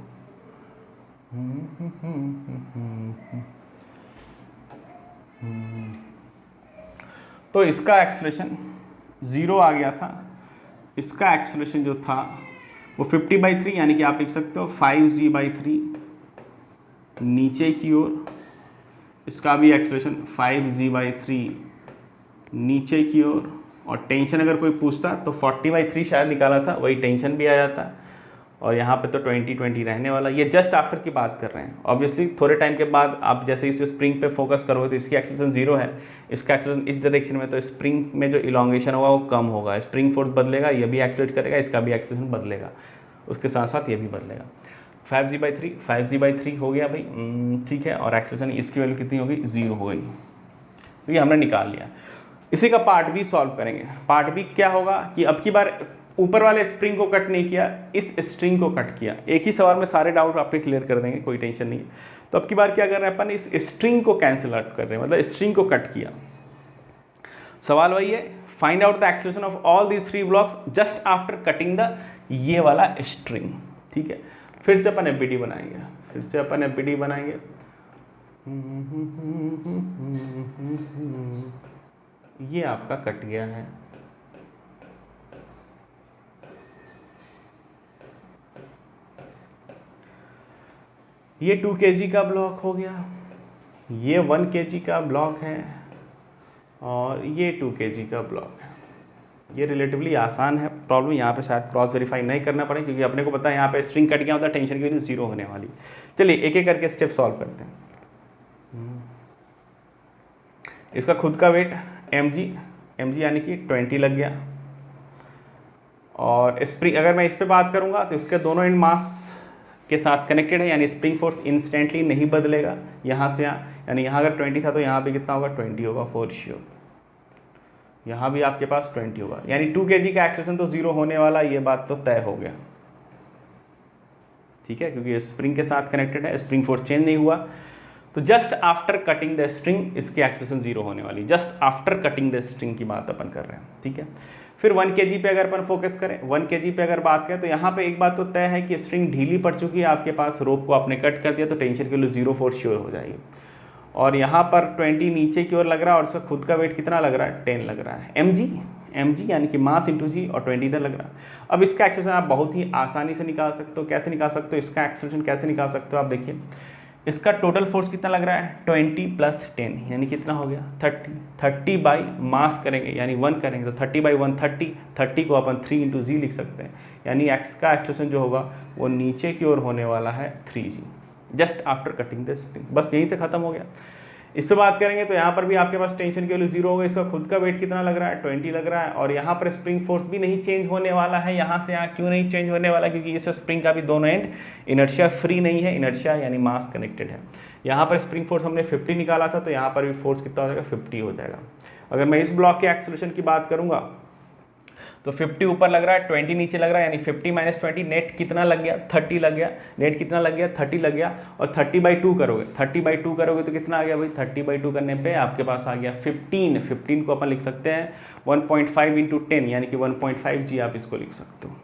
तो इसका एक्सेलरेशन 0 आ गया था, इसका एक्सेलरेशन जो था वो 50/3 यानी कि आप लिख सकते हो 5g/3 नीचे की ओर, इसका भी एक्सेलरेशन 5g/3 नीचे की ओर, और टेंशन अगर कोई पूछता तो 40/3 शायद निकाला था, वही टेंशन भी आ जाता, और यहाँ पे तो 20/20 रहने वाला। ये जस्ट आफ्टर की बात कर रहे हैं। ऑब्वियसली थोड़े टाइम के बाद आप जैसे इस स्प्रिंग पे फोकस करोगे तो इसकी एक्सेलरेशन 0 है, इसका एक्सेलरेशन इस डायरेक्शन में, तो स्प्रिंग में जो इलॉन्गेशन होगा वो कम होगा, स्प्रिंग फोर्स बदलेगा, ये भी एक्सेलरेट करेगा, इसका भी एक्सेलरेशन बदलेगा, उसके साथ साथ ये भी बदलेगा। 5g/3 हो गया भाई, ठीक है। और एक्सेलरेशन इसकी वैल्यू कितनी होगी, 0 हो गई, तो ये हमने निकाल लिया। इसी का पार्ट बी सॉल्व करेंगे। पार्ट बी क्या होगा कि अब की बार ऊपर वाले स्प्रिंग को कट नहीं किया, इस स्ट्रिंग को कट किया। एक ही सवाल में सारे डाउट आपके क्लियर कर देंगे, कोई टेंशन नहीं है। तो अब की बार क्या कर रहे हैं अपन, इस स्ट्रिंग को कैंसिल आउट कर रहे हैं, मतलब स्ट्रिंग को कट किया। सवाल वही है, find out the acceleration of all these 3 blocks just after cutting the ये वाला स्ट्रिंग, ठीक है। फिर से अपन एफबीडी बनाएंगे, ये आपका कट गया है, ये 2 kg का ब्लॉक हो गया, ये 1 kg का ब्लॉक है, और ये 2 kg का ब्लॉक है। ये रिलेटिवली आसान है प्रॉब्लम, यहाँ पे शायद क्रॉस वेरीफाई नहीं करना पड़े, क्योंकि अपने को पता है यहाँ पे स्ट्रिंग कट गया होता है, टेंशन की वैल्यू 0 होने वाली। चलिए एक एक करके स्टेप सॉल्व करते हैं। इसका खुद का वेट mg यानी कि 20 लग गया, और स्प्रिंग अगर मैं इस पे बात करूँगा तो इसके दोनों एंड मास के साथ कनेक्टेड है, यानी स्प्रिंग फोर्स इंस्टेंटली नहीं बदलेगा यहाँ से यहाँ, यानी यहाँ अगर 20 था तो यहाँ भी कितना होगा, 20 होगा फॉर श्योर। यहाँ भी आपके पास 20 होगा, यानी 2 kg का एक्सेलरेशन तो 0 होने वाला, ये बात तो तय हो गया, ठीक है, क्योंकि स्प्रिंग के साथ कनेक्टेड है, स्प्रिंग फोर्स चेंज नहीं हुआ। तो just after cutting the string इसकी एक्सेलरेशन 0 होने वाली, just after cutting the string की बात अपन कर रहे हैं, ठीक है। फिर 1 kg पे अगर अपन फोकस करें, 1 kg पे अगर बात करें तो यहाँ पे एक बात तो तय है कि स्ट्रिंग ढीली पड़ चुकी है आपके पास, रोप को आपने कट कर दिया तो टेंशन की वैल्यू 0 फॉर श्योर हो जाएगी। और यहाँ पर 20 नीचे की ओर लग रहा है, और उसका खुद का वेट कितना लग रहा है, 10 लग रहा है, mg यानी कि मास इंटू जी, और 20 इधर लग रहा है। अब इसका एक्सेलरेशन आप बहुत ही आसानी से निकाल सकते हो। कैसे निकाल सकते हो इसका एक्सेलरेशन, कैसे निकाल सकते हो आप देखिए, इसका टोटल फोर्स कितना लग रहा है, 20 + 10 यानी कितना हो गया, 30 बाई मास करेंगे यानी 1 करेंगे तो 30/1 30 को अपन 3 × g लिख सकते हैं, यानी x का एक्सेलरेशन जो होगा वो नीचे की ओर होने वाला है 3g, just after cutting the spring. बस यहीं से खत्म हो गया। इस पर बात करेंगे तो यहाँ पर भी आपके पास टेंशन की वैल्यू 0 हो गई, इसका खुद का वेट कितना लग रहा है, 20 लग रहा है, और यहाँ पर स्प्रिंग फोर्स भी नहीं चेंज होने वाला है यहाँ से यहाँ। क्यों नहीं चेंज होने वाला, क्योंकि इस स्प्रिंग का भी दोनों एंड इनर्शिया फ्री नहीं है, इनर्शिया यानी मास कनेक्टेड है। यहाँ पर स्प्रिंग फोर्स हमने 50 निकाला था, तो यहाँ पर भी फोर्स कितना हो जाएगा, 50 हो जाएगा। अगर मैं इस ब्लॉक के एक्सेलरेशन की बात करूँगा तो 50 ऊपर लग रहा है, 20 नीचे लग रहा है, यानी 50 - 20 नेट कितना लग गया, 30 लग गया। नेट कितना लग गया, 30 लग गया, और 30/2 करोगे, 30/2 करोगे तो कितना आ गया भाई, 30/2 करने पे आपके पास आ गया 15 को अपन लिख सकते हैं 1.5 × 10 यानी कि 1.5 g आप इसको लिख सकते हो।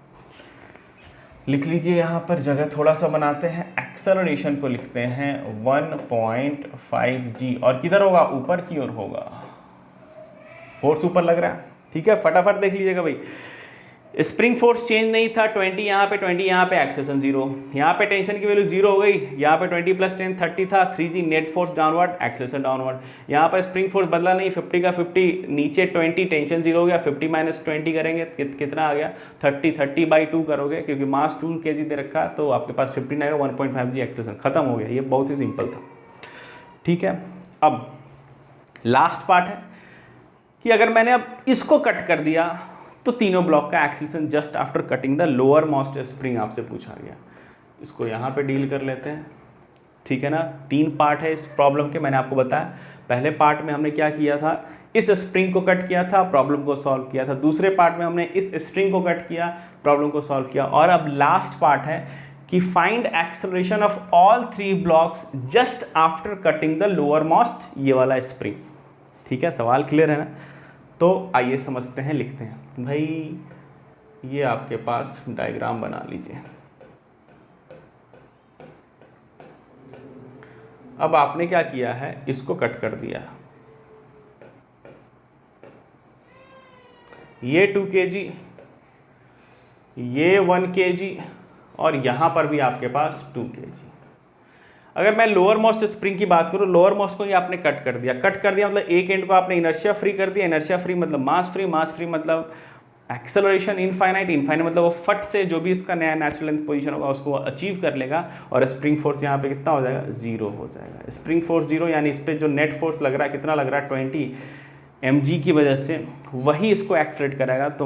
लिख लीजिए, यहाँ पर जगह थोड़ा सा बनाते हैं, एक्सेलरेशन को लिखते हैं 1.5 g, और किधर होगा, ऊपर की ओर होगा, फोर्स ऊपर लग रहा है, ठीक है। फटाफट देख लीजिएगा भाई, स्प्रिंग फोर्स चेंज नहीं था, 20 यहाँ पे, 20 यहाँ पे, एक्सेलरेशन 0, यहाँ पे टेंशन की वैल्यू 0 हो गई, यहाँ पे 20 + 10 30 था, 3g net force downward, acceleration downward. यहाँ पर स्प्रिंग फोर्स बदला नहीं, 50 का 50 नीचे 20 टेंशन 0 हो गया, 50 - 20 करेंगे कितना आ गया, 30/2 करोगे, क्योंकि मास 2 kg दे रखा, तो आपके पास 15 आएगा, 1.5 g एक्सेलरेशन, खत्म हो गया। ये बहुत ही सिंपल था, ठीक है। अब लास्ट पार्ट है कि अगर मैंने अब इसको कट कर दिया तो तीनों ब्लॉक का acceleration just after cutting the lower most spring आपसे पूछा गया। इसको यहाँ पे डील कर लेते हैं, ठीक है ना। 3 पार्ट है इस प्रॉब्लम के, मैंने आपको बताया। पहले पार्ट में हमने क्या किया था, इस स्प्रिंग को कट किया था, प्रॉब्लम को सॉल्व किया था। दूसरे पार्ट में हमने इस स्प्रिंग को कट किया, प्रॉब्लम को सॉल्व किया। और अब लास्ट पार्ट है कि find acceleration of all 3 blocks just after cutting the lower most ये वाला स्प्रिंग, ठीक है। सवाल क्लियर है ना। तो आइए समझते हैं, लिखते हैं भाई। ये आपके पास डायग्राम बना लीजिए, अब आपने क्या किया है, इसको कट कर दिया, ये 2 kg, ये 1 kg और यहाँ पर भी आपके पास 2 kg। अगर मैं लोअर मोस्ट स्प्रिंग की बात करूँ, लोअर मोस्ट को ही आपने कट कर दिया मतलब एक एंड को आपने इनर्शिया फ्री कर दिया, इनर्शिया फ्री मतलब मास फ्री मतलब एक्सेलरेशन इनफाइनाइट मतलब वो फट से जो भी इसका नया नेचुरल लेंथ पोजीशन होगा उसको अचीव कर लेगा और स्प्रिंग फोर्स यहाँ पे कितना हो जाएगा, 0 हो जाएगा। स्प्रिंग फोर्स 0 यानी इस पर जो नेट फोर्स लग रहा है कितना लग रहा है, 20 mg की वजह से, वही इसको एक्सलेट कराएगा। तो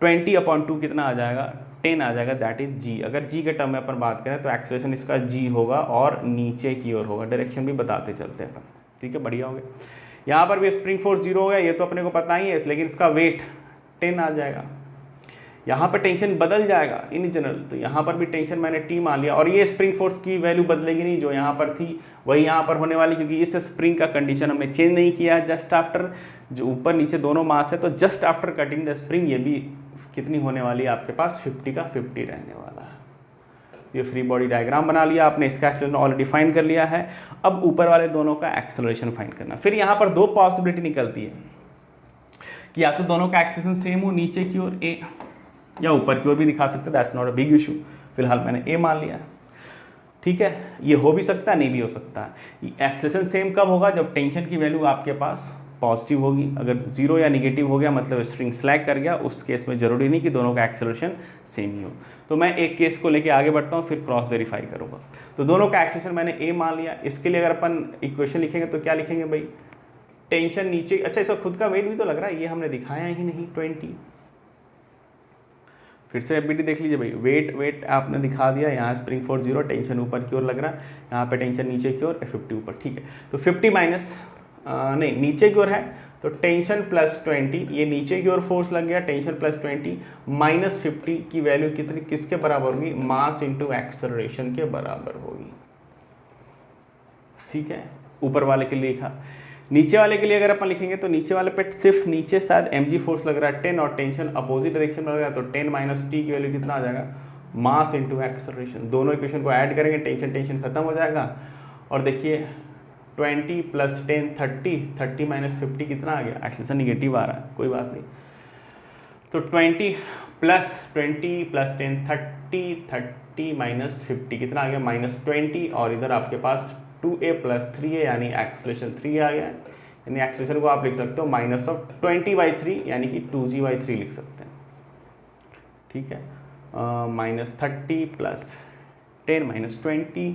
20/2 कितना आ जाएगा, 10 आ जाएगा, दैट इज g। अगर g के टर्म में अपन बात करें तो एक्सेलरेशन इसका g होगा और नीचे की ओर होगा, डायरेक्शन भी बताते चलते हैं अपन, ठीक है, बढ़िया हो गया। यहाँ पर भी स्प्रिंग फोर्स 0 हो गया, ये तो अपने को पता ही है, लेकिन इसका वेट 10 आ जाएगा। यहाँ पर टेंशन बदल जाएगा इन जनरल, तो यहाँ पर भी टेंशन मैंने T मान लिया और ये स्प्रिंग फोर्स की वैल्यू बदलेगी नहीं, जो यहाँ पर थी वही यहाँ पर होने वाली, क्योंकि इस स्प्रिंग का कंडीशन हमने चेंज नहीं किया। जस्ट आफ्टर, जो ऊपर नीचे दोनों मास है, तो just after cutting the spring ये भी कितनी होने वाली है आपके पास, 50 का 50 रहने वाला है। ये फ्री बॉडी डायग्राम बना लिया आपने, इसका एक्सेलरेशन ऑलरेडी फाइंड कर लिया है। अब ऊपर वाले दोनों का एक्सेलरेशन फाइंड करना। फिर यहाँ पर दो पॉसिबिलिटी निकलती है कि या तो दोनों का एक्सेलरेशन सेम हो, नीचे की ओर ए या ऊपर की ओर भी दिखा सकते हैं, that's not a big issue. फिलहाल मैंने ए मान लिया, ठीक है। ये हो भी सकता है, नहीं भी हो सकता है। एक्सेलरेशन सेम कब होगा, जब टेंशन की वैल्यू आपके पास पॉजिटिव होगी। अगर 0 या निगेटिव हो गया मतलब स्प्रिंग स्लैग कर गया, उस केस में जरूरी नहीं कि दोनों का एक्सेलरेशन सेम ही हो। तो मैं एक केस को लेके आगे बढ़ता हूँ, फिर क्रॉस वेरीफाई करूँगा। तो दोनों का एक्सेलरेशन मैंने ए मान लिया। इसके लिए अगर अपन इक्वेशन लिखेंगे तो क्या लिखेंगे भाई, टेंशन नीचे, अच्छा इसका खुद का वेट भी तो लग रहा है, ये हमने दिखाया ही नहीं, 20। फिर से एफबीटी देख लीजिए भाई, वेट आपने दिखा दिया, यहाँ स्प्रिंग फोर्स 0, टेंशन ऊपर की ओर लग रहा है, यहाँ पे टेंशन नीचे की ओर, 50 ऊपर, ठीक है। तो 50 माइनस नहीं नीचे की ओर है, तो टेंशन प्लस 20, ये नीचे की ओर फोर्स लग गया, टेंशन प्लस 20 माइनस 50 की वैल्यू कितनी, किसके बराबर होगी, मास इंटू एक्सेलरेशन के बराबर होगी, ठीक है। ऊपर वाले के लिए लिखा। नीचे वाले के लिए अगर अपन लिखेंगे तो नीचे वाले पे सिर्फ नीचे शायद mg फोर्स लग रहा है 10 और टेंशन अपोजिट डायरेक्शन में लग रहा है, तो 10 माइनस टी की वैल्यू कितना आ जाएगा, मास इंटू एक्सेलरेशन। दोनों इक्वेशन को ऐड करेंगे, टेंशन खत्म हो जाएगा। और देखिए 20 प्लस 10 30 माइनस 50 कितना आ गया, एक्सेलरेशन निगेटिव आ रहा है, कोई बात नहीं। तो 20 प्लस 10 30 माइनस 50 कितना आ गया, माइनस 20, और इधर आपके पास 2a प्लस 3a यानी एक्सेलरेशन 3 आ गया। यानी एक्सेलरेशन को आप लिख सकते हो माइनस ऑफ 20/3 यानी कि 2g/3 लिख सकते हैं, ठीक है। -30 प्लस 10 माइनस 20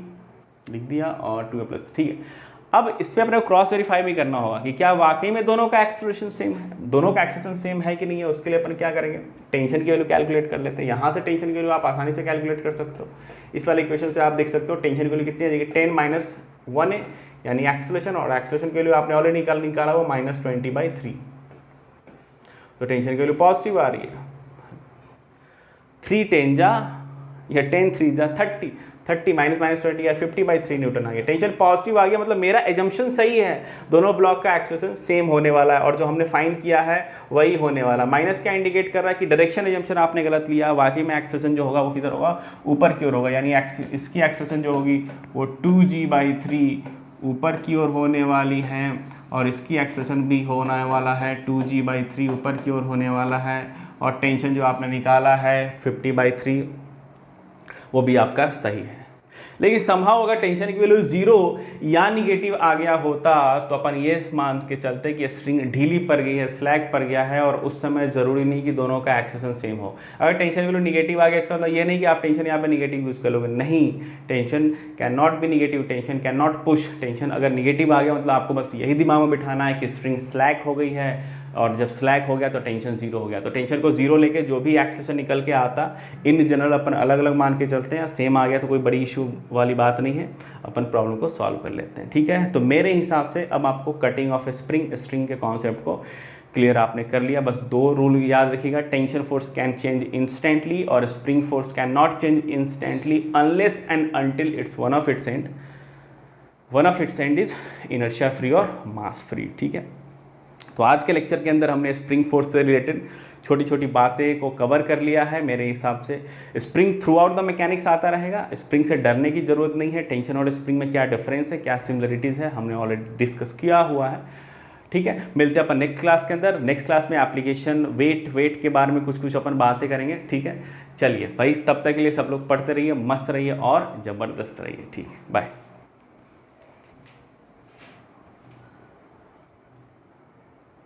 लिख दिया और 2a प्लस, ठीक है। अब इस पर अपने क्रॉस वेरीफाई भी करना होगा कि क्या वाकई में दोनों का एक्सेलरेशन सेम है, दोनों का एक्सेलरेशन सेम है कि नहीं है। उसके लिए अपन क्या करेंगे, टेंशन की वैल्यू कैलकुलेट कर लेते हैं। यहाँ से टेंशन की वैल्यू आप आसानी से कैलकुलेट कर सकते हो। इस वाले इक्वेशन से आप देख सकते हो टेंशन की वैल्यू कितनी आ जाएगी, 10 माइनस 1 है यानी एक्सेलरेशन, और एक्सेलरेशन की वैल्यू आपने ऑलरेडी निकाला हुआ -20/3, तो टेंशन की वैल्यू पॉजिटिव आ रही है। 3 10 जा या 10 3 जा 30 माइनस 20 या 50/3 न्यूटन आ गया। टेंशन पॉजिटिव आ गया मतलब मेरा एजम्पशन सही है, दोनों ब्लॉक का एक्सेलरेशन सेम होने वाला है और जो हमने फाइंड किया है वही होने वाला। माइनस क्या इंडिकेट कर रहा है कि डायरेक्शन एजम्पशन आपने गलत लिया, वाकई में एक्सेलरेशन जो होगा वो किधर होगा, ऊपर की ओर होगा। यानी इसकी एक्सेलरेशन जो होगी वो 2g/3 ऊपर की ओर होने वाली है, और इसकी एक्सेलरेशन भी होने वाला है 2g/3 ऊपर की ओर होने वाला है, और टेंशन जो आपने निकाला है 50/3 वो भी आपका सही है। लेकिन समहाउ अगर टेंशन की वैल्यू 0 या निगेटिव आ गया होता तो अपन ये मान के चलते कि स्ट्रिंग ढीली पड़ गई है, स्लैग पड़ गया है, और उस समय जरूरी नहीं कि दोनों का एक्सेलरेशन सेम हो। अगर टेंशन की वैल्यू निगेटिव आ गया इसका मतलब ये नहीं कि आप टेंशन यहाँ पे निगेटिव यूज कर लोगे, नहीं, tension can not be negative, tension can not push. Tension अगर निगेटिव आ गया मतलब आपको बस यही दिमाग में बिठाना है कि स्ट्रिंग स्लैग हो गई है, और जब स्लैग हो गया तो टेंशन 0 हो गया। तो टेंशन को 0 लेके जो भी एक्सेलरेशन निकल के आता, इन जनरल अपन अलग अलग मान के चलते हैं। सेम आ गया तो कोई बड़ी इशू वाली बात नहीं है, अपन प्रॉब्लम को सॉल्व कर लेते हैं, ठीक है। तो मेरे हिसाब से अब आपको कटिंग ऑफ स्ट्रिंग के कॉन्सेप्ट को क्लियर आपने कर लिया। बस 2 रूल याद रखिएगा, tension force can change instantly और spring force can not change instantly unless and until its one of its end is inertia free और मास फ्री, ठीक है। तो आज के लेक्चर के अंदर हमने स्प्रिंग फोर्स से रिलेटेड छोटी छोटी बातें को कवर कर लिया है। मेरे हिसाब से spring through out the mechanics आता रहेगा, स्प्रिंग से डरने की ज़रूरत नहीं है। टेंशन और स्प्रिंग में क्या डिफरेंस है, क्या सिमिलरिटीज़ है, हमने ऑलरेडी डिस्कस किया हुआ है। ठीक है, मिलते हैं अपन नेक्स्ट क्लास के अंदर। नेक्स्ट क्लास में एप्लीकेशन वेट के बारे में कुछ अपन बातें करेंगे। ठीक है, चलिए भाई, तब तक के लिए सब लोग पढ़ते रहिए, मस्त रहिए और ज़बरदस्त रहिए। ठीक है, बाय।